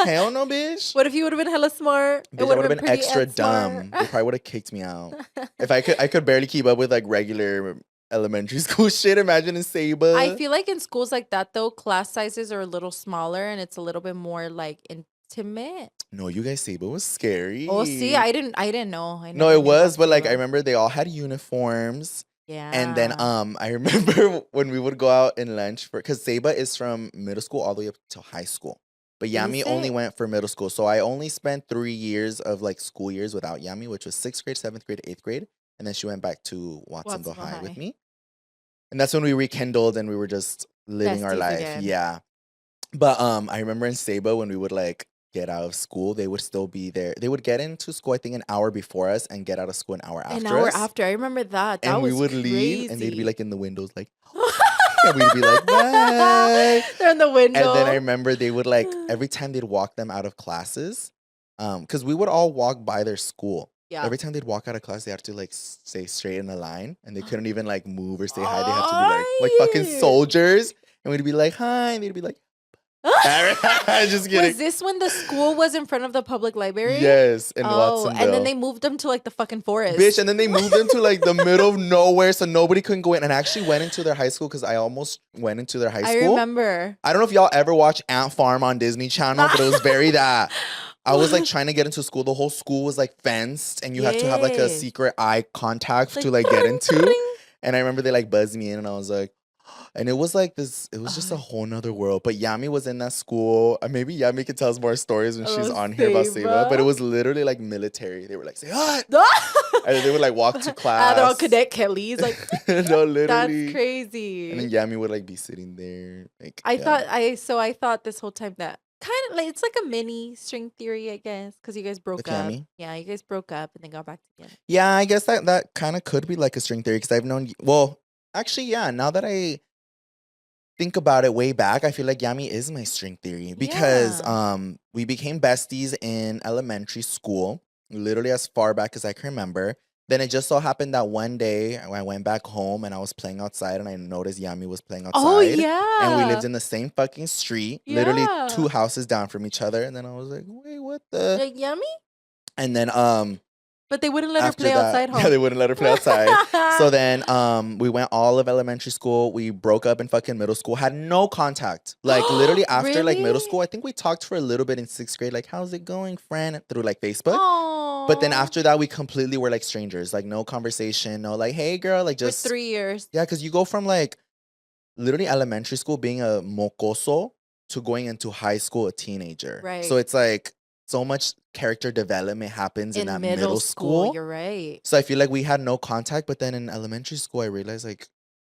Hell no, bitch. What if you would have been hella smart? Bitch, I would have been extra dumb. They probably would have kicked me out. If I could barely keep up with like regular elementary school shit. Imagine in Saba. I feel like in schools like that, though, class sizes are a little smaller and it's a little bit more like intimate. No, you guys, Saba was scary. Oh, see, I didn't know. No, it was, but like I remember they all had uniforms. Yeah. And then I remember when we would go out in lunch because Saba is from middle school all the way up to high school. But Yami only went for middle school. So I only spent 3 years of like school years without Yami, which was 6th grade, 7th grade, 8th grade. And then she went back to Watsonville High with me. And that's when we rekindled and we were just living our life. Again. Yeah. But I remember in Saba when we would like get out of school, they would still be there. They would get into school, I think, an hour before us and get out of school an hour after us. An hour after. I remember that. That and was we would crazy. Leave and they'd be like in the windows like, and we'd be like, bye. They're in the window. And then I remember they would like, every time they'd walk them out of classes, because we would all walk by their school. Yeah. Every time they'd walk out of class, they had to like stay straight in a line and they couldn't even like move or say hi. They had to be like fucking soldiers. And we'd be like, hi. And they'd be like, just kidding. Was this when the school was in front of the public library? Yes, in Watsonville. And then they moved them to like the fucking forest. Bitch, and then they moved them to like the middle of nowhere so nobody couldn't go in. And I actually went into their high school because I almost went into their high school. I remember. I don't know if y'all ever watched Ant Farm on Disney Channel, but it was very that. I was like trying to get into school. The whole school was like fenced and you had to have like a secret eye contact to like get into. And I remember they like buzzed me in and I was like, and it was like this, it was just a whole nother world. But Yami was in that school. Maybe Yami could tell us more stories when she's on here about Saba. But it was literally like military. They were like, say what? And they would like walk to class. They're all cadet Kellys. Like, no, literally. That's crazy. And then Yami would like be sitting there. Like, I thought this whole time that kind of like, it's like a mini string theory, I guess. Because you guys broke up. Yami? Yeah, you guys broke up and then got back together. Yeah, I guess that kind of could be like a string theory. Because I've known, well, actually, yeah, now that I think about it way back, I feel like Yami is my string theory because we became besties in elementary school, literally as far back as I can remember. Then it just so happened that one day I went back home and I was playing outside and I noticed Yami was playing outside. Oh, yeah. And we lived in the same fucking street, literally 2 houses down from each other. And then I was like, wait, what the? Like Yami? And then but they wouldn't let her play outside home. Yeah, they wouldn't let her play outside. So then we went all of elementary school. We broke up in fucking middle school. Had no contact. Like literally after like middle school, I think we talked for a little bit in 6th grade. Like, how's it going, friend? Through like Facebook. Aww. But then after that, we completely were like strangers. Like no conversation. No like, hey girl. Like just for 3 years. Yeah, because you go from like literally elementary school being a mocoso to going into high school, a teenager. Right. So it's like so much character development happens in that middle school. You're right. So I feel like we had no contact, but then in elementary school, I realized like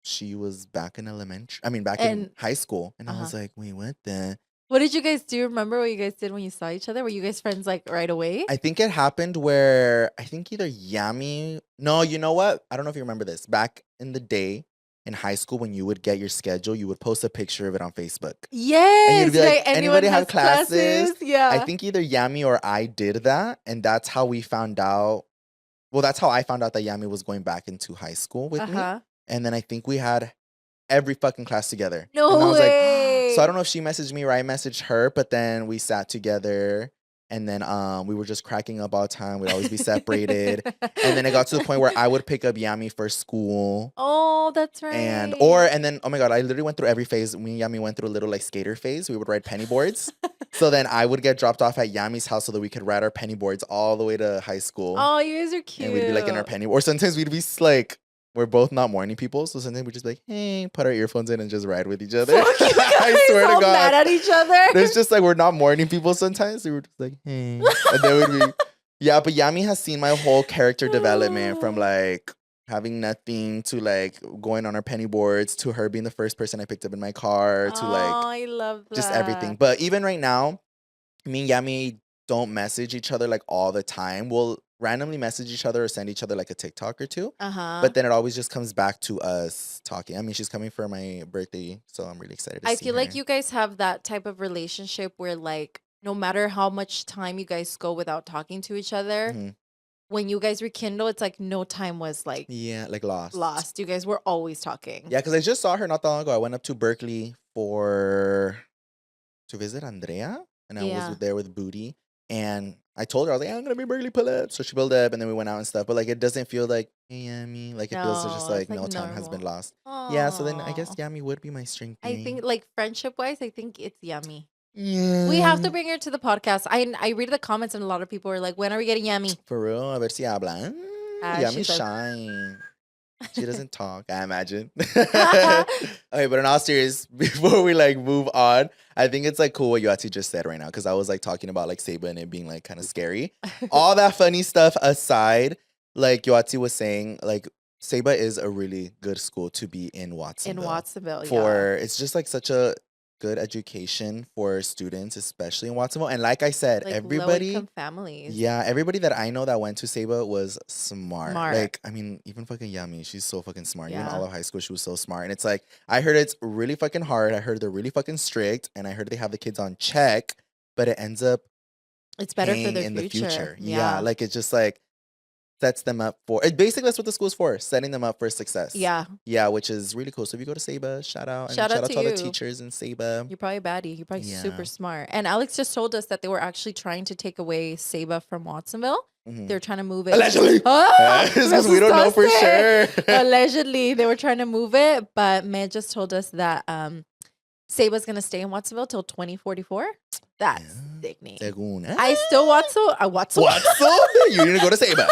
she was back in in high school. And I was like, wait, what the? What did you guys do? Remember what you guys did when you saw each other? Were you guys friends like right away? I think it happened where I think either Yami. No, you know what? I don't know if you remember this. Back in the day in high school, when you would get your schedule, you would post a picture of it on Facebook. Yes. And you'd be like, anybody have classes? classes? Yeah. I think either Yami or I did that. And that's how we found out. Well, that's how I found out that Yami was going back into high school with me. And then I think we had every fucking class together. No and I was way. Like, so I don't know if she messaged me or I messaged her, but then we sat together and then we were just cracking up all the time. We'd always be separated. And then it got to the point where I would pick up Yami for school. Oh, that's right. And then, oh my God, I literally went through every phase. Me and Yami went through a little like skater phase. We would ride penny boards. So then I would get dropped off at Yami's house so that we could ride our penny boards all the way to high school. Oh, you guys are cute. And we'd be like in our penny, or sometimes we'd be like, we're both not morning people, so sometimes we just be like, hey, put our earphones in and just ride with each other. I swear to God, mad at each other. There's just like we're not morning people sometimes. So we're just like, hey, and then we'd be, yeah. But Yami has seen my whole character development from like having nothing to like going on our penny boards to her being the first person I picked up in my car to I love that. just everything. But even right now, me and Yami don't message each other like all the time. We'll randomly message each other or send each other like a TikTok or two. But then it always just comes back to us talking. I mean, she's coming for my birthday, so I'm really excited to see I feel her. like you guys have that type of relationship where like no matter how much time you guys go without talking to each other, when you guys rekindle, it's like no time was like like lost. You guys were always talking. Yeah, because I just saw her not that long ago. I went up to Berkeley to visit Andrea, and I was there with Booty. And I told her, I was like, I'm going to be Berkeley, pull up. So she pulled up, and then we went out and stuff. But, like, it doesn't feel like, hey, Yami. Like, it feels just like no time has been lost. Aww. Yeah, so then I guess Yami would be my strength. I think, like, friendship-wise, I think it's Yami. Yeah. We have to bring her to the podcast. I read the comments, and a lot of people are like, when are we getting Yami? For real? A ver si habla. Yami's like, shy. She doesn't talk, I imagine. Okay, but in all seriousness, before we like move on, I think it's like cool what Yoatzi just said right now, because I was like talking about like Seba and it being like kind of scary. All that funny stuff aside, like Yoatzi was saying, like Seba is a really good school to be in Watsonville. It's just like such a good education for students, especially in Watsonville. And like I said, like everybody, low-income families. Yeah, everybody that I know that went to Seba was smart. Like, I mean, even fucking Yami, she's so fucking smart. Even all of high school, she was so smart. And it's like, I heard it's really fucking hard. I heard they're really fucking strict, and I heard they have the kids on check, but it ends up it's better for their the future. Yeah, like it's just like sets them up for it. Basically, that's what the school's for, setting them up for success. Yeah, which is really cool. So if you go to Seba, shout out. And shout out to all the teachers in Seba. You're probably a baddie. You're probably super smart. And Alex just told us that they were actually trying to take away Seba from Watsonville. They're trying to move it. Allegedly. Because we don't know for sure. Allegedly, they were trying to move it, but Matt just told us that Seba's going to stay in Watsonville till 2044. That's sickening. I still Watson. You need to go to Seba.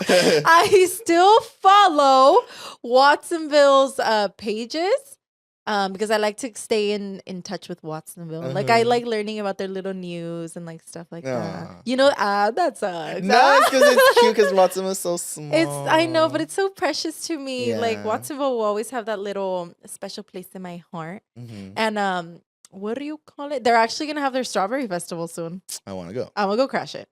I still follow Watsonville's pages because I like to stay in touch with Watsonville. Like I like learning about their little news and like stuff like that. You know, that sucks. No, it's because it's cute because Watsonville's so small. I know, but it's so precious to me. Like Watsonville will always have that little special place in my heart. And what do you call it? They're actually gonna have their strawberry festival soon. I want to go. I'm gonna go crash it.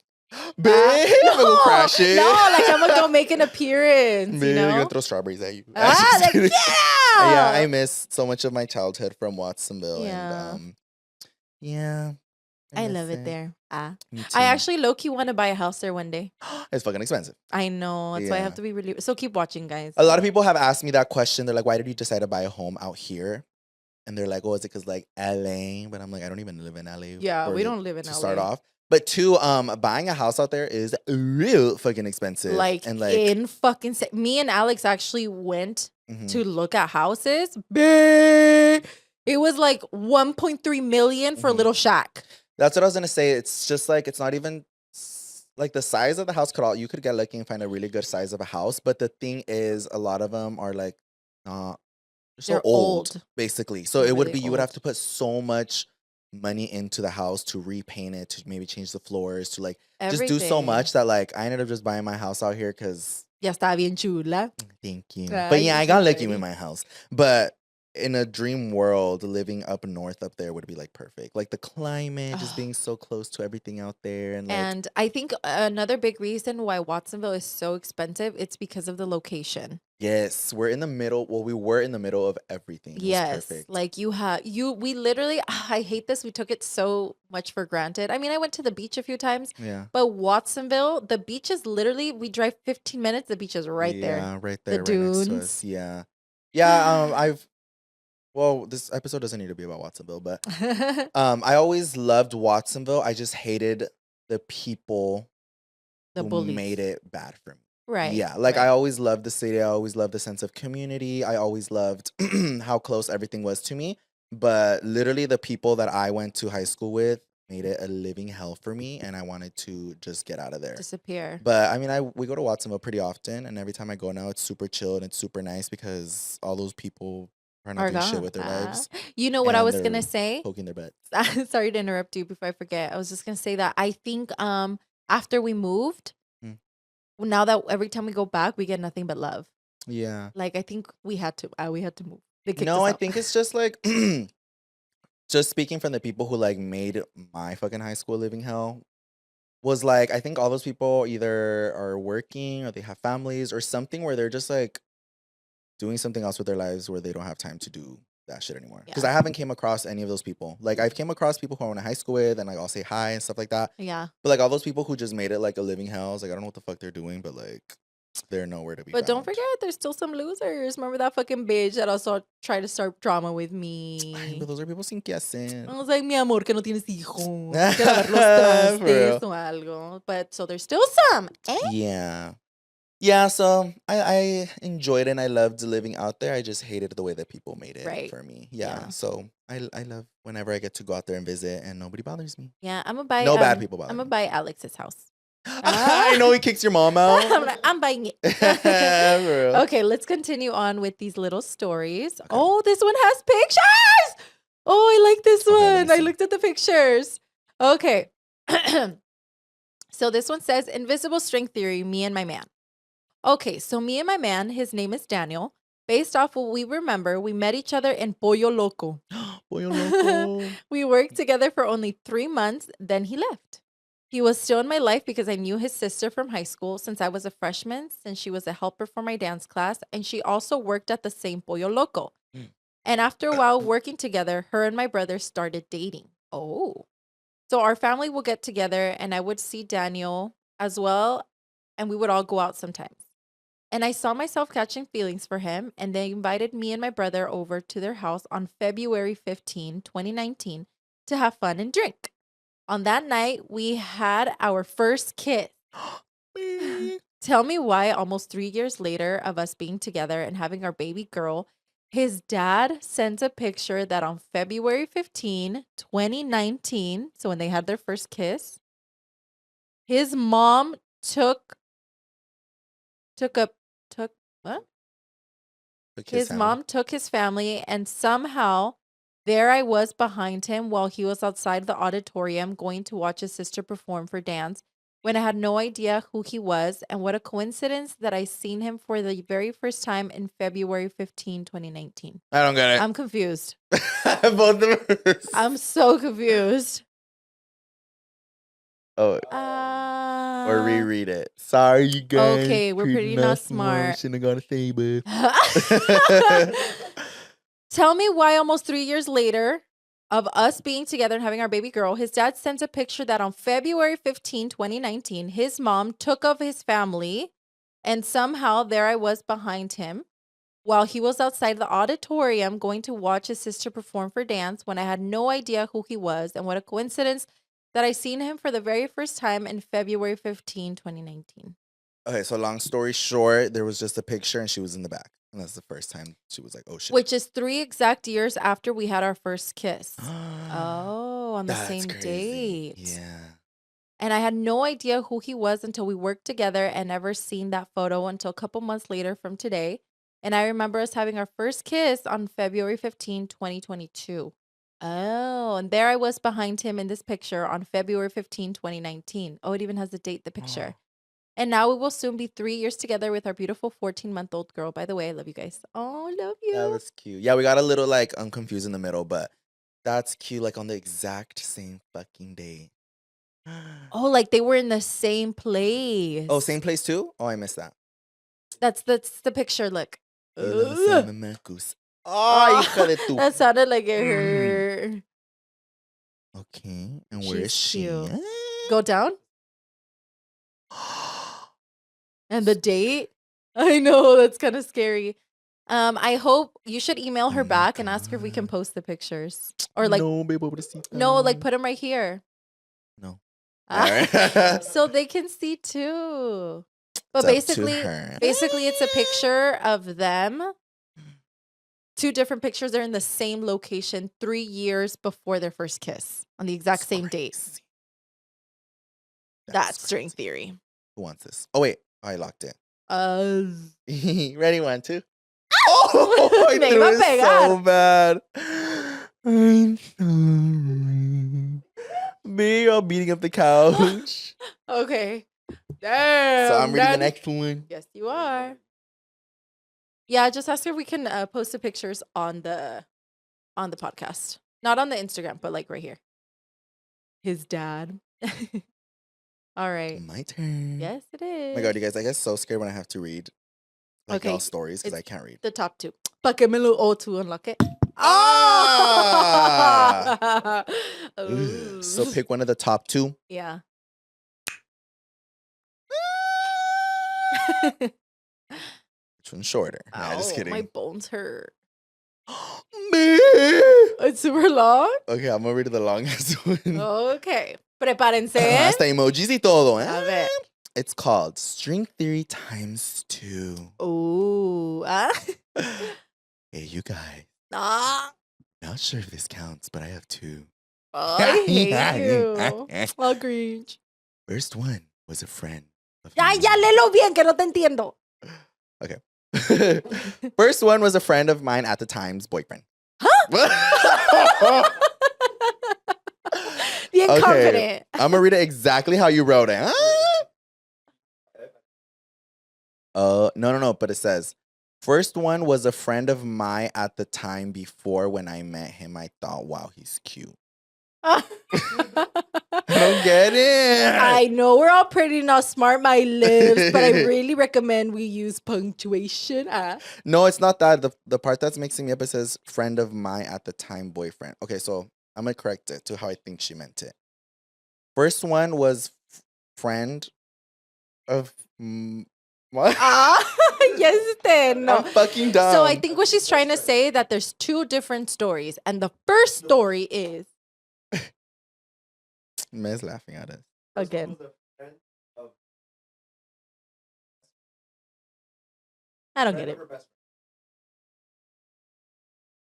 Babe, I'm gonna go crash it. No, like I'm gonna go make an appearance. Babe, you know? I'm gonna throw strawberries at you. Like, get out! Yeah, I miss so much of my childhood from Watsonville. Yeah. And I love it there. Me too. I actually low-key want to buy a house there one day. It's fucking expensive. I know. That's why I have to be really... So keep watching, guys. A lot of people have asked me that question. They're like, why did you decide to buy a home out here? And they're like, oh, is it because like LA? But I'm like, I don't even live in LA. Yeah, we don't live in LA. To start off. But two, buying a house out there is real fucking expensive. Me and Alex actually went to look at houses. It was like 1.3 million for a little shack. That's what I was gonna say. It's just like it's not even like the size of the house you could get lucky and find a really good size of a house. But the thing is, a lot of them are like not so They're old, old. basically. So They're it would really be you would have old. to put so much money into the house to repaint it, to maybe change the floors, to like just do so Everything. much that like I ended up just buying my house out here because Ya está bien chula. thank you. But Ay, yeah, I she's got lucky ready. with my house. But in a dream world, living up north up there would be like perfect. Like the climate, just being so close to everything out there, and like And I think another big reason why Watsonville is so expensive, it's because of the location. yes, we're in the middle. Well, we were in the middle of everything. It was Yes, perfect. like we literally, I hate this. We took it so much for granted. I mean, I went to the beach a few times, Yeah. but Watsonville, the beach is literally, we drive 15 minutes, the beach is right there. Yeah, right The there, right next to dunes. us. Yeah. Yeah, well, this episode doesn't need to be about Watsonville, but I always loved Watsonville. I just hated the people The who bullies. made it bad for me. Right. Yeah, like right. I always loved the city. I always loved the sense of community. I always loved how close everything was to me. But literally, the people that I went to high school with made it a living hell for me, and I wanted to just get out of there. Disappear. But I mean, we go to Watsonville pretty often, and every time I go now, it's super chill and it's super nice because all those people are not Are doing shit gone. with their lives. You know what I and was they're gonna say? Poking their butts. Sorry to interrupt you before I forget. I was just gonna say that I think after we moved, Mm. now that every time we go back, we get nothing but love. Yeah. Like I think we had to move. They kicked No, us I out. think it's just like just speaking from the people who like made my fucking high school living hell was like I think all those people either are working or they have families or something where they're just like doing something else with their lives where they don't have time to do that shit anymore. Because Yeah. I haven't came across any of those people. Like I've came across people who I went to high school with and like I'll say hi and stuff like that. Yeah. But like all those people who just made it like a living hell, it's like I don't know what the fuck they're doing, but like they're nowhere to be But don't found. forget, there's still some losers. Remember that fucking bitch that also tried to start drama with Ay, me? but those are people sin que hacer. I was like, mi amor, que no tienes hijos. Hay que lavar los For real. trastes o algo. But so there's still some. Eh? Yeah. Yeah, so I enjoyed it and I loved living out there. I just hated the way that people made it Right. for me. Yeah. Yeah. So I love whenever I get to go out there and visit and nobody bothers me. Yeah, I'm gonna buy. No bad people bother I'm me. gonna buy Alex's house. I know he kicks your mom out. I'm like, I'm buying it. For real. Okay, let's continue on with these little stories. Oh, this one has pictures. Oh, I like this Okay, let one. me I see. looked at the pictures. Okay. So this one says invisible strength theory, me and my man. Okay, so me and my man, his name is Daniel. Based off what we remember, we met each other in Pollo Loco. Pollo Loco. We worked together for only 3 months, then he left. He was still in my life because I knew his sister from high school since I was a freshman, since she was a helper for my dance class, and she also worked at the same Pollo Loco. And after a while working together, her and my brother started dating. Oh. So our family would get together and I would see Daniel as well, and we would all go out sometimes. And I saw myself catching feelings for him, and they invited me and my brother over to their house on February 15, 2019, to have fun and drink. On that night, we had our first kiss. Tell me why almost 3 years later of us being together and having our baby girl, his dad sent a picture that on February 15, 2019, so when they had their first kiss, his mom took what? His mom took his family, and somehow there I was behind him while he was outside the auditorium going to watch his sister perform for dance when I had no idea who he was. And what a coincidence that I seen him for the very first time in February 15, 2019. I don't get it. I'm confused. Both of us. I'm so confused. Oh, or reread it. Sorry, you guys. Okay, we're pretty not smart. Shouldn't have gone to say, but Tell me why almost 3 years later of us being together and having our baby girl, his dad sent a picture that on February 15, 2019, his mom took of his family, and somehow there I was behind him while he was outside the auditorium going to watch his sister perform for dance when I had no idea who he was. And what a coincidence that I seen him for the very first time in February 15, 2019. Okay, so long story short, there was just a picture and she was in the back. And that's the first time she was like, oh shit. Which is 3 exact years after we had our first kiss. Oh, on the That's same crazy. date. Yeah. And I had no idea who he was until we worked together and never seen that photo until a couple months later from today. And I remember us having our first kiss on February 15, 2022. Oh, and there I was behind him in this picture on February 15, 2019. Oh, it even has the date, the picture. And now we will soon be 3 years together with our beautiful 14-month-old girl. By the way, I love you guys. Oh, love you. That was cute. Yeah, we got a little like confused in the middle, but that's cute. Like on the exact same fucking day. Oh, like they were in the same place. Oh, same place too? Oh, I missed that. That's the picture. Look. Y la same Marcus. Ay, hija de tu. That sounded like it hurt. Okay, and where is She's she? cute. Go down. And the date? I know, that's kind of scary. I hope you should email her back and ask her if we can post the pictures. Or like no, babe, able to see no, like put them right here. No. So they can see too. But It's up to basically her. it's a picture of them. 2 different pictures. They're in the same location 3 years before their first kiss on the exact same date. That's string theory. Who wants this? Oh, wait. I locked it. Ready? 1, 2. Oh, I Me threw iba a it pegar. so bad. I'm sorry. Me, all beating up the couch. Okay. Damn. So I'm reading the Daddy. next one. Yes, you are. Yeah, just ask her if we can post the pictures on the podcast. Not on the Instagram, but like right here. His dad. All right. My turn. Yes, it is. Oh my God, you guys, I get so scared when I have to read like Okay, y'all stories because I it's can't read. the top 2. Pakemelo O to unlock it. Ah! Ooh. So pick one of the top 2. Yeah. Which one's shorter? Nah, just Ow, kidding. my bones hurt. Me. It's super long. Okay, I'm gonna read the longest one. Okay. Prepárense. Hasta emojis y todo, eh? A ver. It's called String Theory Times 2. Ooh. Hey, you guys. Ah. Not sure if this counts, but I have 2. Oh, I hate you. Oh, Grinch. First one was a friend of Ya, mine. ya, léelo bien, que no te entiendo. Okay. First one was a friend of mine at the time's boyfriend. Huh? Bien confident. I'm gonna read it exactly how you wrote it. No. But it says, first one was a friend of mine at the time before when I met him. I thought, wow, he's cute. I don't get it. I know we're all pretty not smart, my lips, but I really recommend we use punctuation. No, it's not that. The part that's mixing me up, it says friend of mine at the time boyfriend. Okay, so I'm gonna correct it to how I think she meant it. First one was friend of what? Yes, then. I'm fucking dumb. So I think what she's trying to say that there's 2 different stories, and the first story is Mez laughing at us again. I don't get it.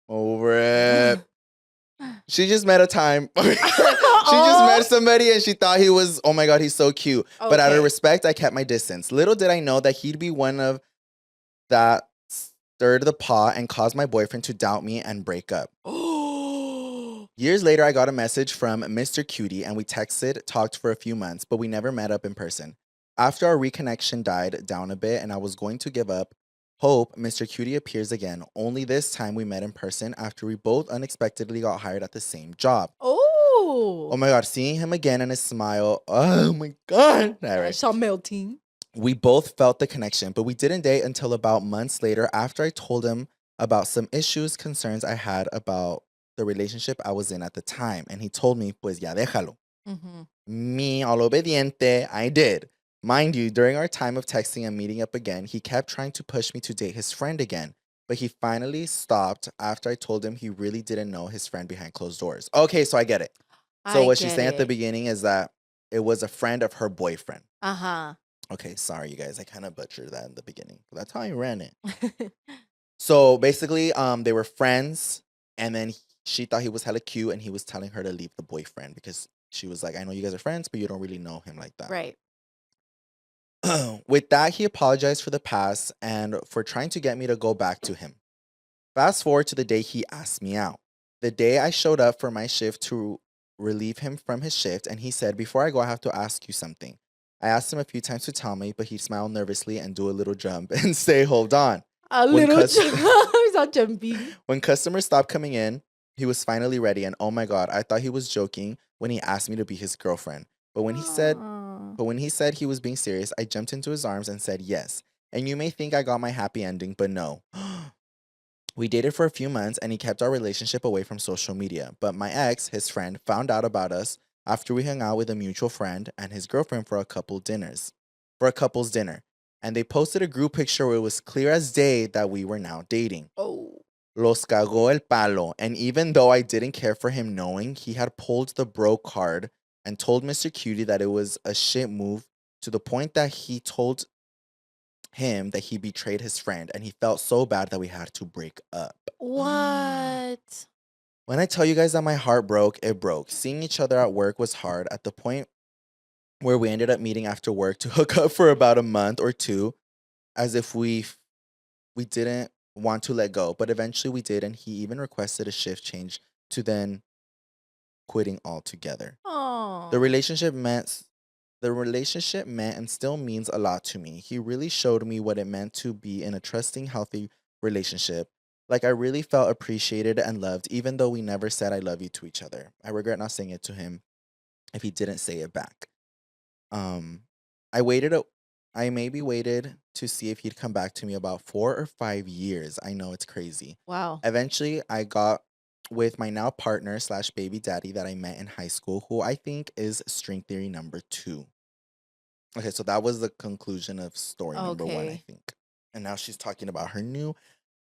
Over it. She just met a time. She just met somebody and she thought he was, oh my God, he's so cute. But out of Okay. respect, I kept my distance. Little did I know that he'd be one of that stirred the pot and caused my boyfriend to doubt me and break up. Years later, I got a message from Mr. Cutie and we texted, talked for a few months, but we never met up in person. After our reconnection died down a bit and I was going to give up hope, Mr. Cutie appears again. Only this time we met in person after we both unexpectedly got hired at the same job. Oh my God, seeing him again and his smile. Oh my God. All right. Shaw melting. We both felt the connection, but we didn't date until about months later after I told him about some issues, concerns I had about the relationship I was in at the time. And he told me, pues ya déjalo. Me, all obediente, I did. Mind you, during our time of texting and meeting up again, he kept trying to push me to date his friend again. But he finally stopped after I told him he really didn't know his friend behind closed doors. Okay, so I get it. So what she's saying at the beginning is that it was a friend of her boyfriend. Okay, sorry, you guys. I kind of butchered that in the beginning. That's how I ran it. So basically, they were friends, and then she thought he was hella cute, and he was telling her to leave the boyfriend because she was like, I know you guys are friends, but you don't really know him like that. Right. With that, he apologized for the past and for trying to get me to go back to him. Fast forward to the day he asked me out. The day I showed up for my shift to relieve him from his shift, and he said, "Before I go, I have to ask you something." I asked him a few times to tell me, but he'd smile nervously and do a little jump and say, "Hold on." A When little cus- He's all jumpy. When customers stopped coming in, he was finally ready, and oh my God, I thought he was joking when he asked me to be his girlfriend. But when he said Aw. but when he said he was being serious, I jumped into his arms and said yes. And you may think I got my happy ending, but no. We dated for a few months and he kept our relationship away from social media. But my ex, his friend, found out about us after we hung out with a mutual friend and his girlfriend for a couple's dinner. And they posted a group picture where it was clear as day that we were now dating. Oh. Los cagó el palo. And even though I didn't care for him knowing, he had pulled the bro card and told Mr. Cutie that it was a shit move to the point that he told him that he betrayed his friend and he felt so bad that we had to break up. What? When I tell you guys that my heart broke, it broke. Seeing each other at work was hard at the point where we ended up meeting after work to hook up for about a month or two as if we didn't want to let go, but eventually we did, and he even requested a shift change to then quitting altogether. Oh. The relationship meant and still means a lot to me. He really showed me what it meant to be in a trusting, healthy relationship. Like I really felt appreciated and loved, even though we never said I love you to each other. I regret not saying it to him if he didn't say it back. I maybe waited to see if he'd come back to me about 4 or 5 years. I know it's crazy. Wow. Eventually, I got with my now partner / baby daddy that I met in high school, who I think is string theory number 2. Okay, so that was the conclusion of story number 1, I Okay. think. And now she's talking about her new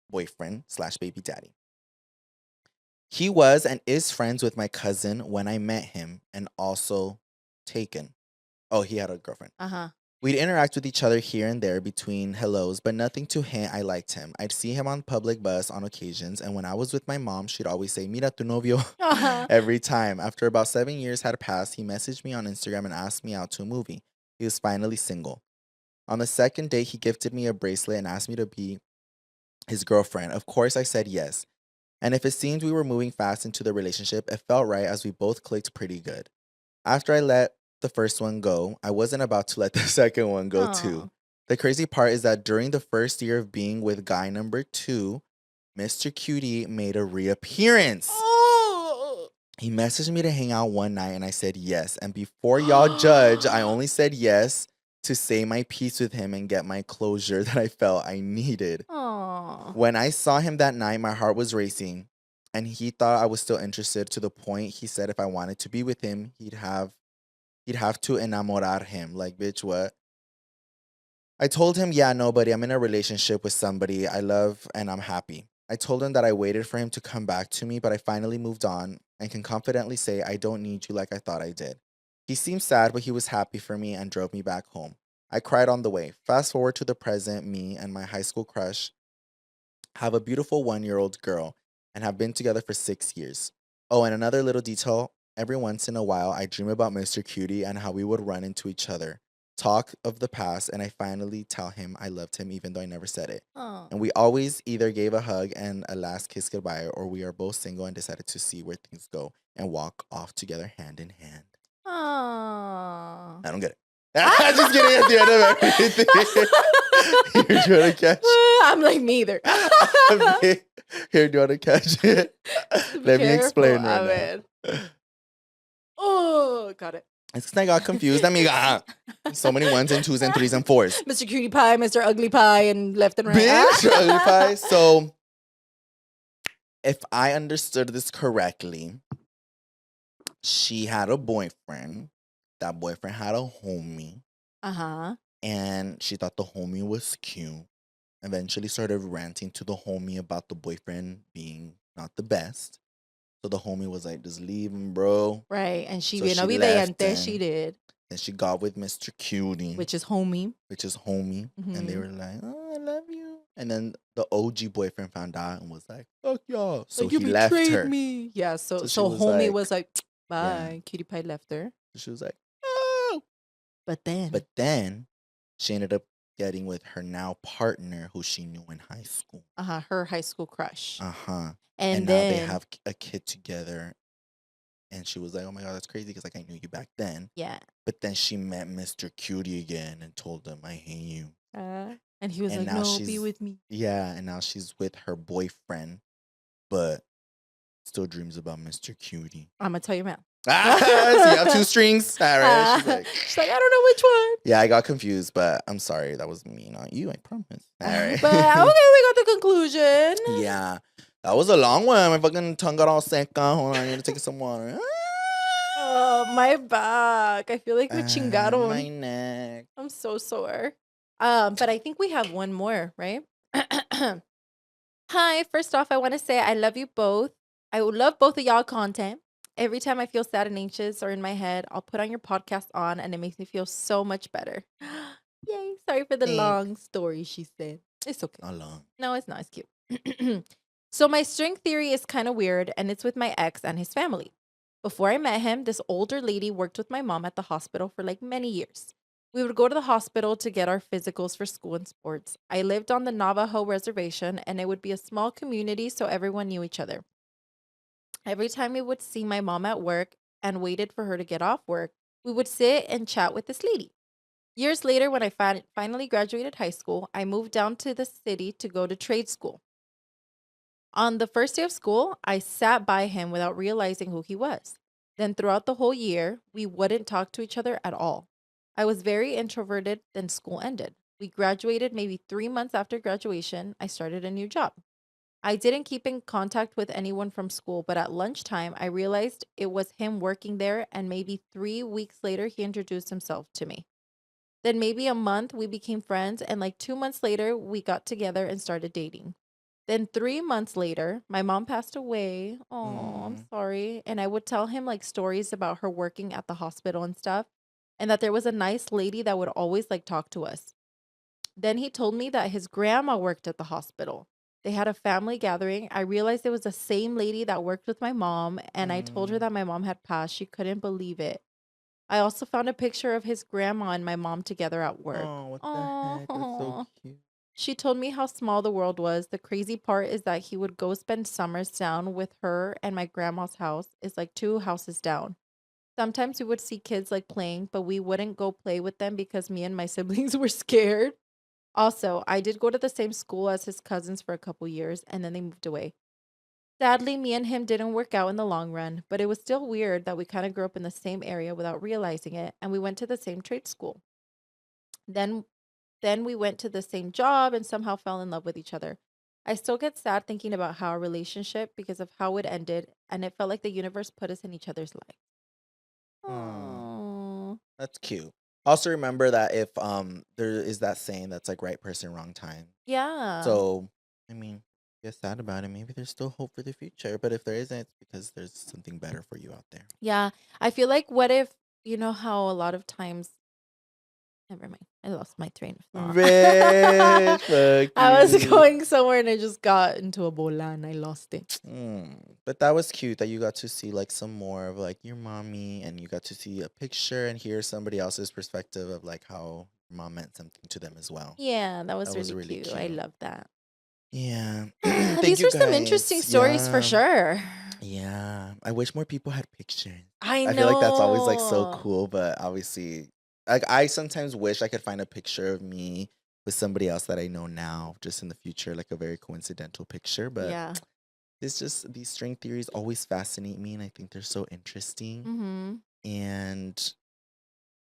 boyfriend / baby daddy. He was and is friends with my cousin when I met him and also taken. Oh, he had a girlfriend. Uh-huh. We'd interact with each other here and there between hellos, but nothing to hint I liked him. I'd see him on public bus on occasions, and when I was with my mom, she'd always say, "Mira tu novio," Uh-huh. every time. After about 7 years had passed, he messaged me on Instagram and asked me out to a movie. He was finally single. On the second date, he gifted me a bracelet and asked me to be his girlfriend. Of course, I said yes. And if it seemed we were moving fast into the relationship, it felt right as we both clicked pretty good. After I let the first one go, I wasn't about to let the second one go too. Aw. The crazy part is that during the first year of being with guy number 2, Mr. Cutie made a reappearance. Oh. He messaged me to hang out one night and I said yes. And before y'all judge, I only said yes to say my piece with him and get my closure that I felt I needed. Aw. When I saw him that night, my heart was racing and he thought I was still interested to the point he said if I wanted to be with him, he'd have to enamorar him. Like, bitch, what? I told him, yeah, no, buddy, I'm in a relationship with somebody I love and I'm happy. I told him that I waited for him to come back to me, but I finally moved on and can confidently say I don't need you like I thought I did. He seemed sad, but he was happy for me and drove me back home. I cried on the way. Fast forward to the present, me and my high school crush have a beautiful 1-year-old girl and have been together for 6 years. Oh, and another little detail. Every once in a while, I dream about Mr. Cutie and how we would run into each other, talk of the past, and I finally tell him I loved him even though I never said it. Oh. And we always either gave a hug and a last kiss goodbye, or we are both single and decided to see where things go and walk off together hand in hand. Aw. I don't get it. Just kidding at the end of everything. You're trying to catch I'm like, me either. Here, do you want to catch it? Let me explain right now. now. Oh, got it. It's 'cause I got confused, amiga. So many 1s and 2s and 3s and 4s. Mr. Cutie Pie, Mr. Ugly Pie, and left and right. Bitch, ugly pie. So, if I understood this correctly, she had a boyfriend. That boyfriend had a homie. Uh-huh. And she thought the homie was cute. Eventually started ranting to the homie about the boyfriend being not the best. So the homie was like, just leave him, bro. Right. And she So bien she obediente, left she him. did. And she got with Mr. Cutie, Which is homie. homie. And they Mhm. were like, oh, I love you. And then the OG boyfriend found out and was like, fuck y'all. So Like, he you left betrayed her. me. Yeah, so So she was homie like- was like, bye. Cutie Pie left her. She was like, oh. But then But then she ended up getting with her now partner who she knew in high school. Her high school crush. And And now they then have a kid together. And she was like, oh my God, that's crazy because like I knew you back then. yeah. But then she met Mr. Cutie again and told him, I hate you. And he was And like, now no, be she's- with me. Yeah, and now she's with her boyfriend, but still dreams about Mr. Cutie. I'm gonna tell you, man. So you have two strings? All right. She's like, I don't know which one. Yeah, I got confused, but I'm sorry. That was me, not you. I promise. All right. But okay, we got the conclusion. Yeah. That was a long one. My fucking tongue got all seca. Hold on, I need to take some water. Oh, my back. I feel like we chingaron. My neck. I'm so sore. But I think we have one more, right? Hi, first off, I want to say I love you both. I would love both of y'all content. Every time I feel sad and anxious or in my head, I'll put on your podcast on and it makes me feel so much better. Yay. Sorry for the Thanks. long story, she said. It's okay. Not long. No, it's not. It's cute. So my string theory is kind of weird and it's with my ex and his family. Before I met him, this older lady worked with my mom at the hospital for like many years. We would go to the hospital to get our physicals for school and sports. I lived on the Navajo reservation and it would be a small community so everyone knew each other. Every time we would see my mom at work and waited for her to get off work, we would sit and chat with this lady. Years later, when I finally graduated high school, I moved down to the city to go to trade school. On the first day of school, I sat by him without realizing who he was. Then throughout the whole year, we wouldn't talk to each other at all. I was very introverted, then school ended. We graduated maybe 3 months after graduation. I started a new job. I didn't keep in contact with anyone from school, but at lunchtime, I realized it was him working there, and maybe 3 weeks later, he introduced himself to me. Then maybe a month, we became friends, and like 2 months later, we got together and started dating. Then 3 months later, my mom passed away. Oh, I'm sorry. And I would tell him like stories about her working at the hospital and stuff, and that there was a nice lady that would always like talk to us. Then he told me that his grandma worked at the hospital. They had a family gathering. I realized it was the same lady that worked with my mom, and I told her that my mom had passed. She couldn't believe it. I also found a picture of his grandma and my mom together at work. Oh, what the heck? That's so cute. She told me how small the world was. The crazy part is that he would go spend summers down with her, and my grandma's house is like 2 houses down. Sometimes we would see kids like playing, but we wouldn't go play with them because me and my siblings were scared. Also, I did go to the same school as his cousins for a couple years, and then they moved away. Sadly, me and him didn't work out in the long run, but it was still weird that we kind of grew up in the same area without realizing it, and we went to the same trade school. Then we went to the same job and somehow fell in love with each other. I still get sad thinking about how our relationship, because of how it ended, and it felt like the universe put us in each other's lives. Oh, That's cute. Also remember that if there is that saying that's like right person, wrong time. yeah. So I mean, get sad about it. Maybe there's still hope for the future. But if there isn't, it's because there's something better for you out there. Yeah, I feel like what if, you know how a lot of times, never mind, I lost my train of thought. Bitch, fuck I was you. going somewhere and I just got into a bola and I lost it. But that was cute that you got to see like some more of like your mommy, and you got to see a picture and hear somebody else's perspective of like how your mom meant something to them as well. Yeah, that was That was really really cute. I cute. love that. Yeah. Thank These you are some guys. interesting stories for Yeah. sure. Yeah. I wish more people had pictures. I know. I feel like that's always like so cool, but obviously, like I sometimes wish I could find a picture of me with somebody else that I know now, just in the future, like a very coincidental picture. But Yeah. it's just these string theories always fascinate me, and I think they're so interesting. Mm-hmm. And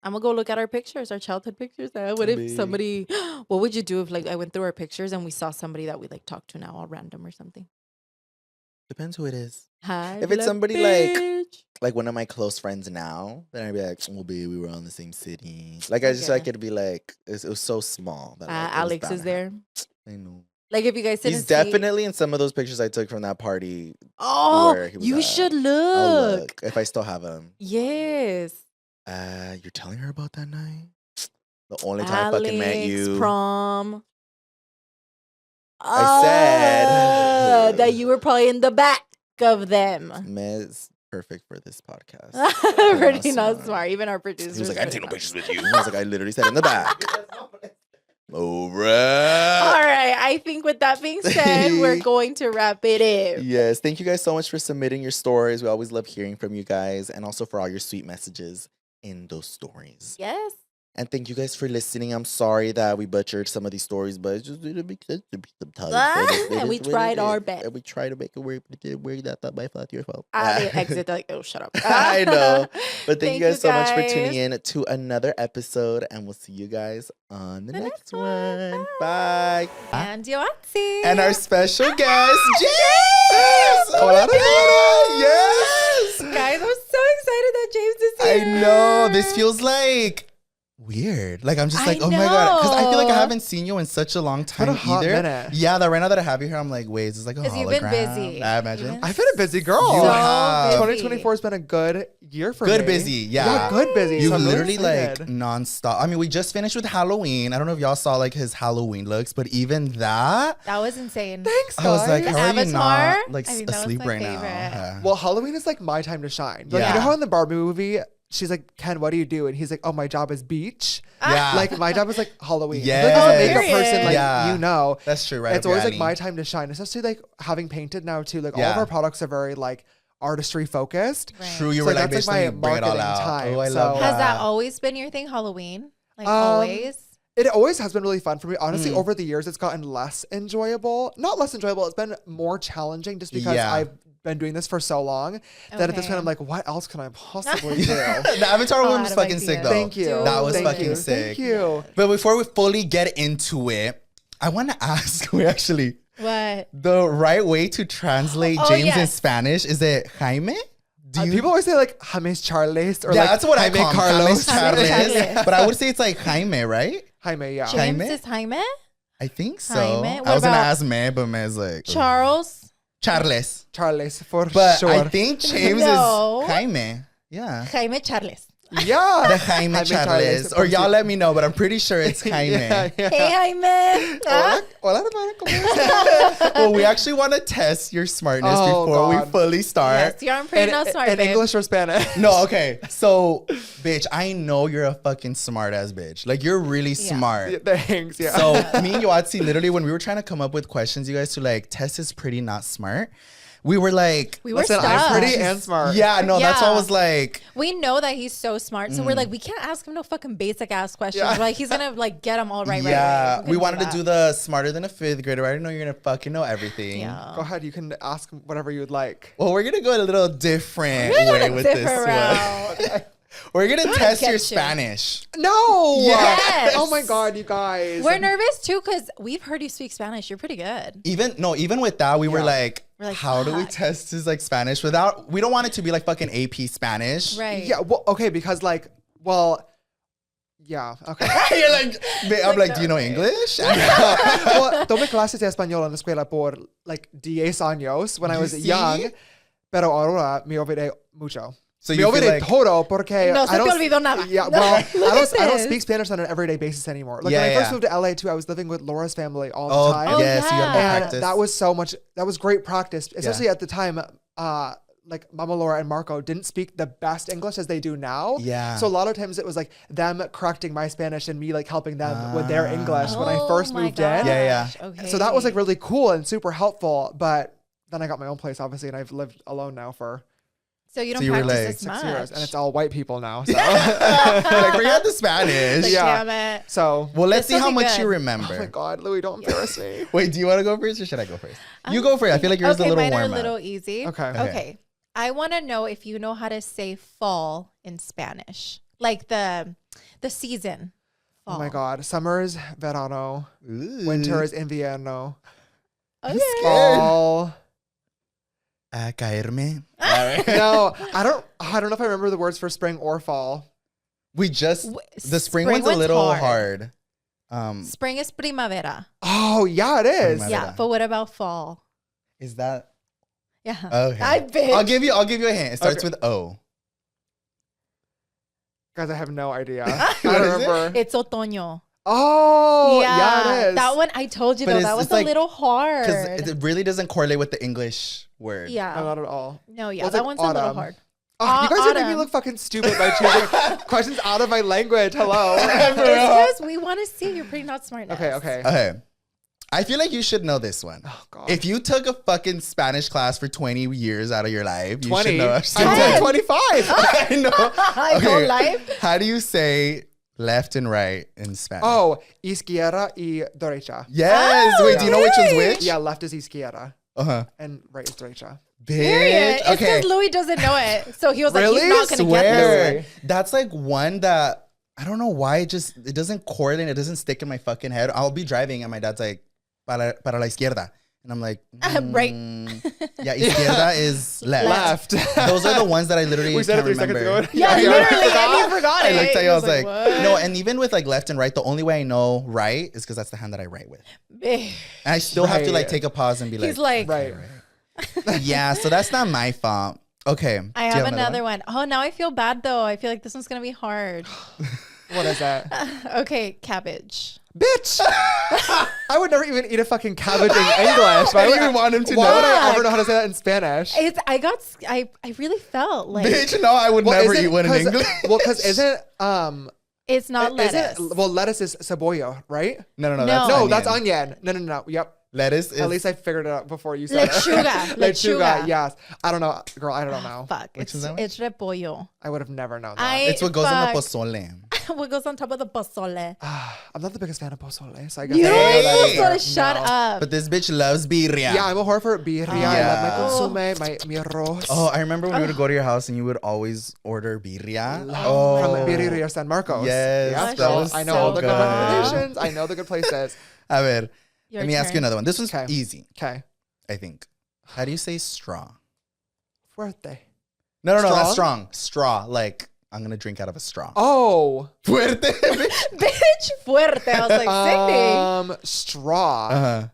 I'm gonna go look at our pictures, our childhood pictures. What if Babe. somebody? What would you do if like I went through our pictures and we saw somebody that we like talk to now, all random or something? depends who it is. Hi, If it's black somebody bitch. like one of my close friends now, then I'd be like, "Oh, babe, we were on the same city." Like I just Okay. like it'd be like it was so small that like, it was Alex bound is to happen. there. I know. Like if you guys didn't He's see. definitely in some of those pictures I took from that party. Oh, where he was you at. should I'll look. look if I still have him. Yes. You're telling her about that night? The only time I fucking met Alex, you. prom. I said- that you were probably in the back of them. Miss perfect for this podcast. Pretty not smart. Even our producers. He was like, I didn't take no pictures with you. I was like, I literally said in the back. All right. All right. I think with that being said, we're going to wrap it up. Yes. Thank you guys so much for submitting your stories. We always love hearing from you guys, and also for all your sweet messages in those stories. Yes. And thank you guys for listening. I'm sorry that we butchered some of these stories, but it's just didn't make sense to be sometimes. And we tried our best. And we tried to make it work, but it didn't work. That's not my fault. Your fault. I exit like, oh, shut up. I know. But thank you guys so much for tuning in to another episode, and we'll see you guys on the next one. Bye. And Yoatzi. And our special guest, James. Hola, yes. Guys, I'm so excited that James is here. I know. This feels like weird. Like, I'm just like, oh my God. Because I feel like I haven't seen you in such a long time either. Minute. Yeah, that right now that I have you here, I'm like, wait, is this like a hologram? You've been busy. I imagine. I've been a busy girl. You have. 2024 has been a good year for me. Good busy, yeah. Good busy. You so I'm literally really like excited. nonstop. I mean, we just finished with Halloween. I don't know if y'all saw like his Halloween looks, but even that, That was insane. Thanks, guys. I was like, how are you Avatar? not like I mean, that was asleep my right now? favorite. Yeah. Well, Halloween is like my time to shine. Like, Yeah. you know how in the Barbie movie, she's like, Ken, what do you do? And he's like, oh, my job is beach. Yeah. Like, my job is like Halloween. Yes. Like, as a makeup Period. person, like, Yeah. you know. That's true, right? It's up your always like alley. my time to shine, especially like having painted now too. Like all of Yeah. our products are very like artistry focused. Right. True, you So were like, that's, bitch, like, let me my bring it all marketing out. time. Oh, I So- love that. Has that always been your thing, Halloween? Like Um, always? It always has been really fun for me. Mm. Honestly, over the years, it's gotten less enjoyable. Not less enjoyable. It's been more challenging just because Yeah. I've been doing this for so long that at this Okay. point I'm like, what else can I possibly do? The Avatar A one lot was of fucking ideas. sick though. Thank you. That was Thank fucking you. sick. Thank you. But before we fully get into it, I want to ask, What? the right way to translate Oh, James in yes. Spanish, is it Jaime? Do you? People always say like James Charles or Yeah, like that's what I Jaime call him, Carlos. Jaime Jaime Charles. Charles. But I would say it's like Jaime, right? Jaime, yeah. James Jaime? is Jaime? I think so. Jaime. What I was gonna about ask me, but me's like Charles? Charles. Charles for But sure. I think James No. is Jaime. Yeah. Jaime Charles. yeah. The Jaime Charles. Or y'all let me know, but I'm pretty sure it's Jaime. yeah, yeah. Hey, Jaime. Hola, hola, hermana, ¿cómo estás? Well, we actually want to test your smartness Oh, before we God. fully start. Yes, you're pretty not smart, in babe. English or Spanish? No, okay. So, bitch, I know you're a fucking smart ass bitch. Like, you're really Yeah. smart. Yeah, thanks. Yeah. So, me and Yoatzi, literally, when we were trying to come up with questions, you guys, to like test is pretty not smart, we were like, We were Listen, stuck. I'm pretty and smart. yeah, no, that's why I Yeah. was like, We know that he's so smart, so we're like, we can't ask him no fucking basic ass questions. Yeah. Like he's gonna like get them all right. yeah, right. we wanted to do the smarter than a fifth grader. I didn't know you're gonna fucking know everything. Yeah. Go ahead. You can ask whatever you'd like. Well, we're gonna go a little different We're way gonna with this differ one. route. We're gonna test get your you. Spanish. No. Yes. Oh my God, you guys. We're nervous too because we've heard you speak Spanish. You're pretty good. Even with that, we were Yeah. like, We're like, how do we fuck. test his like Spanish without? We don't want it to be like fucking AP Spanish. Right. Yeah. Well, okay. Because like, well, yeah. Okay. You're like, I'm like, do you know English? Well, tomé clases de español en la escuela por like 10 años when I You was see? young, pero ahora me olvidé mucho. So Me you feel olvidé like, todo porque No se I te don't, olvidó nada. Yeah, No. well, Look I at don't this. speak Spanish on an everyday basis anymore. Like Yeah, when I first yeah. moved to LA too, I was living with Laura's family all the oh time. Oh, yes, you have to yeah. And practice. that was so much. That was great practice, especially at the time. Like Mama Laura and Marco didn't speak the best English as they do now. Yeah. So a lot of times it was like them correcting my Spanish and me like helping them with their English when I Oh first my moved in. gosh. Yeah, Okay. So that was like really cool and super helpful. But then I got my own place, obviously, and I've lived alone now for So you don't So you were practice like as 6 much. years, and it's all white people now. So, like, forget the Spanish. Like, Yeah. damn it. so Well, let's This see how will be much good. you oh my remember. God, Louie, don't embarrass me. Wait, do you want to go first or should I go first? You go first. I feel like yours is a little mine are warm a up. little easy. Okay. Okay. I want to know if you know how to say fall in Spanish, like the season. Fall. Oh my God, summer is verano, Ooh. winter is invierno, Okay. fall. A caerme. No, I don't know if I remember the words for spring or fall. We just W- the spring spring one's a one's little hard. hard. Spring is primavera. Oh yeah, it is. Primavera. Yeah, but what about fall? Is that Yeah. okay? I bet. I'll give you a hint. It starts Okay. with O. Guys, I have no idea. I What don't is it? remember. It's otoño. Oh yeah, it is. That one I told you But though. it's- That was it's a like- little hard. Because it really doesn't correlate with the English word. Yeah. No, not at all. No, yeah. Well, it's That like one's a little autumn. hard. Oh, you guys are making me Autumn. look fucking stupid by choosing questions out of my language. Hello. It's because we want to see you're pretty not smart. Okay, okay. Okay. I feel like you should know this one. Oh, God. If you took a fucking Spanish class for 20 years out of your life, you 20. should know. I'm 25. I know. My whole life. How do you say left and right in Spanish? Oh, izquierda y derecha. Yes. Oh, Wait, do you know which one's okay. which? Yeah, left is izquierda Uh-huh. and right is derecha. Period. Bitch. It's Okay. because Louie doesn't know it. So he was like, Really? he's not going to get Swear. this. That's like one that I don't know why it doesn't coordinate. It doesn't stick in my fucking head. I'll be driving and my dad's like, para la izquierda. And I'm like, Right. Yeah, izquierda is left. Left. Those are the ones that I literally We said it can't 3 seconds remember. ago. Yeah, you literally. forgot? And you forgot I it. looked at He you, I was like, what? no, and even with like left and right, the only way I know right is because that's the hand that I write with. Eh. And I still have to like Right. take a pause and be like, He's like, Right. yeah, so that's not my fault. Okay. I have another one. Oh, now I feel bad though. I feel like this one's going to be hard. What is that? Okay, cabbage. Bitch! I would never even eat a fucking cabbage in English. I didn't even want him to Why know. would I ever know how to say that in Spanish? I really felt like Bitch, no, I would never isn't- eat one in 'cause- English. Well, because isn't it's not lettuce. lettuce is cebolla, right? No, No. that's No, onion. that's onion. No. Yep. Lettuce is At least I figured it out before you said Lechuga. it. Lechuga. Yes. I don't know, girl. I don't know. Fuck. Which It's is that one? repollo. I would have never known that. it's what goes on the fuck. pozole. What goes on top of the pozole? I'm not the biggest fan of pozole, so I guess You I don't don't know eat that either. pozole? Shut No. up. But this bitch loves birria. Yeah, I'm a whore for birria. I Yeah. love my consomme, my arroz. Oh, I remember when we would go to your house and you would always order birria. From Oh, Birria San Marcos. Yes, Yeah, that so was I know so all the good good. recommendations. I know the good places. a ver. Your Let me ask you turn. another one. This one's Okay. easy, Okay. I think. How do you say straw? Fuerte. No, not Strong? strong. Straw, like I'm gonna drink out of a straw. Oh. Fuerte. Bitch, fuerte. I was like, sickening. Straw. Uh-huh.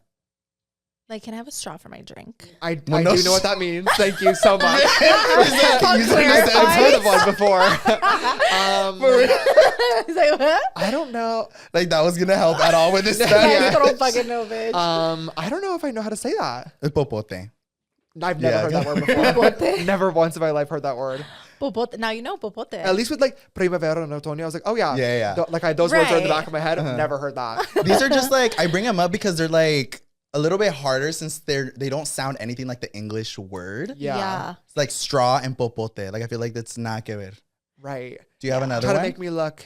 Like, can I have a straw for my drink? I Well, do no know what that means. Thank you so much. Can you say clarify. I've heard of one before. He's like, what? I don't know. Like that was gonna help at all with this I stuff. don't fucking know, bitch. I don't know if I know how to say that. Popote. I've never Yeah. heard that word before. Never once in my life heard that word. Popote. Now you know popote. At least with like primavera and otoño, I was like, oh yeah. Yeah. Like those words are in the Right. back of my head. Never heard that. These are just like I bring them up because they're like a little bit harder since they don't sound anything like the English word. Yeah. It's like straw and popote. Like I feel like that's not que ver. Right. Do you have another Trying one? to make me look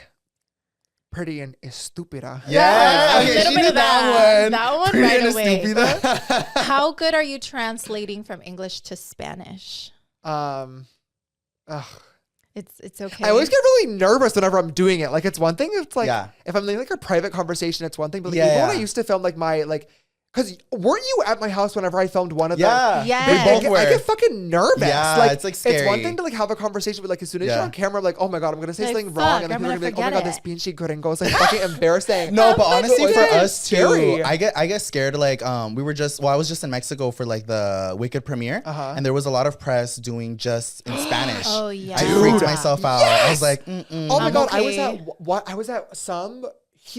pretty and estúpida. Yeah. A Okay, little she bit did of that one. That one Pretty right and away. estúpida. How good are you translating from English to Spanish? Ugh. It's okay. I always get really nervous whenever I'm doing it. Like it's one thing. It's like Yeah. if I'm in like a private conversation, it's one thing. But like, Yeah, even when I yeah. used to film like my like, because weren't you at my house whenever I filmed one of Yeah. them? Yes. We I both I were. get fucking nervous. Yeah, like, it's, like, It's one scary. thing to like have a conversation, but like as soon as Yeah. you're on camera, I'm like, oh my god, I'm gonna say Like, something fuck, wrong, and then I'm people are gonna be gonna like, oh my god, forget this it. pinche gringo is like fucking embarrassing. No, but Oh my honestly, for goodness. us too, Scary. I get scared. Like, I was just in Mexico for like the Wicked premiere, and there was a lot of press doing just in Spanish. Oh, yeah. I freaked Dude. myself out. I was like, Oh my I'm god, okay.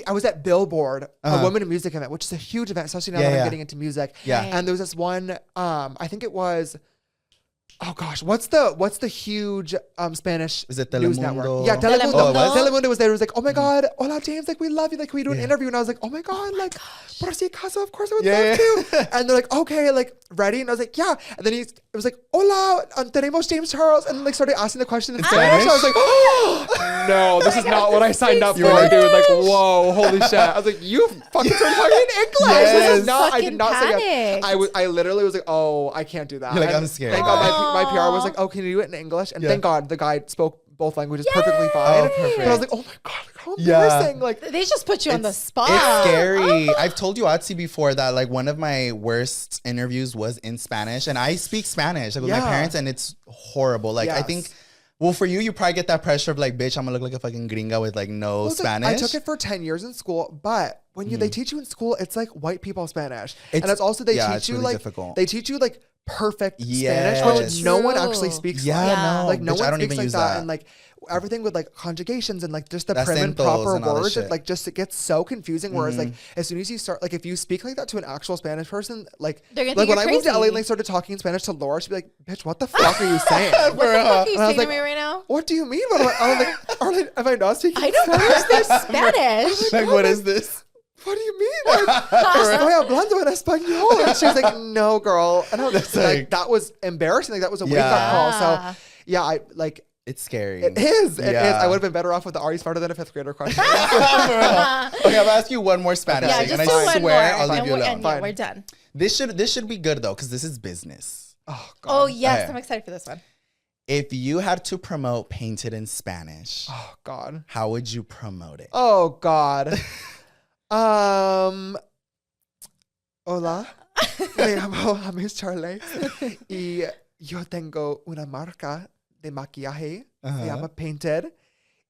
I was at Billboard, a women in music event, which is a huge event, especially now that Yeah. I'm getting into music. Yeah. Right. And there was this one, I think it was, oh gosh, what's the huge Spanish Is it news Telemundo? network? Yeah, Telemundo. Telemundo. Oh, it was? Telemundo was there. It was like, oh my god, hola James, like we love you, like we do an interview, and I was like, oh my god, like, por si acaso, of course I would Yeah, love to. And they're like, okay, like ready, and I was like, yeah. And then it was like, hola, tenemos James Charles, and like started asking the question in Spanish. I was like, oh no, this is not what I signed up for, dude. Like, whoa, holy shit. I was like, you fucking started talking in English. This Yes. is not. I Fucking did not say yes. panicked. I literally was like, oh, I can't do that. You're like, And I'm scared. Thank God my PR was like, oh, can you do it in English? And Yeah. thank God the guy spoke both languages perfectly fine. Oh, perfect. But I was like, oh my god, like, how Yeah. embarrassing. Like, They just put you on the spot. It's scary. I've told you Yoatzi before that like one of my worst interviews was in Spanish, and I speak Spanish like with my Yeah. parents, and it's horrible. Like I Yes. think, well, for you probably get that pressure of like, bitch, I'm gonna look like a fucking gringa with like no Well, it's like, Spanish. I took it for 10 years in school, but when they teach you in school, it's like white people Spanish. It's- And it's also they yeah, teach it's you really like difficult. they teach you like perfect Yes. Spanish, which Oh, no one true. actually speaks Yeah, like. no, Like no bitch, one I don't speaks even like use that. that. And like everything with like conjugations and like just the Acentos prim and proper and all this words, shit. it like just it gets so confusing. Whereas like as soon as you start, like if you speak like that to an actual Spanish person, like They're gonna like think when you're I moved to LA crazy. and like started talking in Spanish to Laura, she'd be like, "Bitch, what the fuck are you saying? What the fuck are you And I was saying like, to me right now? What do you mean? What am I like, Arlene, am I not speaking? I don't understand Spanish. Like, what is this? What do you mean? Like, estoy hablando en español. And she was like, no, girl. And I was like, that was embarrassing. Like, that was a wake-up Yeah. call. So, yeah, I like, It's scary. it is. It is. Yeah. I would have been better off with the Are You Smarter Than a Fifth Grader question. Okay, I'll ask you one more Spanish Yeah, thing, just and do I one swear more. I'll leave and you we're, alone. and yeah, Fine. we're done. This should be good though, because this is business. Oh, God. Oh, yes. Okay. I'm excited for this one. If you had to promote Painted in Spanish, Oh, God. how would you promote it? Oh, God. Hola. Me llamo James Charles. Y yo tengo una marca de maquillaje. Se llama Painted.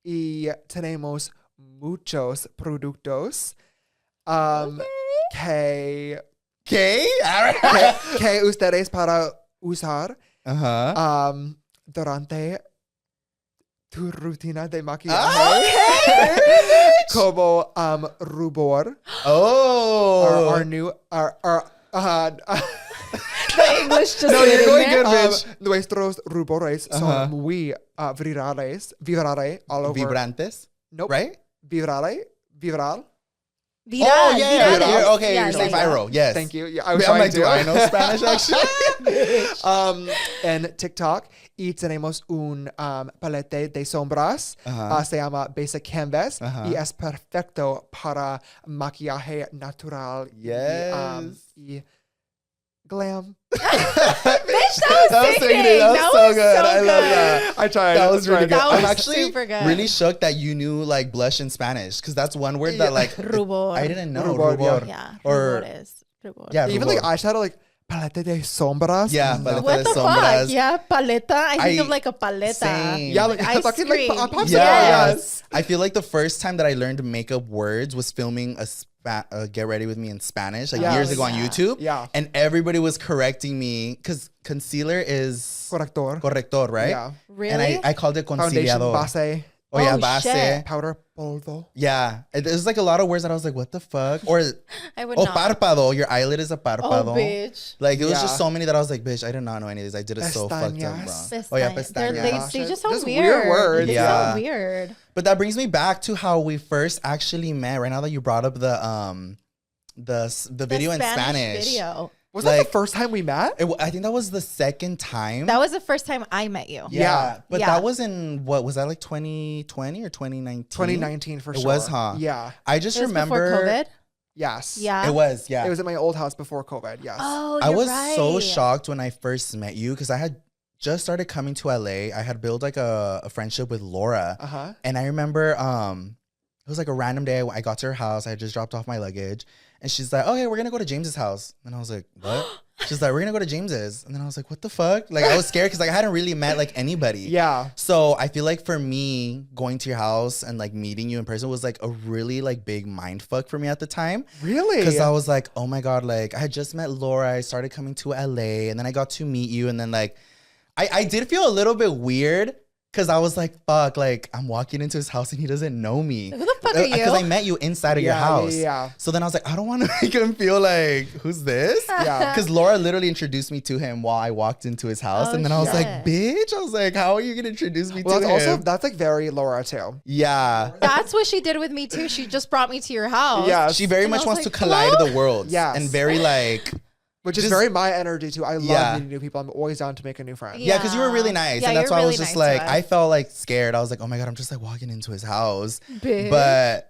Y tenemos muchos productos que Okay, all right. que ustedes para usar durante tu rutina de maquillaje. Como rubor. Oh, Our new The English just No, hit you're in going there. good, bitch. nuestros rubores son muy virales all over. Vibrantes, Nope. right? Viral. Viral, Oh yeah, viral. you're, okay. Yeah, You're saying yeah. viral. Yes. Thank you. Yeah, I was I'm trying like, to. do I know Spanish actually? En TikTok y tenemos un palete de sombras. Se llama Basic Canvas y es perfecto para maquillaje natural Yes. y glam. Bitch, that was sickening. That was so good. I love that. I tried. That was really good. That I'm was actually super good. really shocked that you knew like blush in Spanish, because that's one word that like Rubor. I didn't know. Rubor, Rubor. Yeah. Or Rubores. Rubor. yeah, Even rubor. like eyeshadow, like palete de sombras. Yeah, No. paleta What de the sombras. fuck? Yeah, paleta. I think I- of like a paleta. Same. Yeah, like Ice fucking like cream. popsicle. Yes. Yes. I feel like the first time that I learned makeup words was filming a Get Ready With Me in Spanish, like Yes. years ago on Yeah. YouTube. Yeah. And everybody was correcting me because concealer is Corrector. corrector, right? Yeah. Really? And I called it Foundation conciliador. base. Oh yeah, Oh, base. shit. Powder polvo. Yeah. There's like a lot of words that I was like, what the fuck? Or I would oh, not. párpado. Your eyelid is a Oh, párpado. bitch. Like it was Yeah. just so many that I was like, bitch, I did not know any of these. I did it so fucked up, Pestañas. bro. Oh yeah, They're- pestañas. They just sound Just weird. weird words. They Yeah. sound weird. But that brings me back to how we first actually met. Right now that you brought up the video in Spanish. Video. Was that Like- the first time we met? I think that was the second time. That was the first time I met you. yeah, but Yeah. that was in what was that like 2020 or 2019? 2019 for It sure. was, huh? Yeah. I just It was remember before COVID. Yes. Yeah. It was, yeah. It was at my old house before COVID. Yes. Oh, I you're was right. so shocked when I first met you because I had just started coming to LA. I had built like a friendship with Laura. Uh-huh. And I remember it was like a random day. I got to her house. I had just dropped off my luggage. And she's like, okay, we're going to go to James's house. And I was like, what? She's like, we're going to go to James's. And then I was like, what the fuck? Like, I was scared because like, I hadn't really met like anybody. Yeah. So I feel like for me, going to your house and like meeting you in person was like a really like big mind fuck for me at the time. Really? Because I was like, oh my God, like I had just met Laura. I started coming to LA and then I got to meet you. And then like, I did feel a little bit weird because I was like, fuck, like I'm walking into his house and he doesn't know me. Who the fuck are you? Because I met you inside of your house. Yeah. So then I was like, I don't want to make him feel like, who's this? Yeah. Because Laura literally introduced me to him while I walked into his house. Oh, and then I was like, shit. bitch, I was like, how are you going to introduce me Well, to that's him? also that's like very Laura too. Yeah. That's what she did with me too. She just brought me to your house. Yeah. She very And I much was wants like, to collide hello? the worlds. Yes. And very like... Which is Just- very my energy too. I love Yeah. meeting new people. I'm always down to make a new friend. Yeah, because you were really nice. Yeah, and that's you're why I really was just nice to like, us. I felt like scared. I was like, oh my God, I'm just like walking into his house. Bitch. But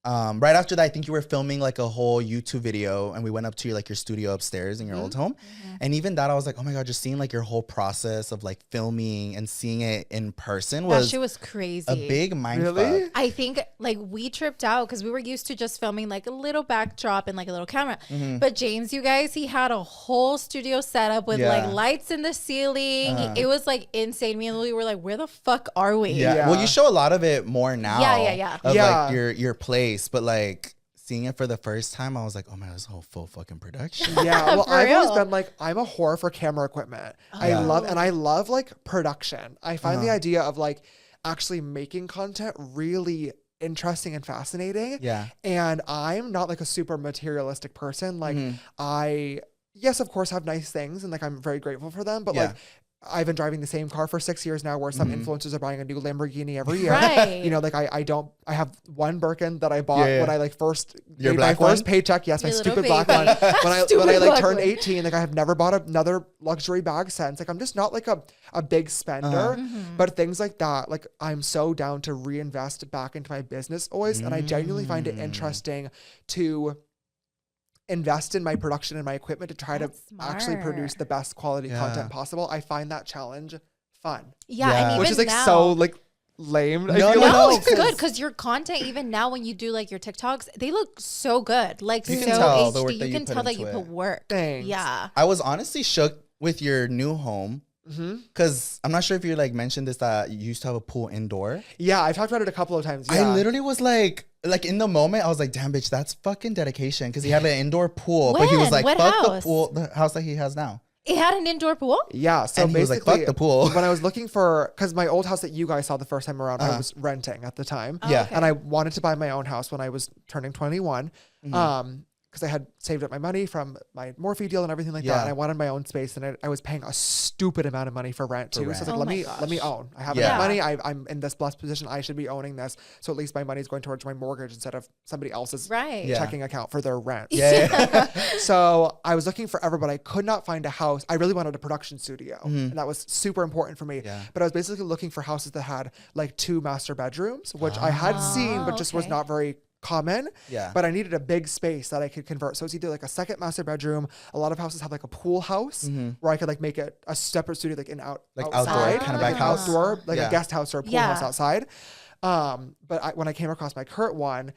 right after that, I think you were filming like a whole YouTube video and we went up to your studio upstairs in your old home. And even that, I was like, oh my God, just seeing like your whole process of like filming and seeing it in person That was shit was crazy. a big mind Really? fuck. I think like we tripped out because we were used to just filming like a little backdrop and like a little camera. But James, you guys, he had a whole studio setup with Yeah. like lights in the ceiling. It was like insane. Me and Louie were like, where the fuck are we? Yeah. Yeah. Well, you show a lot of it more now. Yeah. Of Yeah. like your place. But like seeing it for the first time, I was like, oh my God, this whole full fucking production. Yeah, well, For I've always real. been like, I'm a whore for camera equipment. I love like production. I find the idea of like actually making content really interesting and fascinating. Yeah. And I'm not like a super materialistic person. Like yes, of course, have nice things and like I'm very grateful for them. But like I've been driving the same car for 6 years now, where some influencers are buying a new Lamborghini every year. Right. You know, like I have one Birkin that I bought when I like first Your made my black one? first paycheck. Yes, my Your little stupid black one. baby. When I Stupid like black turned one. 18, like I have never bought another luxury bag since. Like I'm just not like a big spender, but things like that, like I'm so down to reinvest back into my business always. And I genuinely find it interesting to invest in my production and my equipment to try That's to actually produce smart. the best quality content possible. I find that challenge fun. Yeah, Yeah. and even Which is like now, so like lame. I No, feel no, like. no, No, it's good because your content, even now when you do like your TikToks, they look so good. Like You so can tell the work HD. that You you can put tell that into you it. put work. Thanks. Yeah. I was honestly shook with your new home. Because I'm not sure if you like mentioned this, that you used to have a pool indoor. Yeah, I've talked about it a couple of times. Yeah. I literally was like in the moment, I was like, damn, bitch, that's fucking dedication. Because he had an indoor pool, but he was When? like, What fuck the house? pool, the house that he has now. It had an indoor pool? Yeah, so And he was like, basically, fuck the pool. when I was looking for, because my old house that you guys saw the first time around, I was renting at the time. Yeah. okay. And I wanted to buy my own house when I was turning 21. Because I had saved up my money from my Morphe deal and everything like that. Yeah. And I wanted my own space. And I was paying a stupid amount of money for rent too. So I was like, Oh let my me gosh. own. I have Yeah. enough money. I'm in this blessed position. I should be owning this. So at least my money's going towards my mortgage instead of somebody else's Right. Yeah. checking account for their rent. Yeah. So I was looking forever, but I could not find a house. I really wanted a production studio, and that was super important for me. Yeah. But I was basically looking for houses that had like 2 master bedrooms, which I had seen, but just was okay. not very common. Yeah. But I needed a big space that I could convert. So it's either like a second master bedroom. A lot of houses have like a pool house where I could like make it a separate studio, like Like outside, outdoor, kind of like back house. outdoor, like Yeah. a guest house or a pool Yeah. house outside. But when I came across my current one,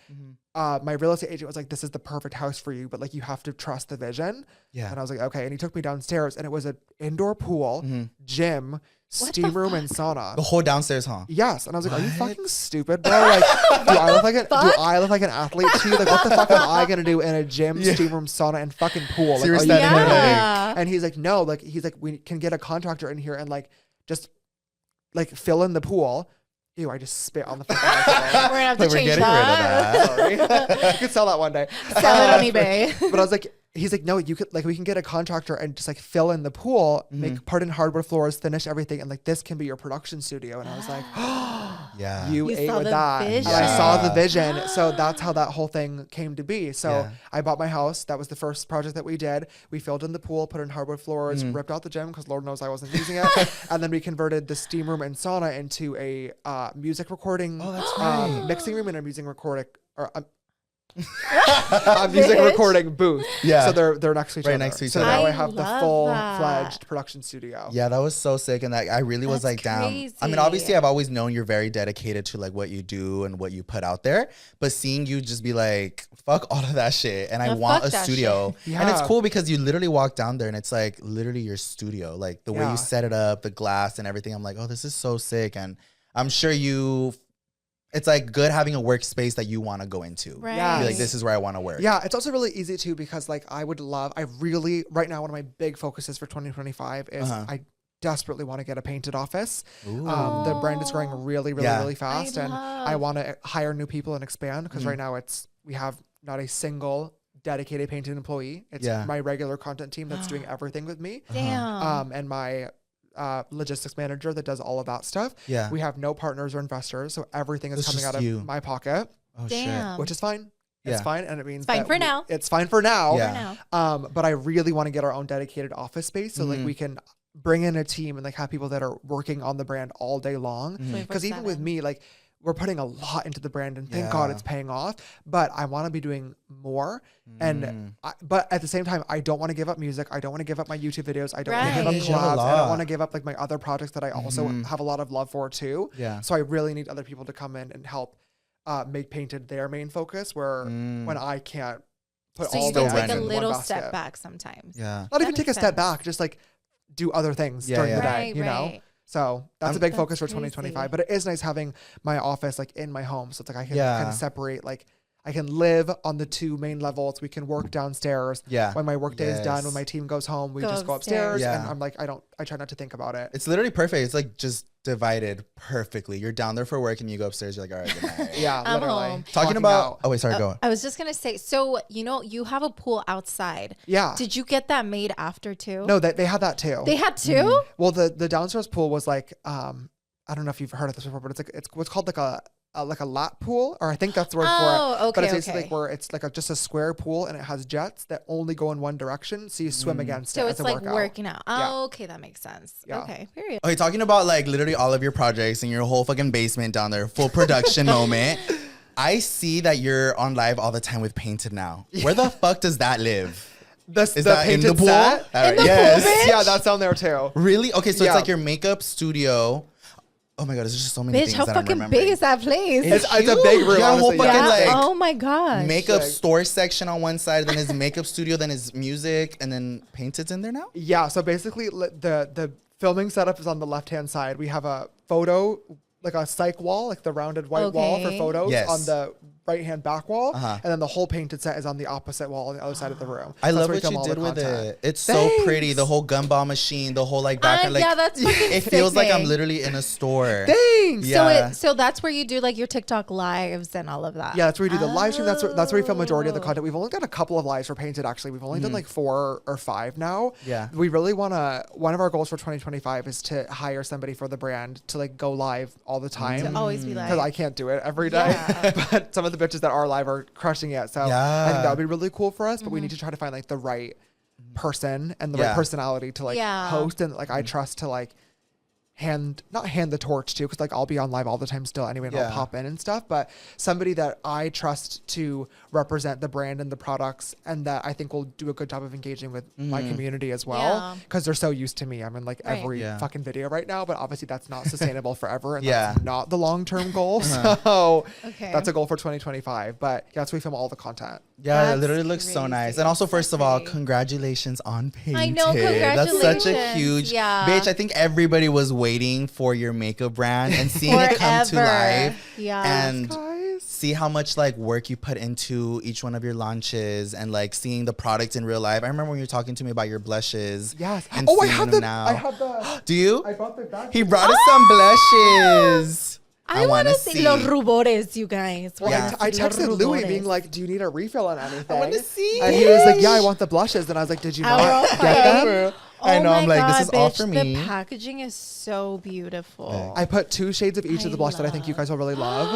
my real estate agent was like, this is the perfect house for you, but like you have to trust the vision. Yeah. And I was like, okay. And he took me downstairs and it was an indoor pool, gym, steam room, and sauna. The whole downstairs, huh? Yes. And I was like, are you What? fucking stupid, bro? Like, do I look like an athlete to you? Like, what the fuck am I gonna do in a gym, steam room, sauna, and fucking pool? So you're are you standing there kidding me? Yeah. And he's like, no, like he's like, we can get a contractor in here and like just like fill in the pool. Ew, I just spit on the fucking microphone. We're gonna have to Like, we're change getting rid of that. that. Sorry. You could sell that one day. Sell it on eBay. But I was like, he's like, no, you could like, we can get a contractor and just like fill in the pool, put in hardwood floors, finish everything. And like, this can be your production studio. And I was like, Yeah. you You ate saw with the that. vision. And I saw the Yeah. vision. So that's how that whole thing came to be. So Yeah. I bought my house. That was the first project that we did. We filled in the pool, put in hardwood floors, ripped out the gym because Lord knows I wasn't using it. And then we converted the steam room and sauna into a music recording, Oh, that's right. mixing room and a music recording, or a music recording booth. Yeah. So they're next to each Right other. next to each so other. now I I have the love full-fledged production studio. Yeah, that was so sick. And that I really was That's like, damn. I mean, crazy. obviously, I've always known you're very dedicated to like what you do and what you put out there. But seeing you just be like, fuck all of that shit. And I Yeah, want fuck a that studio. shit. And it's Yeah. cool because you literally walk down there and it's like literally your studio. Like the way Yeah. you set it up, the glass and everything. I'm like, oh, this is so sick. And I'm sure it's like good having a workspace that you want to go into. Right. Yeah. Be like, this is where I want to work. Yeah, it's also really easy too because like I really right now one of my big focuses for 2025 is I desperately want to get a painted office. The brand is growing really Yeah. fast, I and love. I want to hire new people and expand because right now we have not a single dedicated painted employee. It's Yeah. my regular content team that's doing everything with me. Damn. And my logistics manager that does all of that stuff. Yeah. We have no partners or investors, so everything is It's coming just out of you. my pocket, Oh, Damn. which is fine. It's Yeah. fine, and it means fine that for now. It's fine for now. Yeah. For now. But I really want to get our own dedicated office space so like we can bring in a team and like have people that are working on the brand all day long. Because even with 24/7. me, like we're putting a lot into the brand and thank God Yeah. it's paying off. But I want to be doing more. And but at the same time, I don't want to give up music. I don't want to give up my YouTube videos. I don't want to give up Right. You have a collabs. I don't lot. want to give up like my other projects that I also have a lot of love for too. Yeah. So I really need other people to come in and help make painted their main focus where when I can't put So all you the can eggs take a in one little basket. step back sometimes. Yeah. Not even That take a makes step sense. back, just like do other things Yeah, during yeah. the day, Right, you know? right. So that's a big That's focus for crazy. 2025. But it is nice having my office like in my home. So it's like I can Yeah. kind of separate, like I can live on the 2 main levels. We can work downstairs. Yeah. When my work day is done, when Yes. my team goes home, we Go just go upstairs. upstairs. Yeah. And I'm like, I try not to think about it. It's literally perfect. It's like just divided perfectly. You're down there for work and you go upstairs. You're like, all right, good night. Yeah, I'm literally. home. Talking Walking about, out. oh wait, sorry, go. I was just gonna say, so you have a pool outside. Yeah. Did you get that made after too? No, they had that too. They had two? Well, the downstairs pool was like, I don't know if you've heard of this before, but it's what's called like a lap pool, or I think that's the word for it. Oh, But it's okay, basically like where it's like just a square pool and it has jets that only go in one direction, so you swim against it. So as it's a like workout. working out. Oh, Yeah. okay, that makes sense. Yeah. Okay, period. Okay, talking about like literally all of your projects and your whole fucking basement down there, full production moment. I see that you're on live all the time with Painted now. Where the fuck does that live? Is Is that in the pool? set? All In the yes. pool, bitch? Yeah, that's on there too. Really? Okay, so Yeah. it's like your makeup studio. Oh my god, there's just so many Bitch, things how that I'm fucking remembering. big is that place? It's a big room. You got a whole honestly, fucking yeah. like oh my gosh. makeup Sick. store section on one side, then his makeup studio, then his music, and then Painted's in there now? Yeah, so basically the filming setup is on the left-hand side. We have a photo, like a psych wall, like the rounded white wall for Okay. photos Yes. on the right-hand back wall. Uh-huh. And then the whole Painted set is on the opposite wall on the other side of the room. I That's love where we what film you all the did with content. it. It's so Thanks. pretty. The whole gumball machine, the whole like background. Like, yeah, that's fucking it feels like I'm sickening. literally in a store. Thanks! Yeah. So that's where you do like your TikTok lives and all of that. Yeah, that's where we do the live stream. That's where we film majority of Oh. the content. We've only got a couple of lives for Painted, actually. We've only done like 4 or 5 now. Yeah. We really want to, one of our goals for 2025 is to hire somebody for the brand to like go live all the time. To always be like, Because I can't do it every day. Yeah. But some of the bitches that are live are crushing it. So I Yeah. think that would be really cool for us. But Mm-hmm. we need to try to find like the right person and the Yeah. right personality to like Yeah. host. And like I trust to like not hand the torch to, because like I'll be on live all the time still anyway, and Yeah. I'll pop in and stuff, but somebody that I trust to represent the brand and the products, and that I think will do a good job of engaging with my community as well, Yeah. because they're so used to me. I'm in like Right. every Yeah. fucking video right now, but obviously that's not sustainable forever, and Yeah. that's not the long-term goal. So Okay. that's a goal for 2025. But yeah, that's where we film all the content. Yeah, it That's literally looks so crazy. nice. And also, first of all, pretty. congratulations on Painted. I know, That's such a congratulations. huge Yeah. bitch. I think everybody was waiting for your makeup brand and seeing it come to Forever. life. Yeah. And Guys. see how much like work you put into each one of your launches and like seeing the product in real life. I remember when you were talking to me about your blushes. Yes. And Oh, I seeing have them the. now. I have the. Do you? I bought the back. He brought us some blushes. I want wanna to see los rubores, you guys. Well, Yeah. I texted Los Louie rubores. being like, "Do you need a refill on anything?" wanna see And he was like, "Yeah, I want the blushes." And I was like, "Did you Our not own get thing. them?" I know, Oh I'm my like, this God, is all bitch, for me. The packaging is so beautiful. I put 2 shades of each of the blush that I think you guys will really love.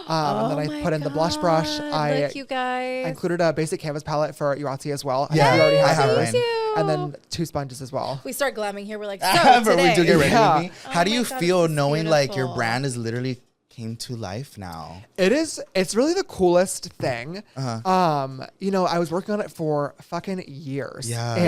And then I put in the blush brush. I Look, you guys. included a basic canvas palette for Yoatzi as well. I Yeah, think we already I have have hers. mine. And then 2 sponges as well. We start glamming here. We're like, so However, today. we do get ready Yeah. with me. How do Oh you my God, feel this is knowing like your beautiful. brand is literally came to life now? It's really the coolest thing. Uh-huh. I was working on it for fucking years. Yeah. And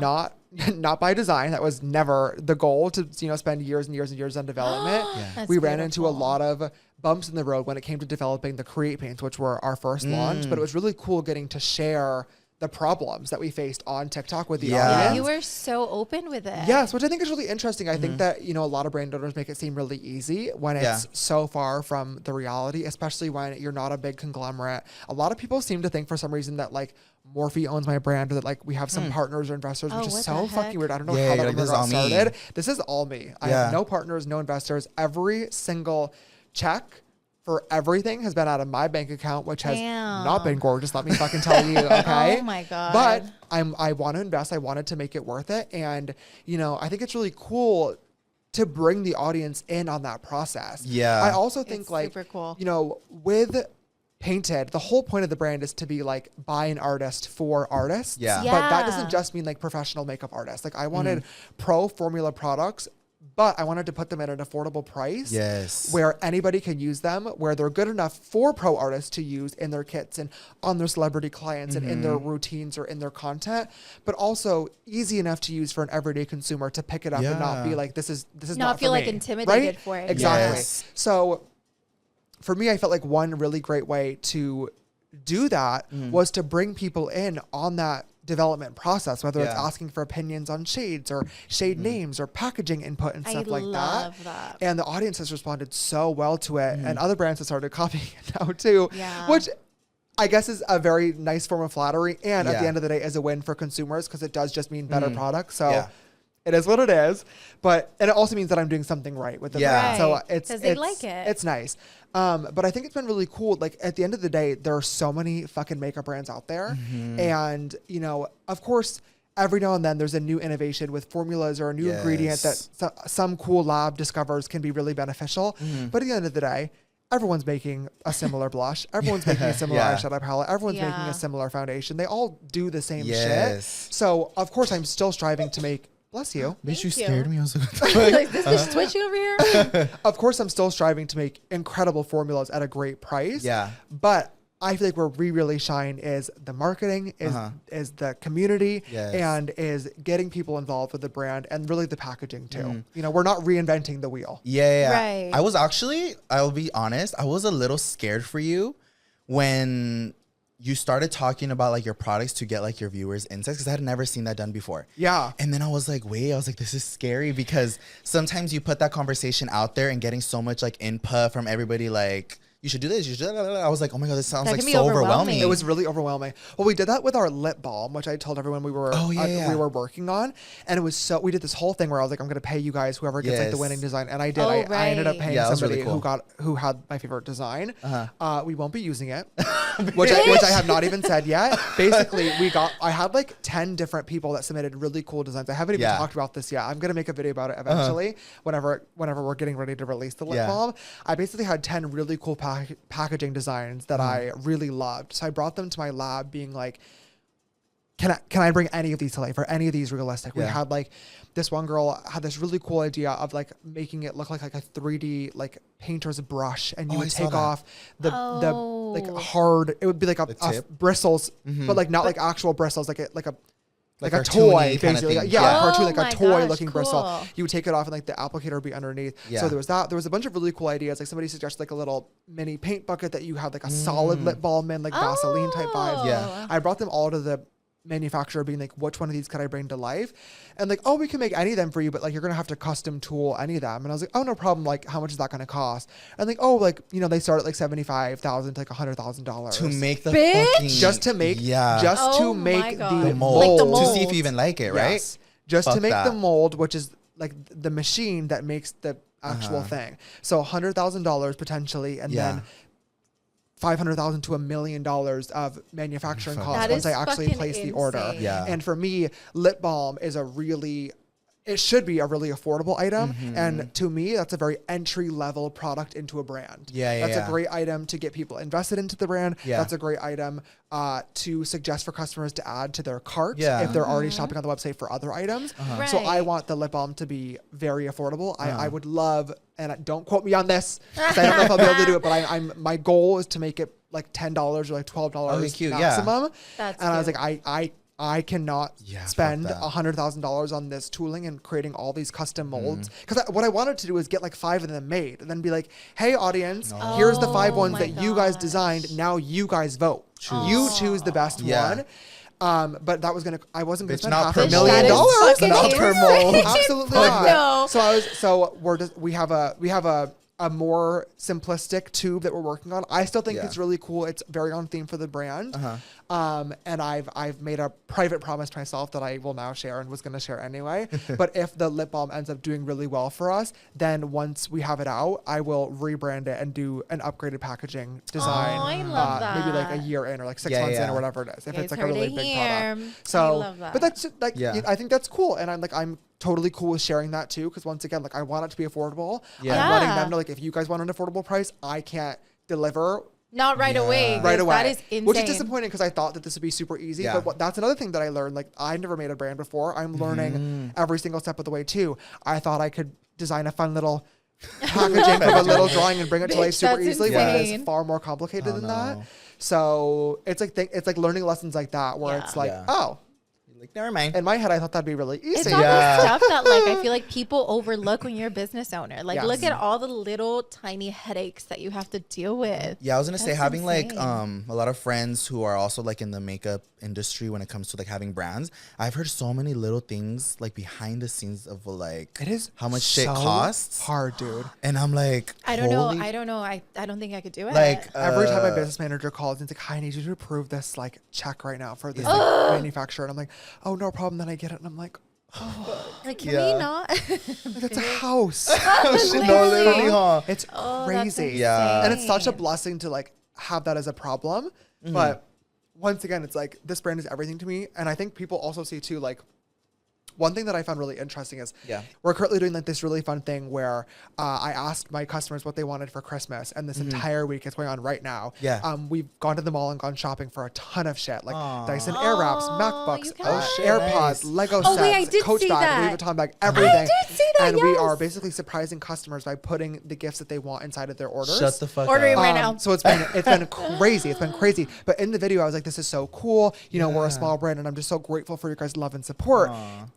Yeah. not by design. That was never the goal to, spend years and years and years on development. That's We ran into a beautiful. lot of bumps in the road when it came to developing the Create paints, which were our first launch, but it was really cool getting to share the problems that we faced on TikTok with the Yeah. audience. You were so open with it. Yes, which I think is really interesting. I think that, a lot of brand owners make it seem really easy when it's Yeah. so far from the reality, especially when you're not a big conglomerate. A lot of people seem to think for some reason that like Morphe owns my brand, or that like we have some partners or investors, Oh, which is what so the fucking heck? weird. I don't know Yeah, how you're that like, this rumor is got all me. started. This is all me. I Yeah. have no partners, no investors. Every single check for everything has been out of my bank account, which has not been gorgeous. Let me fucking tell you, okay? Oh my God. But I want to invest. I wanted to make it worth it, and I think it's really cool to bring the audience in on that process. Yeah. I also think It's like super cool. with Painted, the whole point of the brand is to be like by an artist for artists. Yeah. But that Yeah. doesn't just mean like professional makeup artists. Like I wanted pro formula products, but I wanted to put them at an affordable price. Yes. Where anybody can use them, where they're good enough for pro artists to use in their kits and on their celebrity clients and in their routines or in their content, but also easy enough to use for an everyday consumer to pick it up and not be Yeah. like, this is Not not feel for like me, intimidated right? for it. Exactly. Yes. So for me, I felt like one really great way to do that was to bring people in on that development process, whether it's Yeah. asking for opinions on shades or shade names or packaging input and I stuff like love that. that. And the audience has responded so well to it, and other brands have started copying it now too, Yeah. which I guess is a very nice form of flattery, and at the Yeah. end of the day is a win for consumers because it does just mean better products. So Yeah. it is what it is. And it also means that I'm doing something right with the brand. So it's, they like it. It's nice. But I think it's been really cool. Like at the end of the day, there are so many fucking makeup brands out there. And, you know, of course, every now and then there's a new innovation with formulas or a new ingredient that some cool lab discovers can be really beneficial. But at the end of the day, everyone's making a similar blush. Everyone's making a similar eyeshadow palette. Everyone's making a similar foundation. They all do the same shit. So of course I'm still striving to make, bless you. Bitch, you scared me. I was like, this bitch twitching over here. Of course I'm still striving to make incredible formulas at a great price. But I feel like where we really shine is the marketing, is the community, and is getting people involved with the brand and really the packaging too. You know, we're not reinventing the wheel. Right. I was actually, I'll be honest, I was a little scared for you when you started talking about like your products to get like your viewers insights, because I had never seen that done before. And then I was like, wait, I was like, this is scary, because sometimes you put that conversation out there and getting so much like input from everybody, like, you should do this, you should do that. I was like, oh my God, this sounds like so overwhelming. It was really overwhelming. Well, we did that with our lip balm, which I told everyone we were we were working on. And it was we did this whole thing where I was like, I'm going to pay you guys, whoever gets like the winning design. And I did. I ended up paying somebody really cool. who had my favorite design. We won't be using it, which I have not even said yet. Basically, I had like 10 different people that submitted really cool designs. I haven't even talked about this yet. I'm going to make a video about it eventually, whenever we're getting ready to release the lip balm. I basically had 10 really cool packaging designs that I really loved. So I brought them to my lab being like, can I bring any of these to life? Are any of these realistic? We had like, this one girl had this really cool idea of like making it look like a 3D like painter's brush, and you would take off the like hard, it would be like a bristles, but like not like actual bristles, like a toy, basically. Cartoon, like a toy looking bristle. You would take it off and like the applicator would be underneath. So there was that. There was a bunch of really cool ideas. Like somebody suggested like a little mini paint bucket that you had like a solid lip balm in, like Vaseline type vibes. I brought them all to the manufacturer being like, which one of these could I bring to life? And like, oh, we can make any of them for you, but like you're gonna have to custom tool any of them. And I was like, oh, no problem. Like, how much is that gonna cost? And like, oh, like, you know, they start at like $75,000 to like $100,000 to make the fucking just to make the mold, like the mold, to see if you even like it, right? Just to make the mold, which is like the machine that makes the actual thing. So $100,000 potentially, and then $500,000 to $1 million of manufacturing costs once I actually place the order. And for me, lip balm is it should be a really affordable item. And to me, that's a very entry level product into a brand. That's a great item to get people invested into the brand. That's a great item to suggest for customers to add to their cart if they're already shopping on the website for other items. So I want the lip balm to be very affordable. I would love, and don't quote me on this, because I don't know if I'll be able to do it, but my goal is to make it like $10 or like $12 maximum. And I was like, I cannot spend $100,000 on this tooling and creating all these custom molds. Because what I wanted to do is get like 5 of them made and then be like, hey, audience, here's the 5 ones that you guys designed. Now you guys vote. You choose the best one. But I wasn't gonna spend half $1 million Not per mold. Absolutely not. No. We have a more simplistic tube that we're working on. I still think it's really cool. It's very on theme for the brand. And I've made a private promise to myself that I will now share and was going to share anyway. But if the lip balm ends up doing really well for us, then once we have it out, I will rebrand it and do an upgraded packaging design. Oh, I love that. Maybe like a year in or like 6 months in or whatever it is. If it's like a really big product. So, I love that. But that's just, like, I think that's cool. And I'm totally cool with sharing that too, because once again, like I want it to be affordable. I'm letting them know, like, if you guys want an affordable price, I can't deliver. Not right away. Right away. That is insane. Which is disappointing, because I thought that this would be super easy. But that's another thing that I learned. Like, I never made a brand before. I'm learning every single step of the way too. I thought I could design a fun little packaging from a little drawing and bring it to life super easily, but it's far more complicated than that. So it's like learning lessons like that, where it's like, oh, like, never mind. In my head, I thought that'd be really easy. It's all this stuff that, like, I feel like people overlook when you're a business owner. Like, look at all the little tiny headaches that you have to deal with. Yeah, I was gonna say, having like a lot of friends who are also like in the makeup industry when it comes to like having brands. I've heard so many little things like behind the scenes of like it is how much shit costs. Hard, dude. And I'm like, I don't know. I don't think I could do it. Like every time my business manager calls and it's like, hi, I need you to approve this like check right now for this like, manufacturer. And I'm like, oh, no problem. Then I get it. And I'm like, Like, can Yeah. we not? That's a house. Oh, shit, no, literally, huh? It's Oh, that's crazy. Yeah. And it's such a insane. blessing to like have that as a problem. Mm-hmm. But once again, it's like this brand is everything to me. And I think people also see too, like, one thing that I found really interesting is we're currently doing like this really fun thing where I asked my customers what they wanted for Christmas, and this entire week it's going on right now. Yeah. We've gone to the mall and gone shopping for a ton of shit, like Aw. Dyson Airwraps, Oh, MacBooks, you guys. shit, AirPods, nice. Lego Oh, sets, wait, I did Coach see bag, that. Louis Vuitton bag, everything. did see that, And we yes. are basically surprising customers by putting the gifts that they want inside of their orders. Shut the fuck Ordering up. right now. So it's been crazy. It's been crazy. But in the video, I was like, this is so cool. You know, we're a small brand, and I'm just so grateful for your guys' love and support.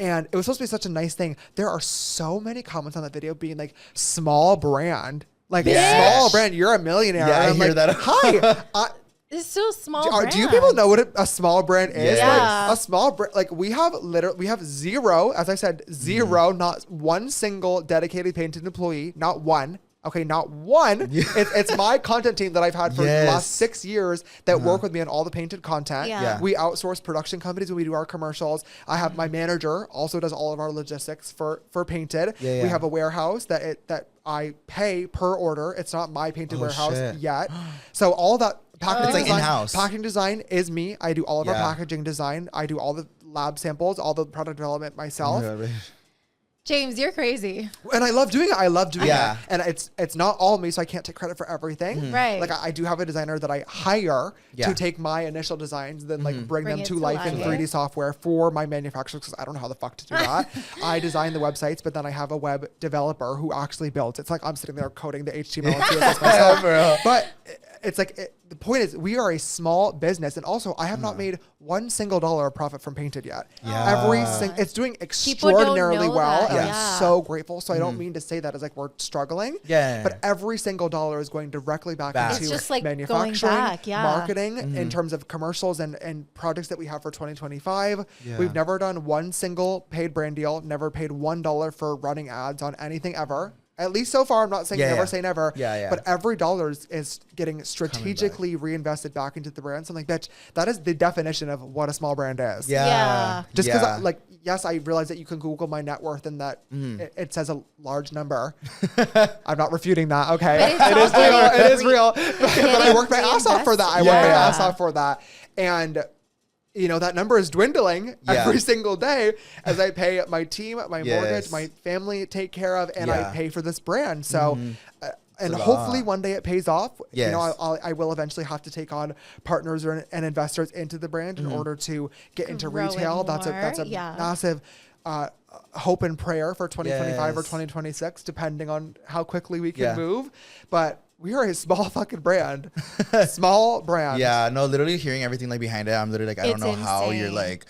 And it was supposed to be such a nice thing. There are so many comments on that video being like, small brand. Like, small brand, you're a millionaire. Yeah, and I I'm hear like, that. Hi. It's still a small Do you brand. people know what a small brand is? Yeah. Like, a small brand, like we have zero, as I said, zero, not one single dedicated painted employee, not one. Okay, not one. It's my content team that I've had for the last 6 years that work with me on all the painted content. Yeah. We outsource production companies when we do our commercials. I have my manager also does all of our logistics for painted. Yeah, We have a warehouse that I pay per order. It's not my painted warehouse shit. yet. So all that packaging It's like design, in-house. packaging design is me. I do all of our Yeah. packaging design. I do all the lab samples, all the product development myself. James, you're crazy. And I love doing it. I love doing Yeah. it. And it's not all me, so I can't take credit for everything. Right. Like I do have a designer that I hire Yeah. to take my initial designs, then like bring them it to to life in life. 3D software for my manufacturers because I don't know how the fuck to do that. I design the websites, but then I have a web developer who actually builds. It's like I'm sitting there coding the HTML and CSS myself. bro. But it's like the point is we are a small business, and also I have not made $1 single of profit from Painted yet. Yeah. It's doing don't extraordinarily know well, that. and Yeah. I'm so grateful. So I don't mean to say that as like we're struggling. Yeah. But every single dollar is going directly back Back. into It's just like going manufacturing, back, yeah. marketing, in terms of commercials and projects that we have for 2025. We've never done one single paid brand deal, never paid $1 for running ads on anything ever. At least so far, I'm not saying never say never. Yeah. But every dollar is getting strategically reinvested back into the brand. So I'm like, bitch, that is the definition of what a small brand is. Yeah. Just because, like, yes, I realize that you can Google my net worth and that it says a large number. I'm not refuting that. Okay. But it's It is real. But I worked my Getting ass off for that. I worked my Yeah. ass off for that. And you know, that number is dwindling every single day as I pay my team, my mortgage, my family take care of, and I pay for this brand. So, and hopefully one day it pays off. You know, I will eventually have to take on partners and investors into the brand in order to get into Grow it retail. That's a more. massive hope and prayer for 2025 or Yes. 2026, depending on how quickly we can Yeah. move. But we are a small fucking brand. Small brand. Yeah, no, literally hearing everything like behind it, I'm literally like, I don't It's know how you're insane. like,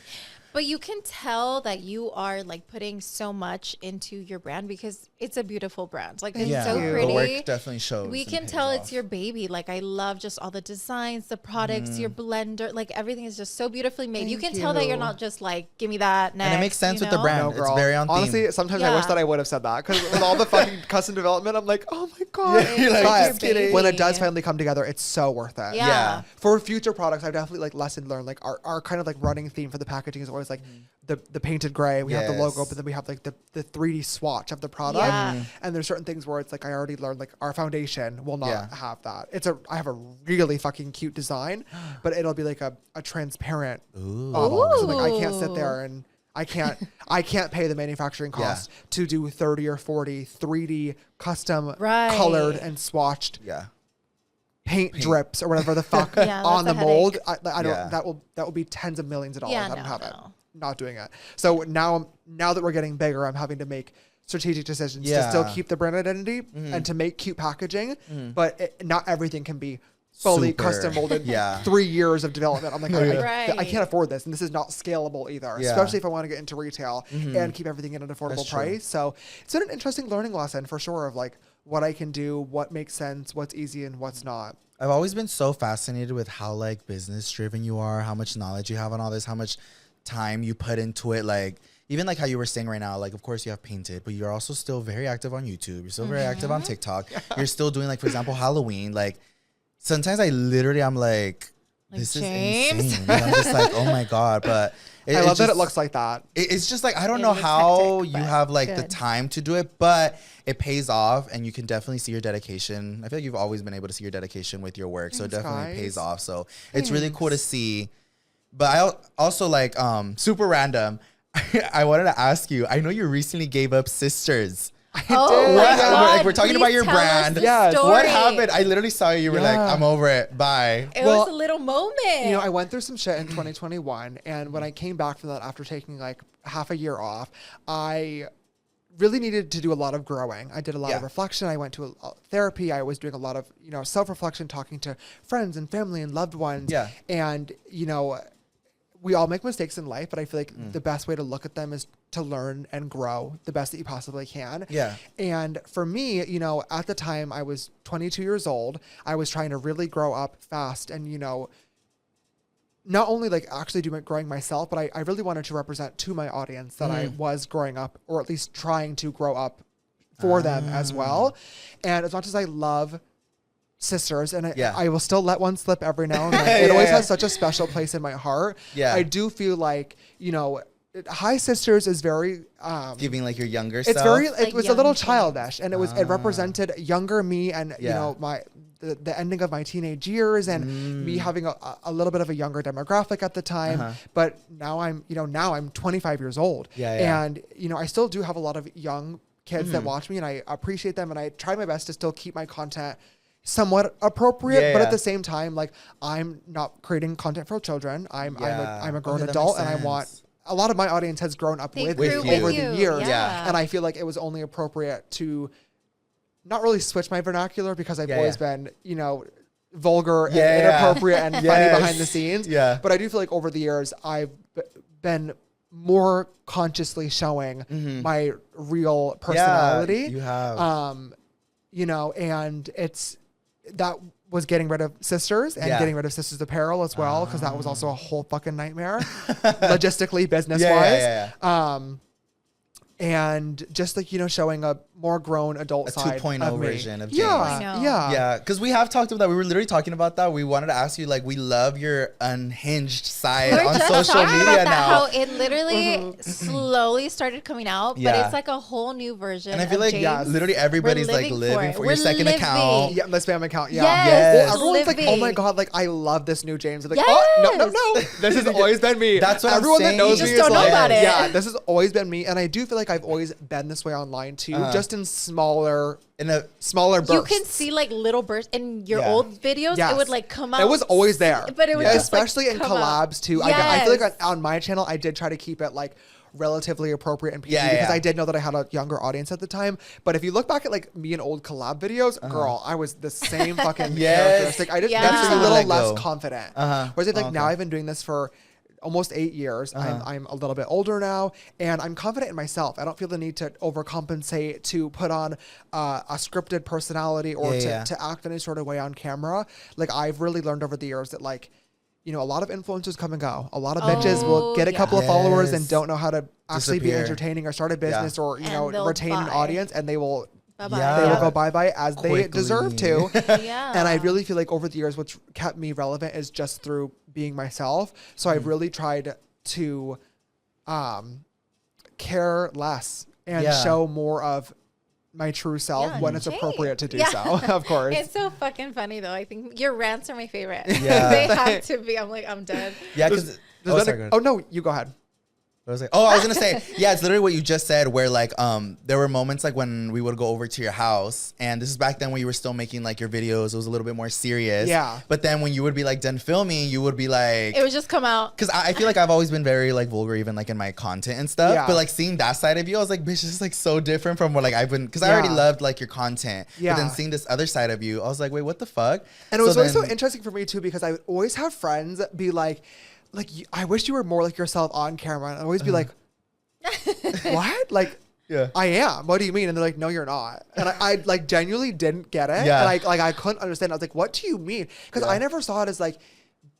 But you can tell that you are like putting so much into your brand because it's a beautiful brand. Like it's so you. pretty. The work definitely shows. We and can pays tell off. it's your baby. Like I love just all the designs, the products, your blender, like everything is just so beautifully made. You Thank can tell that you're you. not just like, give me that next. And it makes sense you with the know? brand. No, It's girl. very on theme. Honestly, sometimes I wish Yeah. that I would have said that because with all the fucking custom development, I'm like, oh my god. Yeah, you're like, But just kidding. when it does finally come together, it's so worth it. Yeah. For future products, I've definitely like lesson learned. Like our kind of like running theme for the packaging is always like the painted gray. We have the logo, Yes. but then we have like the 3D swatch of the product. Yeah. And there's certain things where it's like I already learned like our foundation will not Yeah. have that. I have a really fucking cute design, but it'll be like a transparent bottle. 'Cause I'm like I can't sit there and I can't pay the manufacturing cost to do 30 or 40 3D custom Right. colored and swatched Yeah. paint drips or whatever the fuck Yeah, on the that's a mold. headache. I don't. Yeah. That will be tens of millions of dollars. Yeah, I don't no, have it. no. Not doing it. So now that we're getting bigger, I'm having to make strategic decisions to Yeah. still keep the brand identity and to make cute packaging, but not everything can be fully Super. custom molded. Yeah. 3 years of development. I'm like, I Right. can't afford this, and this is not scalable either. Yeah. Especially if I want to get into retail and keep everything at an affordable That's true. price. So it's been an interesting learning lesson for sure of like what I can do, what makes sense, what's easy, and what's not. I've always been so fascinated with how like business driven you are, how much knowledge you have on all this, how much time you put into it. Like even like how you were saying right now, like of course you have Painted, but you're also still very active on YouTube. You're still very active on TikTok. You're still doing like, for example, Halloween. Like sometimes I'm like, this James? is insane. And I'm just like, oh my God. But I love that it looks like that. It's just like, I don't It know looks how hectic, you but have like the good. time to do it, but it pays off and you can definitely see your dedication. I feel like you've always been able to see your dedication with your work. So it Thanks, definitely guys. pays off. So it's really cool to see. But I also like, super random. I wanted to ask you, I know you recently gave up Sisters. Oh What my happened? God, Like, we're talking about please your tell us brand. the Yes. story. What happened? I literally saw you. You were like, Yeah. I'm over it. Bye. It Well, was a little moment. You know, I went through some shit in 2021, and when I came back from that after taking like half a year off, I really needed to do a lot of growing. I did a lot of Yeah. reflection. I went to therapy. I was doing a lot of, self-reflection, talking to friends and family and loved ones. Yeah. And, we all make mistakes in life, but I feel like the best way to look at them is to learn and grow the best that you possibly can. Yeah. And for me, at the time I was 22 years old, I was trying to really grow up fast and, not only like actually growing myself, but I really wanted to represent to my audience that I was growing up, or at least trying to grow up for them as well. And as much as I love Sisters, and I will still let one slip every now and then. It always has such a special place in my heart. Yeah. I do feel like, Hi Sisters is very Giving like your younger it's self. very Like it was a young little teens. childish, and it represented younger me and Yeah. the ending of my teenage years and me having a little bit of a younger demographic at the time. But now I'm 25 years old. Yeah. And I still do have a lot of young kids that watch me, and I appreciate them, and I try my best to still keep my content somewhat appropriate, but at the same time, like, I'm not creating content for children. I'm a grown Okay, that adult, makes and I want sense. a lot of my audience has grown up They with grew me with over you, the years. yeah. And I feel like it was only appropriate to not really switch my vernacular, because I've always been, vulgar and inappropriate and funny behind the scenes. Yeah. But I do feel like over the years, I've been more consciously showing my real personality. You have. And that was getting rid of Sisters and getting rid of Sisters Apparel as well, because that was also a whole fucking nightmare, logistically, business wise. And just like, showing a more grown adult A side 2.0 of me. version of James. Yeah. 2.0. Yeah. Yeah, because we have talked about that. We were literally talking about that. We wanted to ask you, like, we love your unhinged side We're on just social talking media about that, now. how it literally slowly started coming out, but Yeah. it's like a whole new version. And I feel of like James. literally everybody's like living living for for it. your We're second living. account. Yeah, my spam account. Yeah. Yes, Well, everyone's like, oh living. my God, like, I love this new James. I'm like, oh, no. This has always been me. That's what I'm Everyone saying. that knows You me just is don't know like, about it. yeah, this has always been me. And I do feel like I've always been this way online too, just in smaller bursts. You can see like little bursts in your Yeah. old videos. Yes. It would like come out. It was always there. But it would just especially like, in come out. collabs too. I feel like Yes. on my channel, I did try to keep it like relatively appropriate and PG, Yeah, because yeah. I did know that I had a younger audience at the time. But if you look back at like me and old collab videos, girl, I was the same fucking Yes. characteristic. I just Yeah. maybe That's just a the little let less go. confident. Uh-huh. Whereas I think Oh, now okay. I've been doing this for almost 8 years. I'm a little bit older now, and I'm confident in myself. I don't feel the need to overcompensate, to put on a scripted personality, or to act in any sort of way on camera. Like, I've really learned over the years that, like, a lot of influencers come and go. A lot of bitches will get a couple of followers and Yes. don't know how to actually be Disappear. entertaining or start a business or, And they'll retain an buy. audience, and they will Bye-bye. Yeah. they will go bye-bye as they Quickly. deserve to. Yeah. And I really feel like over the years, what's kept me relevant is just through being myself. So I've really tried to care less and show more of my true self Yeah, when it's James. appropriate to do Yeah. so, of course. It's so fucking funny though. I think your rants are my favorite. Yeah. They have to be. I'm like, I'm dead. Yeah, because Oh, no, you go ahead. I was gonna say, yeah, it's literally what you just said, where like there were moments like when we would go over to your house, and this is back then when you were still making like your videos. It was a little bit more serious. Yeah. But then when you would be like done filming, you would be like, It would just come out. because I feel like I've always been very like vulgar, even like in my content and stuff. Yeah. But like seeing that side of you, I was like, bitch, this is like so different from what like I've been, because I already Yeah. loved like your content. Yeah. But then seeing this other side of you, I was like, wait, what the fuck? And it was always so then- interesting for me too, because I would always have friends be like, I wish you were more like yourself on camera. And I'd always be like, what? Like, Yeah. I am. What do you mean? And they're like, no, you're not. And I like genuinely didn't get it. Yeah. And I couldn't understand. I was like, what do you mean? Because I never saw it as like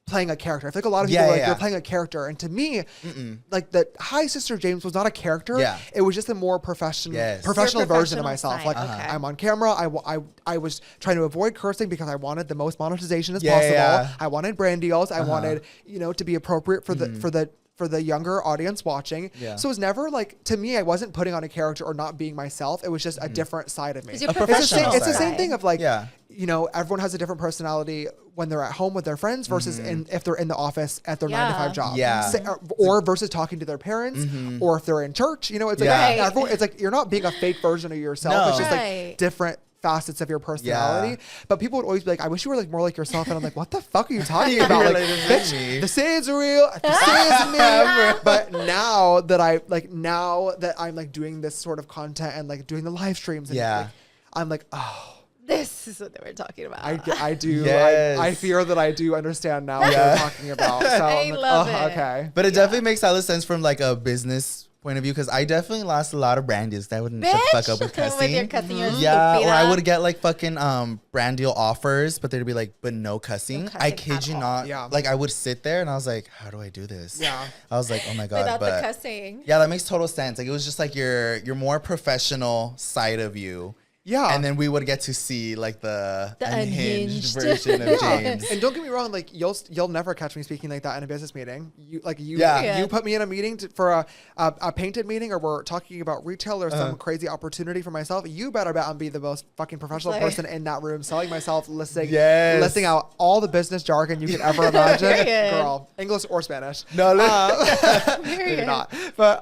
playing a character. I feel like a lot of people are like, you're playing a character. And to me, like the Hi Sister James was not a character. Yeah. It was just a more professional Your version of myself. side. Like Okay. I'm on camera. I was trying to avoid cursing because I wanted the most monetization as possible. Yeah. I wanted brand deals. I wanted, you know, to be appropriate for the younger audience watching. Yeah. So it was never like, to me, I wasn't putting on a character or not being myself. It was just a different side of me. It's your A professional professional It's the side. same thing of like, Yeah. you know, everyone has a different personality when they're at home with their friends versus if they're in the office at their 9 to 5 job. Yeah. Or versus talking to their parents or if they're in church, you know, it's like, Yeah. everyone, it's like, you're not being a fake version of yourself. No. It's just Right. like different facets of your personality. Yeah. But people would always be like, I wish you were like more like yourself. And I'm like, what the fuck are you talking You're about? Like, like, this is bitch, me. this is real. This is me. But now that I'm like doing this sort of content and like doing the live streams and like, I'm like, oh, This is what they were talking about. I do. Yes. I fear that I do understand now what you're talking about. So I I'm like, love it. Okay. But it definitely makes a lot of sense from like a business point of view because I definitely lost a lot of brand deals that I wouldn't shut the fuck up with cussing. With your cussing, you're Yeah, or I stupida. would get like fucking brand deal offers, but they'd be like, but no cussing. I cussing kid at you all. not. Yeah. Like I would sit there and I was like, how do I do this? Yeah. I was like, oh my god. Without but the cussing. yeah, that makes total sense. Like it was just like your more professional side of you. Yeah. And then we would get to see like the unhinged unhinged. version of James. And don't get me wrong, like you'll never catch me speaking like that in a business meeting. You Yeah. you put me in a meeting for a painted meeting, or we're talking about retail or some crazy opportunity for myself. You better bet I'm be the most fucking professional Like- person in that room, selling myself, listing Yes. out all the business jargon you could ever imagine. Period. Girl, English or Spanish. No, Maybe Period. not. But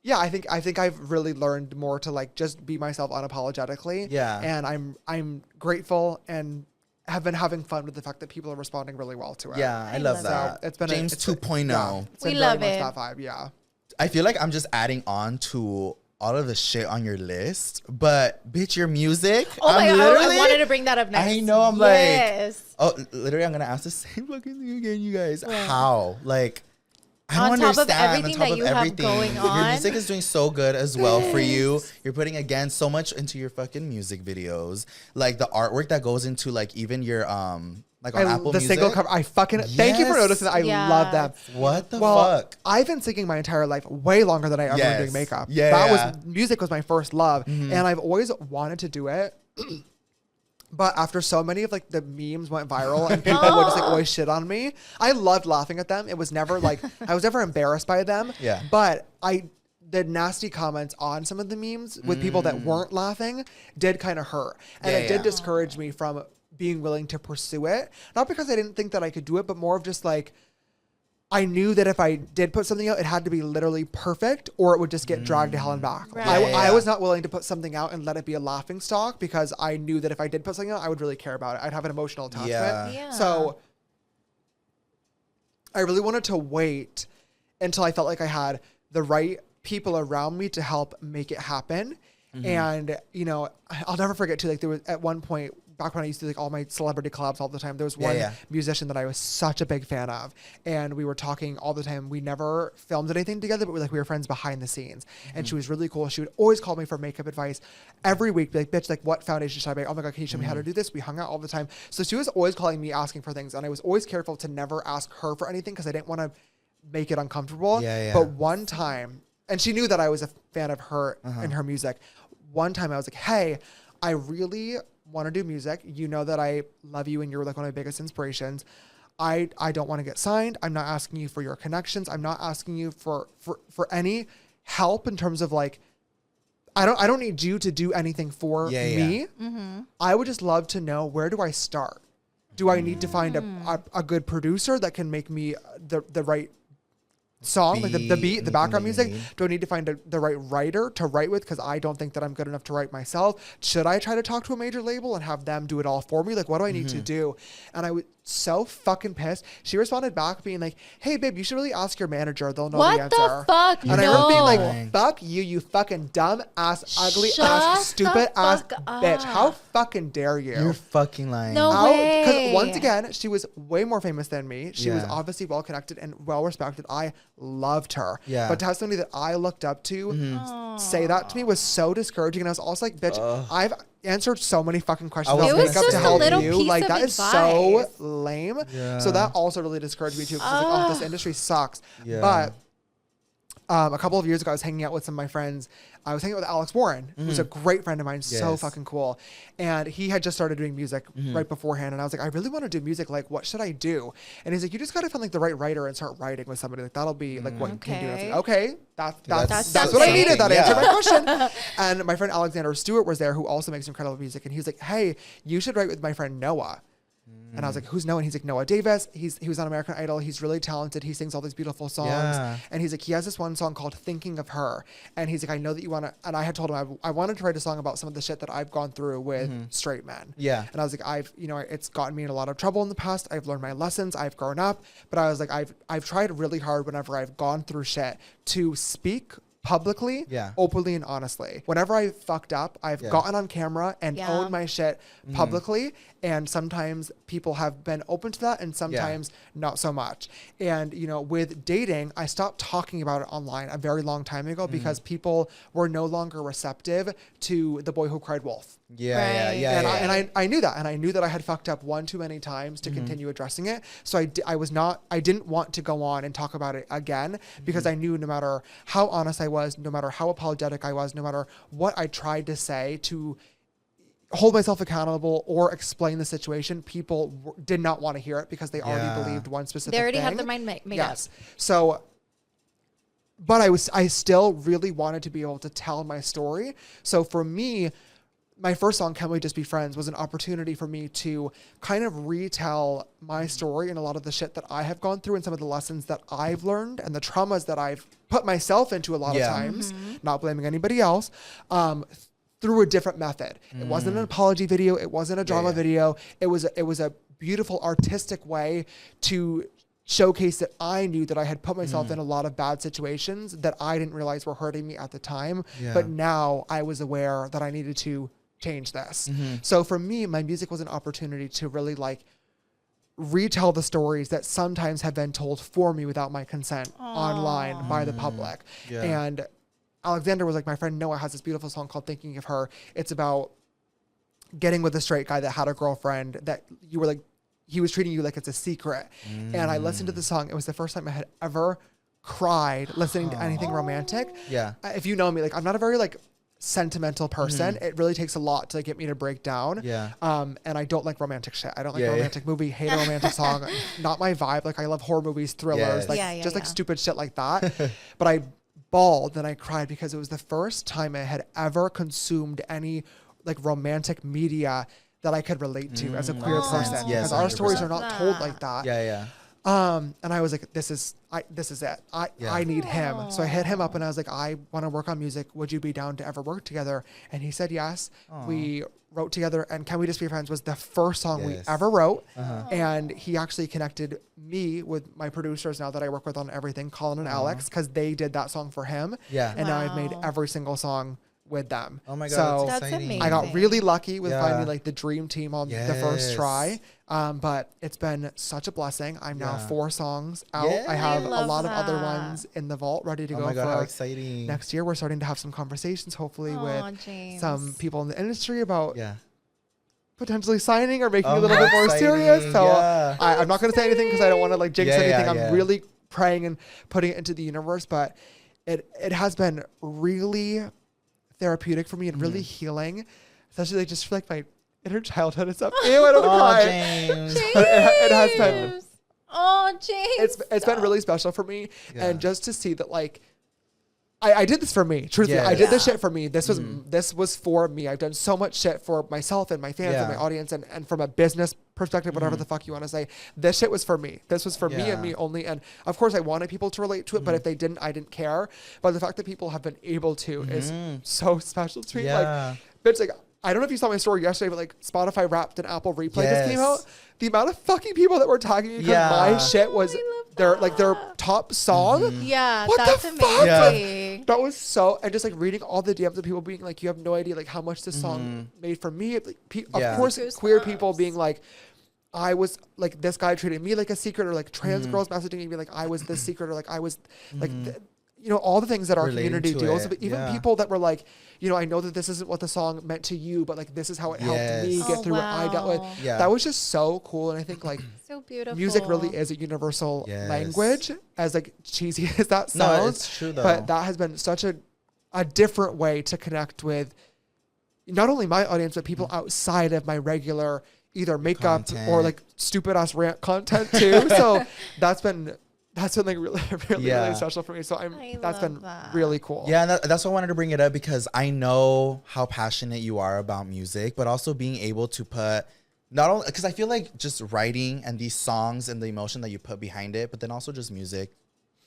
yeah, I think I've really learned more to like just be myself unapologetically. Yeah. And I'm grateful and have been having fun with the fact that people are responding really well to it. Yeah, I love love that. So it's been James 2.0. It's We been love very it. much that vibe. Yeah. I feel like I'm just adding on to all of the shit on your list, but bitch, your music. Oh my I'm god, I literally- wanted to bring that up next. I know, I'm yes. like, oh, literally, I'm gonna ask the same fucking thing again, you guys. How? Like, I On don't top of understand. everything that you have going Your on. music is doing so good as well for you. You're putting again so much into your fucking music videos, like the artwork that goes into like even your like on Apple the Music. single cover. I fucking thank you for Yes. noticing that. I Yes. love them. What the Well, fuck? I've been singing my entire life, way longer than I ever been Yes. doing makeup. Yeah, that yeah. was music was my first love, and I've always wanted to do it. But after so many of like the memes went viral and people would just like always shit on me, I loved laughing at them. It was never like I was never embarrassed by them. Yeah. But the nasty comments on some of the memes with people that weren't laughing did kind of hurt, and it did discourage me from being willing to pursue it. Not because I didn't think that I could do it, but more of just like I knew that if I did put something out, it had to be literally perfect or it would just get dragged to hell and back. Right. I was not willing to put something out and let it be a laughing stock because I knew that if I did put something out, I would really care about it. I'd have an emotional attachment. Yeah. So I really wanted to wait until I felt like I had the right people around me to help make it happen. And, you know, I'll never forget too, like there was at one point, back when I used to do like all my celebrity collabs all the time, there was one musician that I was such a big fan of, and we were talking all the time. We never filmed anything together, but we were friends behind the scenes. And she was really cool. She would always call me for makeup advice every week. Be like, bitch, like what foundation should I buy? Oh my god, can you show me how to do this? We hung out all the time. So she was always calling me asking for things, and I was always careful to never ask her for anything because I didn't want to make it uncomfortable. But one time, and she knew that I was a fan of her and her music. One time I was like, hey, I really want to do music. You know that I love you and you're like one of my biggest inspirations. I don't want to get signed. I'm not asking you for your connections. I'm not asking you for any help in terms of like, I don't need you to do anything for me. I would just love to know, where do I start? Do I need to find a good producer that can make me the right song, like the beat, the background music? Do I need to find the right writer to write with? Because I don't think that I'm good enough to write myself. Should I try to talk to a major label and have them do it all for me? Like, what do I need to do? And I was so fucking pissed. She responded back being like, hey babe, you should really ask your manager. They'll know the What answer. the fuck? And I remember being like, fuck you, you fucking dumb ass, ugly Shut ass, stupid the ass fuck bitch. How up. fucking dare you? You're fucking lying. No way. Because once again, she was way more famous than me. She was Yeah. obviously well connected and well respected. I loved her. Yeah. But to have somebody that I looked up to say that to me was so discouraging. And I was also like, bitch, I've answered so many fucking questions I was about gonna makeup say. to It was help just a little you. piece Like of that is so advice. lame. Yeah. So that also really discouraged me too. Because I was like, oh, this industry sucks. Yeah. But a couple of years ago, I was hanging out with some of my friends. I was hanging out with Alex Warren, who's a great friend of mine, so Yes. fucking cool. And he had just started doing music right beforehand. And I was like, I really want to do music. Like, what should I do? And he's like, you just got to find like the right writer and start writing with somebody. Like, that'll be like what you can do. And I was like, okay, that's what I something. needed. That Yeah. answered my question. And my friend Alexander Stewart was there, who also makes incredible music. And he was like, hey, you should write with my friend Noah. And I was like, who's Noah? And he's like, Noah Davis. He was on American Idol. He's really talented. He sings all these beautiful songs. Yeah. And he's like, he has this one song called Thinking of Her. And he's like, I know that you want to, and I had told him I wanted to write a song about some of the shit that I've gone through with straight men. Yeah. And I was like, it's gotten me in a lot of trouble in the past. I've learned my lessons. I've grown up. But I was like, I've tried really hard whenever I've gone through shit to speak publicly, openly and honestly. Whenever I fucked up, I've gotten on camera and owned my shit publicly. And sometimes people have been open to that and sometimes not so much. And, you know, with dating, I stopped talking about it online a very long time ago because people were no longer receptive to the boy who cried wolf. And I knew that. And I knew that I had fucked up one too many times to continue addressing it. So I didn't want to go on and talk about it again because I knew no matter how honest I was, no matter how apologetic I was, no matter what I tried to say to hold myself accountable or explain the situation, people did not want to hear it because they already believed one specific thing. They already have their mind made up. So, but I still really wanted to be able to tell my story. So for me, my first song, Can We Just Be Friends, was an opportunity for me to kind of retell my story and a lot of the shit that I have gone through and some of the lessons that I've learned and the traumas that I've put myself into a lot of times, not blaming anybody else, through a different method. It wasn't an apology video. It wasn't a drama video. It was a beautiful artistic way to showcase that I knew that I had put myself in a lot of bad situations that I didn't realize were hurting me at the time. But now I was aware that I needed to change this. So for me, my music was an opportunity to really like retell the stories that sometimes have been told for me without my consent online by the public. And Alexander was like, my friend Noah has this beautiful song called Thinking of Her. It's about getting with a straight guy that had a girlfriend that you were like, he was treating you like it's a secret. And I listened to the song. It was the first time I had ever cried listening to anything romantic. If you know me, like I'm not a very like sentimental person. It really takes a lot to like, get me to break down. And I don't like romantic shit. I don't like a romantic movie, hate a romantic song. Not my vibe. Like I love horror movies, thrillers, like stupid shit like that. But I bawled and I cried because it was the first time I had ever consumed any like romantic media that I could relate to as a queer person. Because our stories are not told like that. And I was like, this is it. I need him. So I hit him up and I was like, I want to work on music. Would you be down to ever work together? And he said yes. We wrote together, and Can We Just Be Friends was the first song we ever wrote. And he actually connected me with my producers now that I work with on everything, Colin and Alex, because they did that song for him. And now I've made every single song with them. Oh my God, so that's exciting. amazing. I got really lucky with finding like the dream team on the first try. But it's been such a blessing. I'm now 4 songs out. I have a lot of other ones in the vault ready to go. Oh my God, how for exciting. next year. We're starting to have some conversations, hopefully, with James. some people in the industry about potentially signing or making it a little how bit more exciting. serious. So I'm not going to say anything because I don't want to like jinx anything. I'm really praying and putting it into the universe. But it has been really therapeutic for me and really healing, especially like just for like my inner childhood and stuff. Ew, I don't cry. James. It has been. Oh, James. It's been really special for me, and just to see that like. I did this for me. Truthfully, I did this shit for me. This was for me. I've done so much shit for myself and my fans and my audience, and from a business perspective, whatever the fuck you want to say, this shit was for me. This was for me and me only. And of course, I wanted people to relate to it, but if they didn't, I didn't care. But the fact that people have been able to is so special to me. Like, bitch, like I don't know if you saw my story yesterday, but like Spotify Wrapped and Apple Replay just came out. The amount of fucking people that were tagging me because my shit was their top song. Yeah, what that's the fuck? amazing. That was so, and just like reading all the DMs of people being like, you have no idea like how much this song made for me. Like, of course, queer people being like, I was like, this guy treated me like a secret, or like trans girls messaging me like I was this secret, or like I was like, all the things that our community deals with. Even people that were like, I know that this isn't what the song meant to you, but like this is how it helped me get through what I dealt with. Yeah. That was just so cool. And I think like so beautiful. Music really is a universal language, as like cheesy as that sounds. No, it's true though. But that has been such a different way to connect with not only my audience, but people outside of my regular either makeup or like stupid ass rant content too. So that's been like really special for me. So that's been really cool. Yeah, and that's why I wanted to bring it up, because I know how passionate you are about music, but also being able to put not only, because I feel like just writing and these songs and the emotion that you put behind it, but then also just music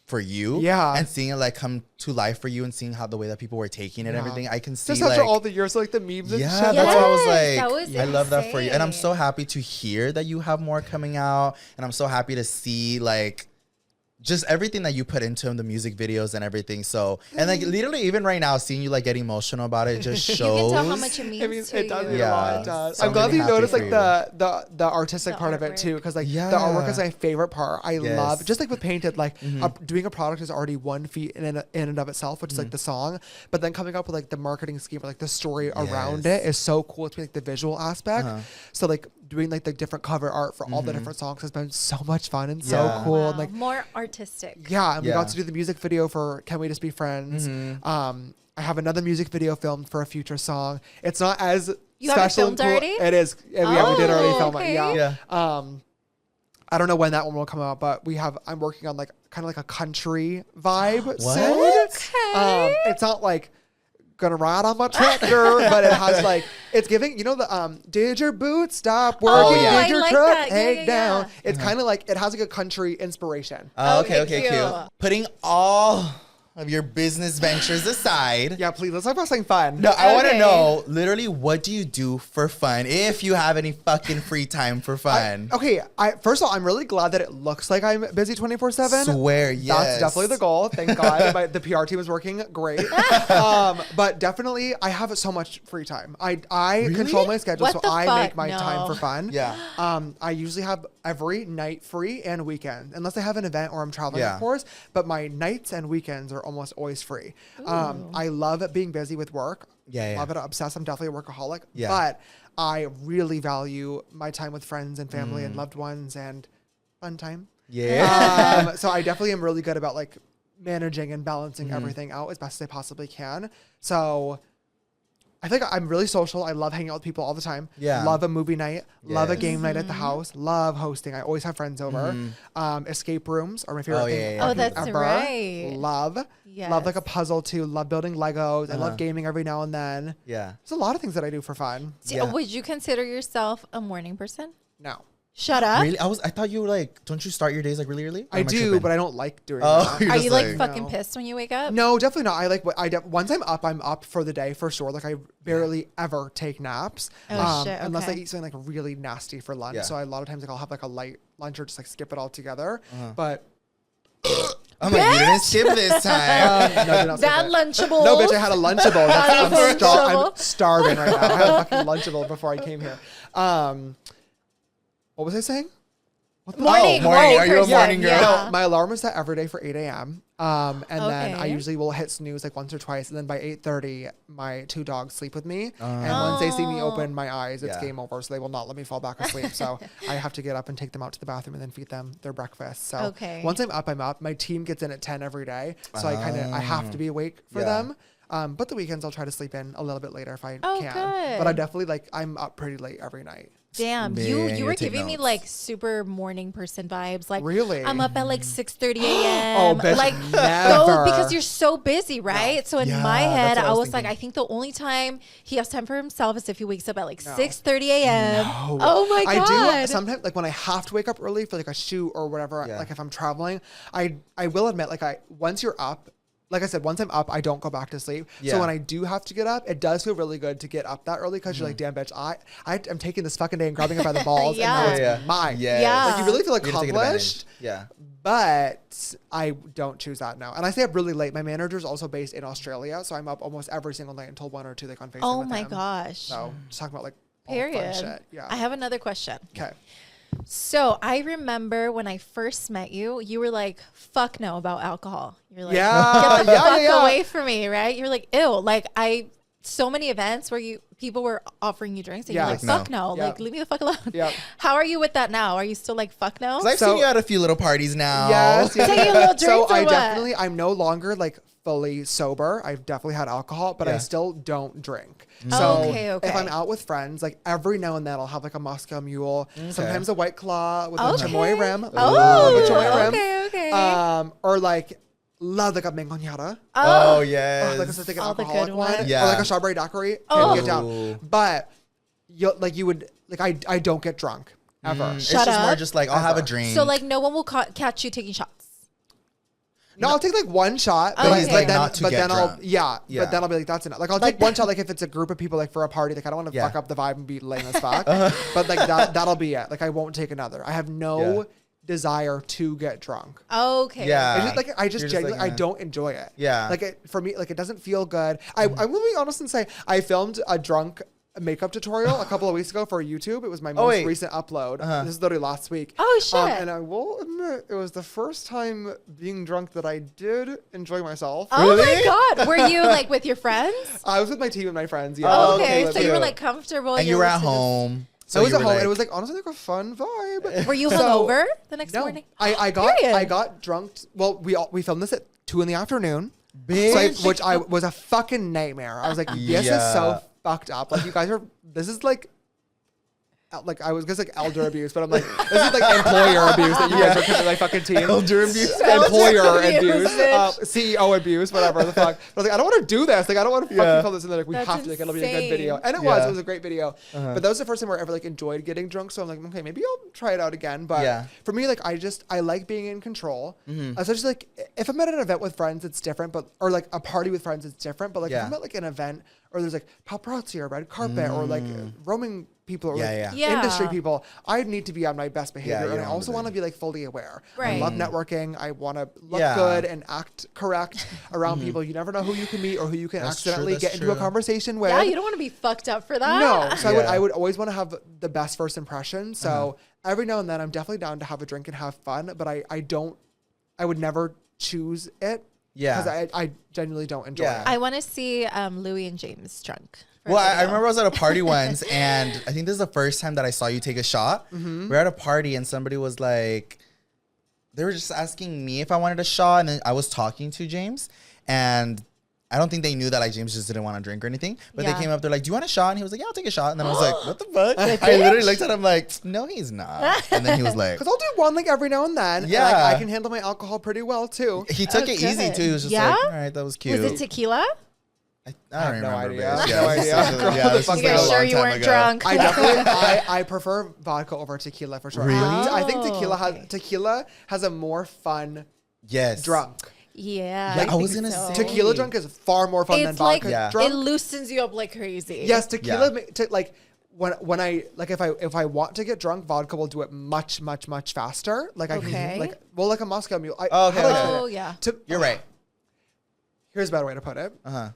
for you, and seeing it like come to life for you, and seeing how the way that people were taking it and everything. I can see just like after all the years, like the memes and shit. That's what I was like. I love that for you, and I'm so happy to hear that you have more coming out, and I'm so happy to see like just everything that you put into him, the music videos and everything. So, and like literally even right now, seeing you like get emotional about it just shows. You can tell how much it means to it does you. mean a lot. It does. So I'm glad that you noticed like the artistic part of it too, because like the artwork is my favorite part. I love, just like with Painted, like doing a product is already one feat in and of itself, which is like the song, but then coming up with like the marketing scheme or like the story around it is so cool. It's like the visual aspect. So like doing like the different cover art for all the different songs has been so much fun and so cool. Wow. And like more artistic. Yeah, and we got to do the music video for Can We Just Be Friends. I have another music video filmed for a future song. It's not as you have it special filmed and cool. already? It is. We did already film it. Yeah. I don't know when that one will come out, but I'm working on like kind of like a country vibe soon. Okay. It's not like gonna ride on my tractor, but it has like, it's giving, the did your boots stop working, did your truck hang down. It's kind of like, it has like a country inspiration. Okay, cute. Putting all of your business ventures aside. Yeah, please, let's talk about something fun. No, I want to know, literally, what do you do for fun, if you have any fucking free time for fun? First of all, I'm really glad that it looks like I'm busy 24/7. Swear, yes. That's definitely the goal. Thank God. The PR team is working great. But definitely, I have so much free time. I control my schedule, so I make my time for fun. Yeah. I usually have every night free and weekend, unless I have an event or I'm traveling, of course. But my nights and weekends are almost always free. I love being busy with work. Love it. Obsessed. I'm definitely a workaholic. But I really value my time with friends and family and loved ones and fun time. So I definitely am really good about like managing and balancing everything out as best as I possibly can. So I think I'm really social. I love hanging out with people all the time. Love a movie night. Love a game night at the house. Love hosting. I always have friends over. Escape rooms are my favorite thing. Oh, that's ever. Right. Love like a puzzle too. Love building Legos. I love gaming every now and then. There's a lot of things that I do for fun. Would you consider yourself a morning person? No. Shut up. Really? I thought you were like, don't you start your days like really early? I do, but I don't like doing that. Are you like fucking pissed when you wake up? No, definitely not. I like once I'm up for the day for sure. Like I barely ever take naps. Unless I eat something like really nasty for lunch. So a lot of times like I'll have like a light lunch or just like skip it all together. But I'm like, you didn't skip this time. No, that Lunchable. No, bitch, I had a Lunchable. I'm starving right now. I had a fucking Lunchable before I came here. What was I saying? Morning. Are you a morning girl? No, my alarm is set every day for 8 a.m. And then I usually will hit snooze like once or twice. And then by 8:30, my 2 dogs sleep with me. And once they see me open my eyes, it's game over. So they will not let me fall back asleep. So I have to get up and take them out to the bathroom and then feed them their breakfast. So once I'm up. My team gets in at 10 every day. So I have to be awake for them. But the weekends I'll try to sleep in a little bit later if I can. Good. But I definitely I'm up pretty late every night. Damn, you were giving me like super morning person vibes. Like, really? I'm up at like 6:30 a.m. Oh, bitch, like, never. because you're so busy, right? So in my head, I was like, I think the only time he has time for himself is if he wakes up at like 6:30 a.m. No. Oh my God. I do sometimes, like when I have to wake up early for like a shoot or whatever, like if I'm traveling, I will admit, like once you're up, like I said, once I'm up, I don't go back to sleep. So when I do have to get up, it does feel really good to get up that early because you're like, damn, bitch, I'm taking this fucking day and grabbing it by the balls and now it's mine. Like you really feel accomplished. But I don't choose that now. And I stay up really late. My manager's also based in Australia, so I'm up almost every single night until 1 or 2 like on FaceTime Oh with my him. gosh. So just talking about like Period. all fun shit. Yeah. I have another question. Okay. So I remember when I first met you, you were like, fuck no about alcohol. You're like, Yeah, get the yeah, fuck yeah. away from me, right? You're like, ew. Like so many events where people were offering you drinks and you're like, Yes. fuck no. Yeah. Like, leave me the fuck alone. Yeah. How are you with that now? Are you still like, fuck no? 'Cause I've So- seen you at a few little parties now. Yes. Taking a little So drinks or I what? definitely, I'm no longer like fully sober. I've definitely had alcohol, but I Yeah. still don't drink. Oh, So okay. if I'm out with friends, like every now and then I'll have like a Moscow Mule, sometimes a White Claw with a Okay. chamoy rim. Oh, Love a chamoy rim. okay. Or like love like a mangonada. Oh, Oh, yes. like a like an All the alcoholic good one. ones. Yeah. Or like a strawberry daiquiri. Oh. Can't get down. But you would like I don't get drunk ever. It's Shut just more up. just like, I'll have a Ever. drink. So like no one will catch you taking shots. No, I'll take like one shot, Oh, he's like, then, not to but get then I'll drunk. yeah, Yeah. but then I'll be like, that's enough. Like I'll Like take one shot, like if it's a group of people, like for a party, like I don't want to Yeah. fuck up the vibe and be lame as fuck. But like that'll be it. Like I won't take another. I have no Yeah. desire to get drunk. Okay. Yeah. I just You're just genuinely like, I don't enjoy it. Yeah. Like for me, like it doesn't feel good. I'm gonna be honest and say I filmed a drunk makeup tutorial a couple of weeks ago for YouTube. It was my most wait. recent upload. This is literally last week. Oh, shit. And I will admit it was the first time being drunk that I did enjoy myself. Oh Really? my God. Were you like with your friends? I was with my team and my friends. Yeah. Oh, Okay. okay, So you were cute. like comfortable. and you were at listening to- home. So I was you at were home like, and it was like honestly like a fun vibe. Were you So- hungover the next No, morning? I Period. got drunk. Well, we filmed this at 2 PM. So bitch. which I was a fucking nightmare. I was like, this is so fucked up. Like you guys are. This is like I was gonna say elder abuse, but I'm like, this is like employer abuse that you guys are committing my fucking team. Elder abuse. Employer Elder abuse, abuse, CEO abuse, whatever the fuck. But I was like, I don't want to do this. Like, I don't want to Yeah. fucking film this, and then like we That's have to. Like, it'll be a good insane. video, and it Yeah. was a great video. But that was the first time where I ever like enjoyed getting drunk. So I'm like, okay, maybe I'll try it out again. But Yeah. for me, like, I like being in control. Especially like if I'm at an event with friends, it's different. But or like a party with friends, it's different. But like if Yeah. I'm at like an event or there's like paparazzi or red carpet or like roaming people or Yeah, like yeah. industry Yeah. people, I need to be on my best behavior, you and I don't wanna also be- want to be like fully aware. I Right. love networking. I want to look Yeah. good and act correct around people. You never know who you can meet or who you can That's true, accidentally that's get into a true. conversation with. Yeah, you don't want to be fucked up for that. No, so Yeah. I would always want to have the best first impression. So every now and then, I'm definitely down to have a drink and have fun. But I would never choose it. Yeah. because I genuinely don't enjoy Yeah. it. I want to see Louie and James drunk. for a Well, I video. remember I was at a party once, and I think this is the first time that I saw you take a shot. We were at a party, and somebody was like, they were just asking me if I wanted a shot, and then I was talking to James, and I don't think they knew that like James just didn't want to drink or anything. But Yeah. they came up, they're like, "Do you want a shot?" And he was like, "Yeah, I'll take a shot." And then I was like, "What the fuck?" I literally looked at him like, "No, he's not." And then he was like, Because I'll do one like every now and then. Yeah. And, like, I can handle my alcohol pretty well too. he took it easy good. too. He was just Yeah? like, "All right, that was cute." Was it tequila? I don't have no remember. idea. bitch. I have Yeah, no this idea. was- Girl, yeah, the this fuck was You like guys a sure long you time weren't ago. drunk? I definitely I prefer vodka over tequila for sure. Really? I think tequila Oh, okay. tequila has a more fun Yes. drunk. Yeah. Yeah, I was gonna say. Tequila drunk is far more fun than It's like vodka Yeah. drunk. it loosens you up like crazy. Yes, tequila Yeah. like when I like if I want to get drunk, vodka will do it much faster. Like I Okay. can like like a Moscow Mule. Oh, okay, how do I okay. explain Oh it? yeah. You're right. Here's a better way to put it. Uh-huh.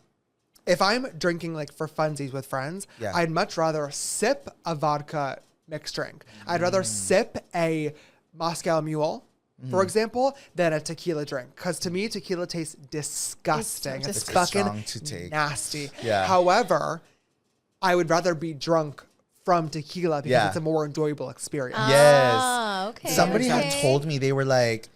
If I'm drinking like for funsies with friends, Yeah. I'd much rather sip a vodka mixed drink. I'd rather sip a Moscow Mule, for example, than a tequila drink. Because to me, tequila tastes disgusting. It's It's, so fucking strong to take. nasty. Yeah. However, I would rather be drunk from tequila because Yeah. it's a more enjoyable experience. Yes. Ah, okay. Somebody okay. had told me, they were like,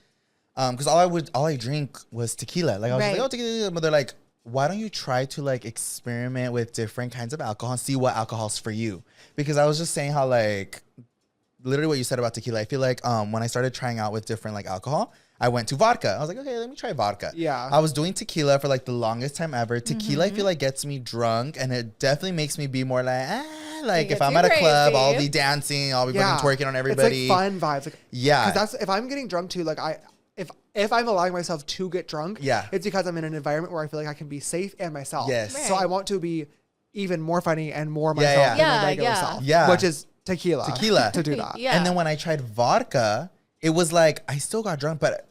because all I drink was tequila. Like I was Right. like, oh, tequila. But they're like, why don't you try to like experiment with different kinds of alcohol and see what alcohol's for you? Because I was just saying how like literally what you said about tequila. I feel like when I started trying out with different like alcohol, I went to vodka. I was like, okay, let me try vodka. Yeah. I was doing tequila for like the longest time ever. Tequila, I feel like gets me drunk, and it definitely makes me be more like, like It if I'm gets at you a club, crazy. I'll be dancing, I'll be fucking twerking on everybody. It's like fun vibes. Like, Yeah. Because that's if I'm getting drunk too. Like if I'm allowing myself to get drunk, Yeah. it's because I'm in an environment where I feel like I can be safe and myself. Yes. So Right. I want to be even more funny and more Yeah, myself yeah. than Yeah, my regular yeah. self. Yeah. Which is tequila. Tequila. To do that. Yeah. And then when I tried vodka, it was like I still got drunk, but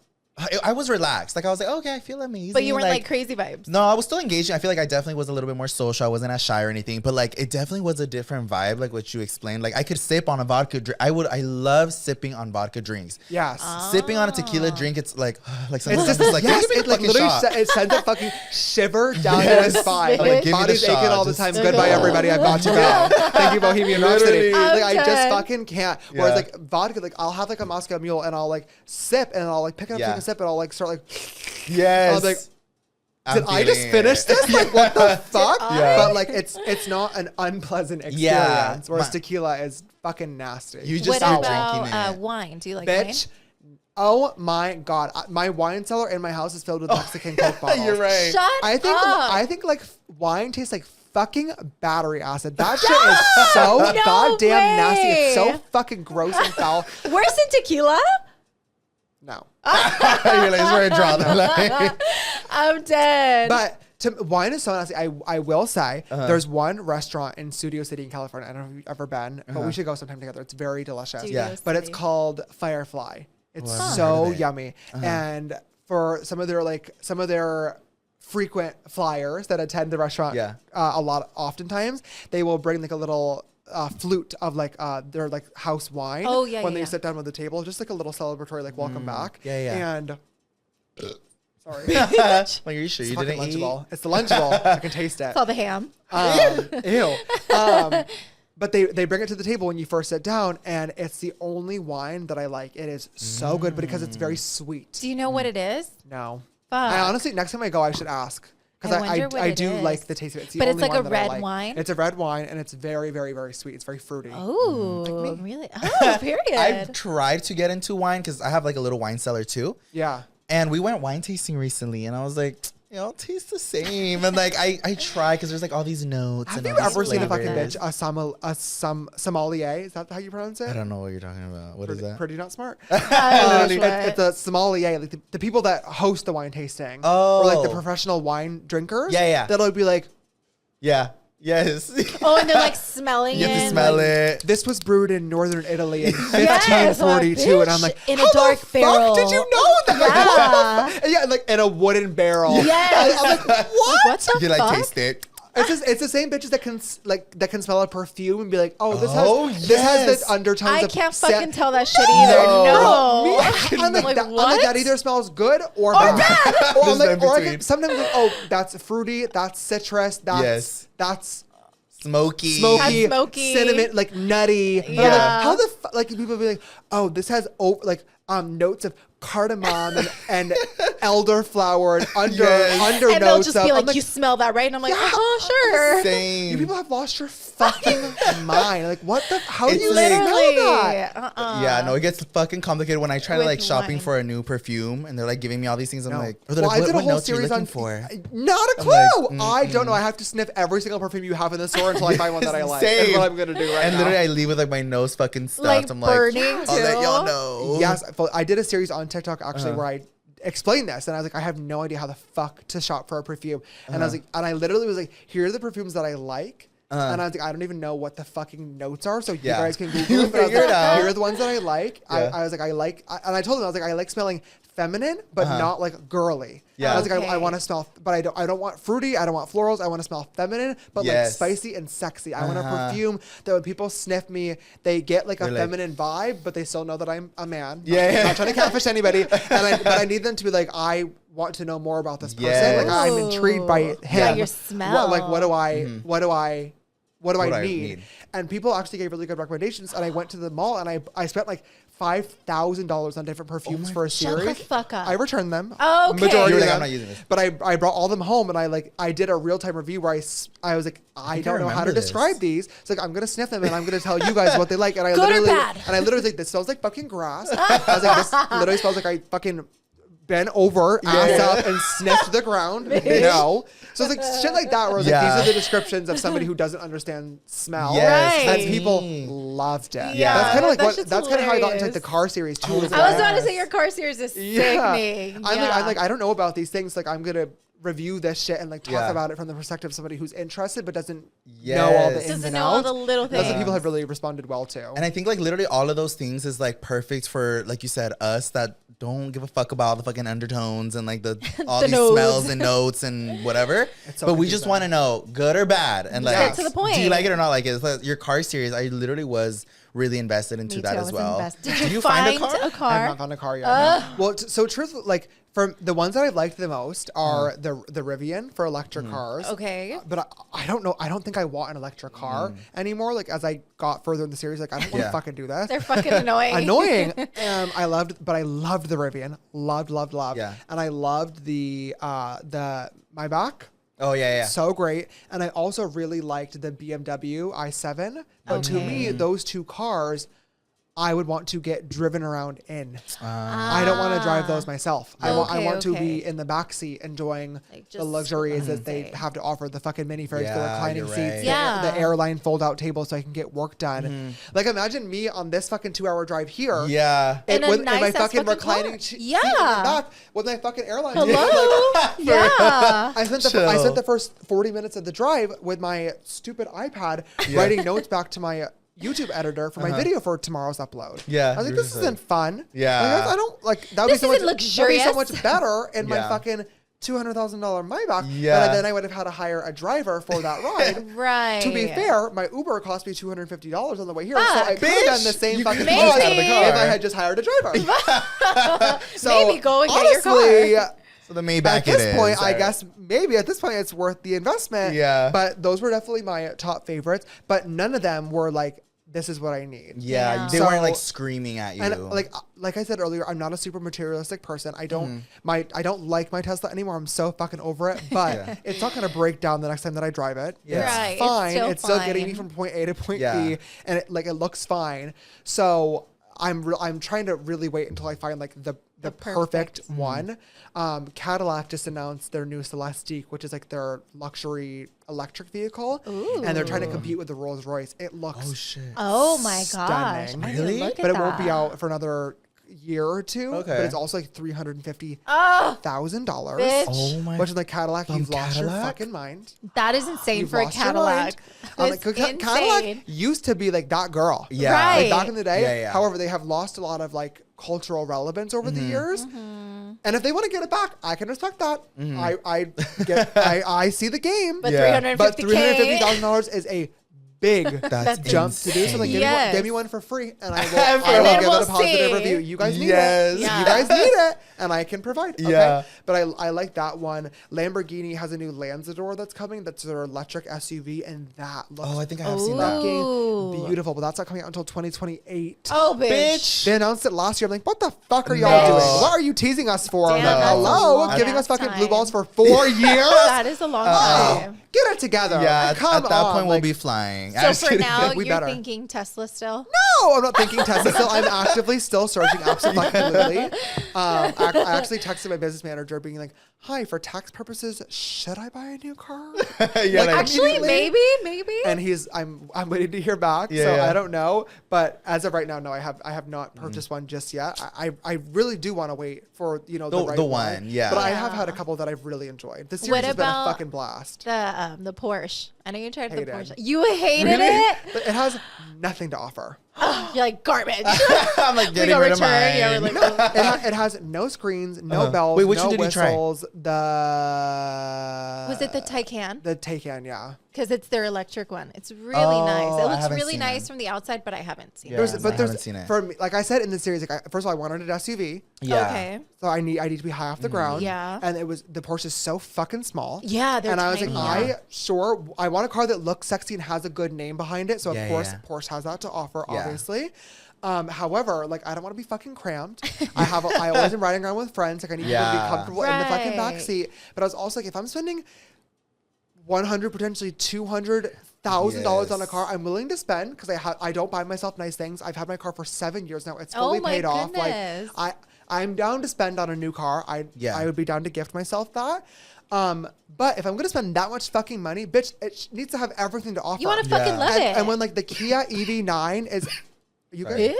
I was relaxed. Like I was like, okay, I feel amazing. But you weren't like crazy vibes. No, I was still engaging. I feel like I definitely was a little bit more social. I wasn't as shy or anything, but like it definitely was a different vibe, like what you explained. Like I could sip on a vodka drink. I love sipping on vodka drinks. Yes. Sipping on a tequila drink, it's like sometimes It's just it's like, yes, give me a it like fucking literally shot. It sends a fucking shiver down your spine. Like, Like give me the body's aching shot, all the just- time. Goodbye, everybody. I've got to go. Thank you, Bohemian Rhapsody. Literally. Like I I'm just done. fucking can't. Whereas like vodka, like I'll have like a Moscow Mule and I'll like sip and I'll like pick it up, take a sip, and I'll like start like. Yes. I'll be like, I'm did I just feeling finish it. this? Like what the fuck? Yeah. But like it's not an unpleasant experience. Yeah. Whereas tequila is fucking nasty. You just What start about drinking it. wine? Do you like Bitch. Oh my god. My wine cellar in my house is filled with Mexican Coke bottles. You're wine? right. Shut I up. think like wine tastes like fucking battery acid. That shit is so No goddamn nasty. It's so way. fucking gross and foul. Worse than tequila? No. You're like, it's where I draw the line. I'm dead. But wine is so nasty. I will say there's one restaurant in Studio City in California. I don't know if you've ever been, but we should go sometime together. It's very delicious. Studio Yeah. But it's City. called Firefly. It's I've so heard of it. yummy. And for some of their frequent flyers that attend the restaurant oftentimes, they will bring like a little flute of like their like house wine Oh, yeah, when yeah, they yeah. sit down at the table, just like a little celebratory like welcome back. Yeah, yeah. And sorry. Like, are you sure It's you the didn't fucking eat? Lunchable. It's the Lunchable. I can taste it. Saw the ham. Ew. But they bring it to the table when you first sit down, and it's the only wine that I like. It is so good, but because it's very sweet. Do you know what it is? No. Fuck. I honestly, next time I go, I should ask. I Because wonder what I it do is. like the taste of it. It's the But it's only like a one that I red like. wine? It's a red wine, and it's very, very, very sweet. It's very fruity. Oh, really? Oh, period. I've tried to get into wine because I have like a little wine cellar too. Yeah. And we went wine tasting recently, and I was like, it all tastes the same. And like I try because there's like all these notes. Have and you all these ever seen a fucking flavors. bitch, a sommelier? Is that how you pronounce it? I don't know what you're talking about. What is Pretty, that? pretty not smart. Oh, It's shit. a sommelier, like the people that host the wine tasting, Oh. or like the professional wine drinkers. Yeah, yeah. That'll be like, Yeah. Yes. Oh, and they're like smelling You it. have to smell like, it. this was brewed in northern Italy in Yes, 1542, and I'm bitch, like, in a how dark the barrel. fuck did you know that? Like, Yeah. what the fu- yeah, like in a wooden barrel. Yes. I'm like, what? What the You like fuck? taste it. It's the same bitches that can smell a perfume and be like, oh, this Oh, has yes. the undertones. I of can't sa- fucking tell that shit either. No. I'm like, Like, that, I'm what? like, that either smells good or bad. Or I'm There's no like, in or I between. can, sometimes like, oh, that's fruity, that's citrus, Yes. that's Smoky. smoky, That's smoky. cinnamon, like nutty. And I'm like, Yeah. how the like people be like, oh, this has notes of cardamom and elderflower and under Yes. And they'll notes just of. be I'm like, you smell that, right? And I'm like, oh, sure. You Same. people have lost your fucking mind. Like, what the? How do It's you like- smell Literally. that? Yeah, no, it gets fucking complicated when I try to With like shopping wine. for a new perfume and they're like giving me all these things. I'm No. like, or they're Well, like, I did a what whole notes are you series looking on. for? Not a I'm clue. like, I don't know. I have to sniff every single perfume you have in the store until I find one that I like. Same. That's what I'm gonna do right And now. literally, I leave with like my nose fucking stuffed. Like I'm burning, like, I'll let too? y'all know. Yes, I did a series on TikTok actually Uh-huh. where I explained this, and I was like, I have no idea how the fuck to shop for a perfume, and I Uh-huh. was like, and I literally was like, here are the perfumes that I like. And I was like, I don't even know what the fucking notes are, so you Yeah. guys can You Google it. But I was figure like, it out. here are the ones that I like. Yeah. I was like, and I told them, I was like, I like smelling feminine, but not like girly. Yeah. I was like, I Okay. want to smell, but I don't want fruity. I don't want florals. I want to smell feminine, but like Yes. spicy and sexy. I want a Uh-huh. perfume that when people sniff me, they get like a They're like- feminine vibe, but they still know that I'm a man. Yeah. Not trying to catfish anybody, but I need them to be like, I want to know more about this person. Yes. Like I'm intrigued by him. Yeah, your smell. What do I What do I need? need? And people actually gave really good recommendations. And I went to the mall and I spent like $5,000 on different perfumes for a Shut series. the fuck up. I returned them. Oh, okay. Majority You were of like, them. I'm not using this. But I brought all them home and I did a real time review where I was like, I think don't I know how to remember this. describe these. It's like I'm gonna sniff them and I'm gonna tell you guys what they like. And I Good or literally bad? was like, this smells like fucking grass. I was like, this literally smells like I fucking bent over, ass up, and sniffed the ground. No. So it's like shit like that where I was like, Yeah. these are the descriptions of somebody who doesn't understand smell. Yes. Right. And people loved it. Yeah. That's kind of like That what shit's that's kind of how I got into like hilarious. the car series too. Oh, is I like- was about to say your car series is yeah. sickening. I'm like, I don't know about these things. Like I'm gonna review this shit and like talk about it from the perspective of somebody who's interested but doesn't know all the ins Doesn't and know all outs. the little That's what things. people have really responded well to. And I think like literally all of those things is like perfect for, like you said, us that don't give a fuck about all the fucking undertones and like all these notes. smells and notes and whatever. so but we just confusing. want to know good or bad. And like, Get to the point. do you like it or not like it? It's like your car series, I literally was really invested into Me that too, I as was well. invested. Did Did you find find a I have car? not found a car yet. No. Well, so truthfully, like from the ones that I've liked the most are the Rivian for electric cars. Okay. But I don't know. I don't think I want an electric car anymore. Like as I got further in the series, like I don't want to fucking do this. They're fucking annoying. Annoying. I loved the Rivian. Loved. Yeah. And I loved the Maybach. Oh yeah. So great. And I also really liked the BMW i7. But to me, those two cars, I would want to get driven around in. I don't want to drive those myself. I want to be in the back seat enjoying Like, the just luxuries that they say. have to offer, the fucking mini fridge, the Yeah, reclining you're seats, right. Yeah. the airline fold-out table so I can get work done. Like imagine me on this fucking 2-hour drive here. Yeah. In a With my nice-ass fucking fucking reclining car. seat in Yeah. the back with my fucking airline. Hello? Yeah. I spent Chill. the first 40 minutes of the drive with my stupid iPad writing notes back to my YouTube editor for my video for tomorrow's upload. Yeah, I was like, you this were isn't fun. Yeah. Like, I don't like that would This be so much isn't that'd be luxurious. so much better in my Yeah. fucking $200,000 Maybach. Yeah. Then I would have had to hire a driver for that ride. Right. To be fair, my Uber cost me $250 on the way here, so Fuck. I could have done the Bitch, same you fucking could thing just out of the car. if I had just hired a driver. So Maybe go and get your car. honestly, So the Maybach at this it point, is. I guess maybe at this point it's worth the investment. Yeah. But those were definitely my top favorites. But none of them were like, this is what I need. Yeah, Yeah. they So- weren't like screaming at you. And like I said earlier, I'm not a super materialistic person. I don't like my Tesla anymore. I'm so fucking over it. But it's not gonna break down the next time that I drive it. Yeah. It's Right, it's fine. still It's still getting me fine. from point A to point Yeah. B, and it looks fine. So I'm trying to really wait until I find like the perfect one. Cadillac just announced their new Celestiq, which is like their luxury electric vehicle, and they're trying to compete with the Rolls Royce. It looks oh shit. Oh my gosh. Stunning. I need to Really? look at but it won't be that. out for another year or two. Okay. But it's also like $350,000. Bitch. Oh my. Which is like Cadillac, From you've lost your Cadillac? fucking mind. That is insane You've for a lost your mind. Cadillac. That's Cadillac insane. used to be like that girl. Yeah. Right. Like back in the day. Yeah, yeah. However, they have lost a lot of like cultural relevance over the years. And if they want to get it back, I can respect that. I see the game. But Yeah. But $350K. $350,000 is a big That's jump to do. So like, Yes. give me one for free, and I And will then give it we'll a positive see. review. You guys need Yes. it. Yeah. You guys need it, and I can provide. Okay? Yeah. But I like that one. Lamborghini has a new Lanzador that's coming. That's their electric SUV, and that looks Oh, I think I have seen that. fucking Ooh. beautiful. But that's not coming out until 2028. Oh, bitch. Bitch. They announced it last year. I'm like, what the fuck are y'all No. doing? What are you teasing us for? I'm Damn, like, that's a hello, long giving us ass fucking blue time. balls for 4 years? That is a long time. Get it together. Yeah, Come at that on. point we'll like, be flying. So for now, We you're better. thinking Tesla still? No, I'm not thinking Tesla still. I'm actively still searching absolutely. I actually texted my business manager being like, hi, for tax purposes, should I buy a new car? Yeah, like, Actually, immediately. maybe. And I'm waiting to hear back. Yeah, so yeah. I don't know. But as of right now, no, I have not purchased one just yet. I really do want to wait for the right the one. one, yeah. But I Yeah. have had a couple that I've really enjoyed. The series What has been a about fucking blast. The Porsche. I know you tried the Hated. Porsche. You hated it? But it has nothing to offer. You're like, garbage. I'm like We getting go rid of return. Yeah, mine. we're like, It has no screens, no bells, Wait, which no one did you try? whistles. was it the Taycan? The Taycan, yeah. Because it's their electric one. It's really Oh, nice. It I looks haven't really seen nice it. from the outside, but I haven't seen Yeah. it. I haven't seen it. For me, like I said in the series, like first of all, I wanted an SUV, Yeah. Okay. so I need to be high off the ground. Yeah. And the Porsche is so fucking small. Yeah, they're And I was tiny. like, I want a car that looks sexy and has a good name behind it. So Yeah, of course, yeah. Porsche has that to offer, Yeah. obviously. However, like I don't want to be fucking cramped. I always am riding around with friends. Like I need people to be Yeah. comfortable in the fucking back Right. seat. But I was also like, if I'm spending $100, potentially $200,000 on a Yes. car, I'm willing to spend because I don't buy myself nice things. I've had my car for 7 years now. It's Oh fully my paid off. goodness. Like I'm down to spend on a new car. I would be down to gift myself that. But if I'm gonna spend that much fucking money, bitch, it needs to have everything to offer. You want to fucking Yeah. love it. And when like the Kia EV9 is You Sorry. good?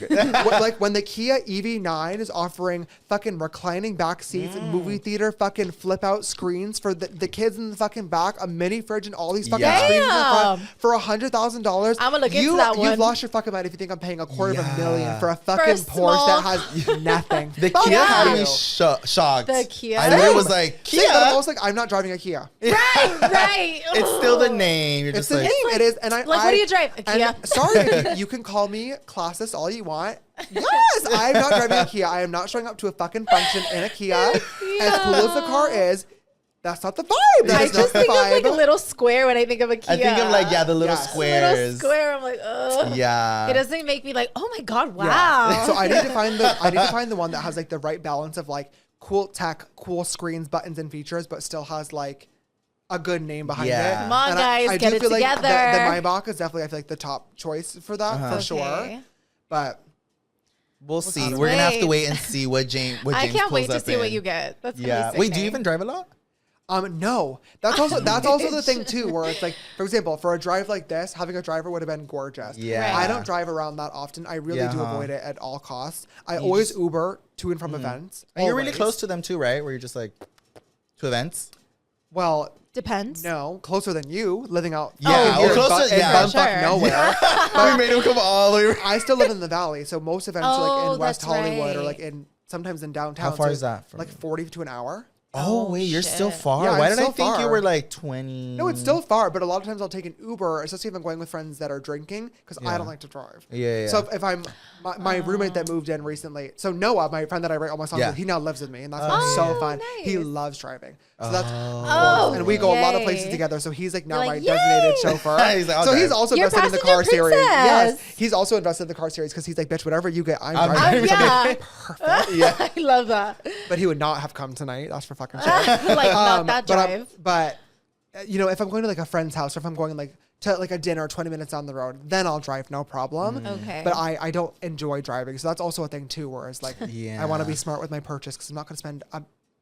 Yeah. Like when the Kia EV9 is offering fucking reclining back seats and movie theater fucking flip out screens for the kids in the fucking back, a mini fridge and all these fucking screens in the front for $100,000. I'm gonna look into that one. You've lost your fucking mind if you think I'm paying $250,000 for a fucking For a Porsche that has nothing. The Kia had me shocked. The Kia. I literally was like, Kia? But I'm also like, I'm not driving a Kia. Right. It's still the name. You're It's just the like, name. It is. And what do you drive? A Kia. Sorry, you can call me classist all you want. Yes, I'm not driving a Kia. I am not showing up to a fucking function in a Kia. As cool as the car is, that's not the vibe. That I is just not the think of like vibe. a little square when I think of a Kia. I think of like, the little Yes. squares. Little square. I'm like, ugh. Yeah. It doesn't make me like, oh my God, wow. Yeah. So I need to find the one that has like the right balance of like cool tech, cool screens, buttons, and features, but still has like a good name behind Yeah. it. Come on, And guys, I get do it feel like together. the Maybach is definitely, I feel like, the top choice for that for sure. Okay. But We'll see. Let's We're gonna have to wait. wait and see what James. I can't wait to pulls up see what in. you get. That's gonna Yeah. be Wait, do you sickening. even drive a lot? no, that's also the thing too, where it's like, for example, for a drive like this, having a driver would have been gorgeous. Yeah. Right. I don't drive around that often. I really do Yeah. avoid it at all costs. I always Uber to and from events. And you're really always. close to them too, right? Where you're just like to events. Well, Depends. no, closer than you, living out. Yeah, out here well, closer- in bu- in yeah. bumfuck Sure. nowhere. We made him come all the way. I still live in the valley, so most events are like Oh, in West that's Hollywood or right. like sometimes in downtown. How far so is that from like you? 40 to an hour. Oh Oh, wait, you're still shit. far. Yeah, Why I'm did I still think you far. were like 20? No, it's still far, but a lot of times I'll take an Uber, especially if I'm going with friends that are drinking, because I Yeah. don't like to drive. Yeah. So if I'm my roommate that moved in recently, so Noah, my friend that I write all my songs Yeah. with, he now lives with me, and that's Oh, so yeah. fun. He Nice. loves driving, so that's Oh, and we go a lot of places yay. together. So he's like now You're my like, designated yay. chauffeur. He's like, I'll so he's drive. also You're invested in the passenger car series. Yes, princess. he's also invested in the car series because he's like, bitch, whatever you get, I'm I'm driving. driving. Yeah. I love that. But he would not have come tonight. That's for fucking sure. Like, not that but drive. you know, if I'm going to like a friend's house or if I'm going like to like a dinner 20 minutes down the road, then I'll drive, no problem. Okay. But I don't enjoy driving, so that's also a thing too. Where it's like, Yeah. I want to be smart with my purchase because I'm not going to spend.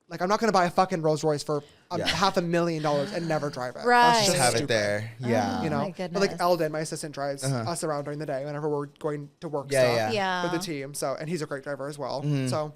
Like I'm not going to buy a fucking Rolls Royce for $500,000 and never drive it. Right. That's Just have it stupid. there. Yeah. You know, my but like goodness. Eldon, my assistant, drives us around during the day whenever we're going to work Yeah, stuff yeah. Yeah. with the team. So, and he's a great driver as well. So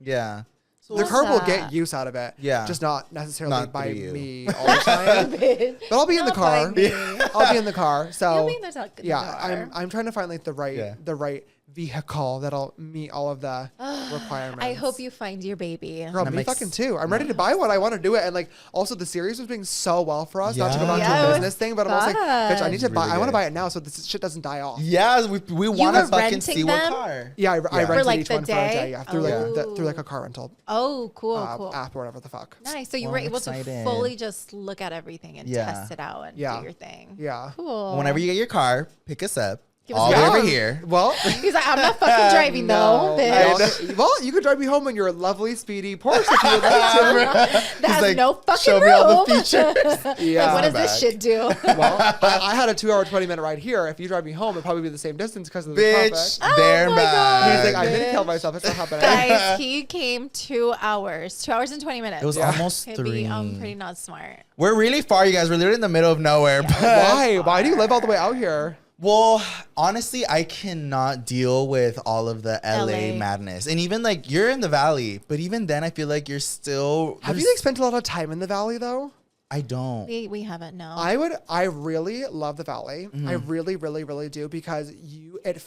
Yeah. the car will that. get use out of it. Yeah. Just not necessarily Not by through you. me all the time. But I'll be in the Not by car. me. I'll be in the car. So You'll be in the yeah, car. I'm trying to find like the right vehicle that'll meet all of the requirements. I hope you find your baby. Girl, I'm me fucking too. I'm ready to buy one. I want to do it. And like also the series was doing so well for us. Not to go back Yeah, to it a was business thing, but I'm also like, bitch, I need to It's buy really I want to good. buy it now so this shit doesn't die off. Yeah, we want to were fucking renting see what them? car. Yeah, I rented For, like, each the one for a day. day? Yeah, through through like a car rental Oh, cool, cool. app or whatever the fuck. Nice. So you Well, were I'm able excited. to fully just look at everything and Yeah. test it out and Yeah. do your thing. Yeah. Cool. Whenever you get your car, pick us up. Give us All a the way call. over here. Well, He's like, I'm not fucking driving though. bitch. well, you could drive me home in your lovely, speedy Porsche if you would like to. That has like, no fucking show room. me all the features. Yeah. Like, what does Back. this shit do? Well, I had a 2-hour, 20-minute ride here. If you drive me home, it'd probably be the same distance because of the Bitch, traffic. there and my God. back. He's like, I'm gonna kill myself. It's not happening. Guys, he came 2 hours. 2 hours and 20 minutes. It was almost Could 3. be pretty not smart. We're really far, you guys. We're literally in the middle of nowhere. But Why? Why do you live all the way out here? well, honestly, I cannot deal with all of the LA LA. madness. And even like you're in the valley, but even then I feel like you're still Have you there's- like spent a lot of time in the valley though? I don't. We haven't, no. I really love the valley. I really, really, really do because it's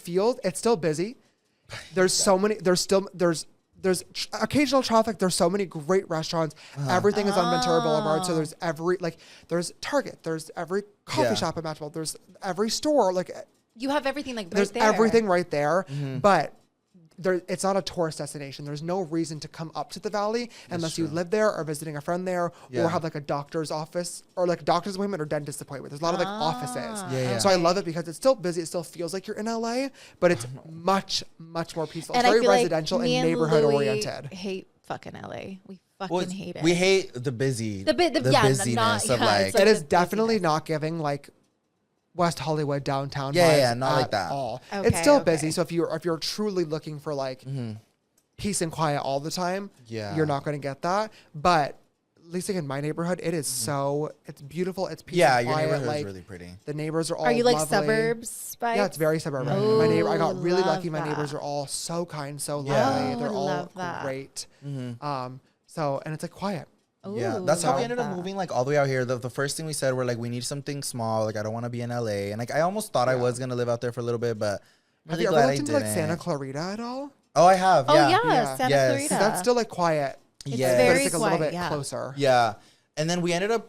still busy. There's so many, there's occasional traffic. There's so many great restaurants. Everything is on Ventura Boulevard. So there's there's Target. There's every coffee Yeah. shop imaginable. There's every store. Like You have everything like right there's there. everything right there. But it's not a tourist destination. There's no reason to come up to the valley unless you live there or visiting a friend there Yeah. or have like a doctor's office or like a doctor's appointment or dentist appointment. There's a lot of like offices. Yeah. So I love it because it's still busy. It still feels like you're in LA, but it's much, much more peaceful. And It's I very feel like residential me and and neighborhood Louie oriented. hate fucking LA. We fucking Well, hate it. we hate the busy. The busyness not- of yeah, like, it's like It is the definitely busyness. not giving like West Hollywood downtown Yeah, vibes yeah, not like at that. all. Okay, It's still okay. busy. So if you're truly looking for like peace and quiet all the time, Yeah. you're not going to get that. But least like in my neighborhood, it is it's beautiful. It's peaceful. Yeah, your quiet. neighborhood Like, is really pretty. the neighbors are all Are you like lovely. suburbs? Yeah, it's very suburban. Oh, My neighbor, I got really love lucky. My that. neighbors are all so kind, so lovely. Yeah. They're Oh, all love that. great. Mm-hmm. So and it's like quiet. Yeah, Ooh, that's how we love ended up that. moving like all the way out here. The first thing we said were like, we need something small. Like, I don't want to be in LA. And like, I almost thought I was gonna live out there for a little bit, but I'm Have really you ever glad I looked into didn't. like Santa Clarita at all? Oh, I have. Oh Yeah. yeah, Yeah. Santa Yes. Clarita. 'Cause that's still like quiet. It's Yes. But very it's like a little quiet, bit yeah. closer. Yeah. And then we ended up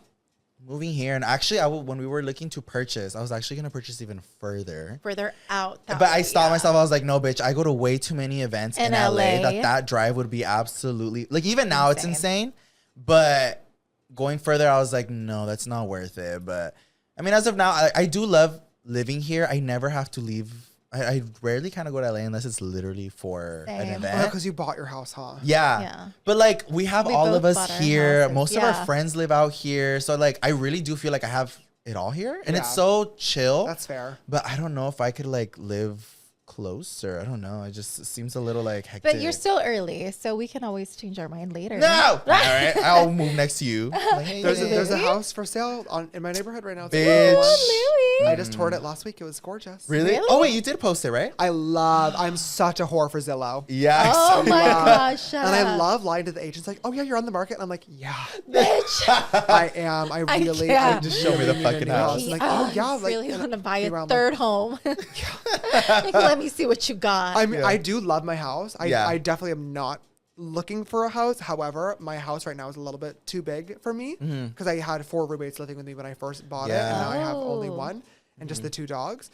moving here. And actually, when we were looking to purchase, I was actually gonna purchase even further. Further out. that But I way, stopped yeah. myself. I was like, no, bitch, I go to way too many events in In LA LA. that drive would be absolutely like, even now it's insane. But going further, I was like, no, that's not worth it. But I mean, as of now, I do love living here. I never have to leave. I rarely kind of go to LA unless it's literally for an Same. event. Because you bought your house, huh? Yeah. Yeah. But like, we have We all both of us bought our here. houses, Most of yeah. our friends live out here. So like, I really do feel like I have it all here. And it's Yeah. so chill. That's fair. But I don't know if I could like live closer. I don't know. It just seems a little like hectic. But you're still early, so we can always change our mind later. No! All right. I'll move next to you. Like, hey, There's a house for sale in my neighborhood right now. It's Bitch. Louie. I just toured it last week. It was gorgeous. Really? Really? Oh, wait, you did post it, right? I'm such a whore for Zillow. Yeah. Oh my gosh, shut And I up. love lying to the agents like, oh yeah, you're on the market. And I'm like, yeah, Bitch. I am. I I really, can't. Just show me the really need a fucking new house. And like, oh yeah, I like, really and want to buy be a around, third home. Like, let me see what you got. I do love my house. Yeah. I definitely am not looking for a house. However, my house right now is a little bit too big for me because I had 4 roommates living with me when I first bought it, and now I have only Oh. one and just the 2 dogs.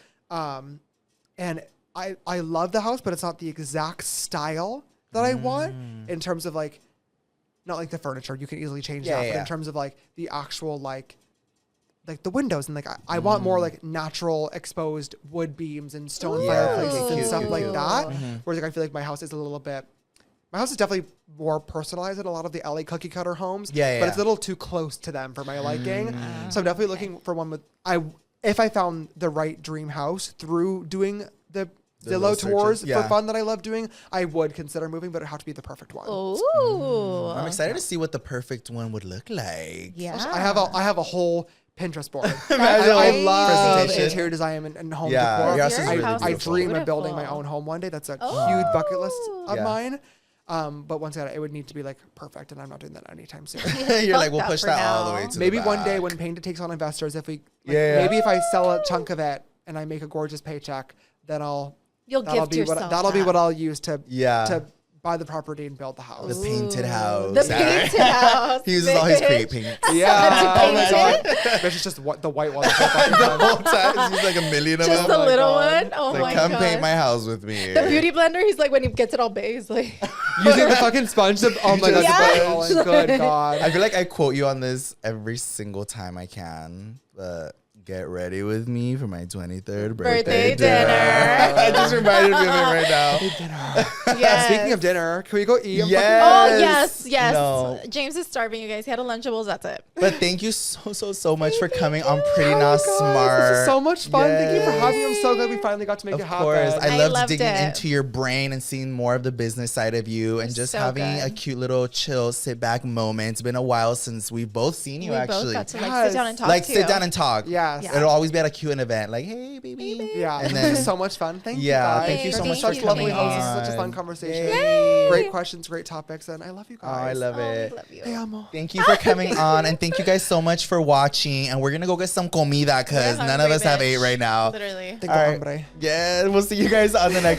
And I love the house, but it's not the exact style that I want in terms of like, not like the furniture. You can easily change that, but in terms of like the actual like the windows and like I want more like natural exposed wood beams and stone fireplaces and Cute, stuff cute, like cute. that. Whereas like I feel like my house is a little bit. My house is definitely more personalized than a lot of the LA cookie cutter homes. Yeah, But it's a little too close to them for my liking. So I'm definitely looking for one with if I found the right dream house through doing the Zillow searches. tours Yeah. for fun that I love doing, I would consider moving, but it'd have to be the perfect one. Ooh. I'm excited to see what the perfect one would look like. Yeah. I have a whole Pinterest board. Imagine I a whole love presentation. interior design and home Yeah, decor. your house is Your really house I beautiful. dream of building my Beautiful. own home one day. That's a Oh. huge bucket list of Yeah. mine. But once again, it would need to be like perfect, and I'm not doing that anytime soon. You're like, Fuck we'll that push for that all the now. way to Maybe the one day back. when Painted takes on investors, if we Yeah. maybe if I sell a chunk of it and I make a gorgeous paycheck, then You'll gift yourself that'll be that. what I'll use to Yeah. buy the property and build the house. The painted house. The painted house. He uses all his bitch. create paint. Yeah, oh my painted? god, bitch, it's just the white one. The whole time, he's like a million of Just them. the little God. one. Oh Like, my come god. paint my house with me. The beauty blender. He's like when he gets it all big. He's like, Using the fucking sponge to oh my god, Yeah. to put it all in. Good god. I feel like I quote you on this every single time I can, but get ready with me for my 23rd birthday Birthday dinner. I just reminded me of it right now. yes. Speaking of dinner, can we go eat? Yes. Oh yes, yes. No. James is starving, you guys. He had a Lunchables. That's it. But thank you so much for coming on Pretty Oh my Not God, Smart. This is so much fun. Thank you for Yes. having me. I'm so glad we finally got to make Of it happen. course, I loved loved digging it. into your brain and seeing more of the business side of you, and just So having good. a cute little chill, sit back moment. It's been a while since we've both seen you. We actually, both got to like Yes. sit down and talk like to sit you. down and talk. Yes. Yeah. It'll always be at a cute event, like, hey, baby. Yeah, And and then- then so much fun. Thank you Yeah, guys. thank you so You're much such for lovely coming hosts. Such a on. fun conversation. Yay. Great questions, great topics, and I love you Oh, guys. I love Oh, it. we love you. Te amo. Thank you for coming on, and thank you guys so much for watching. And we're gonna go get some comida because We're none of hungry, us have bitch. ate right now. Literally. Tengo All right. hambre. Yeah, we'll see you guys on the next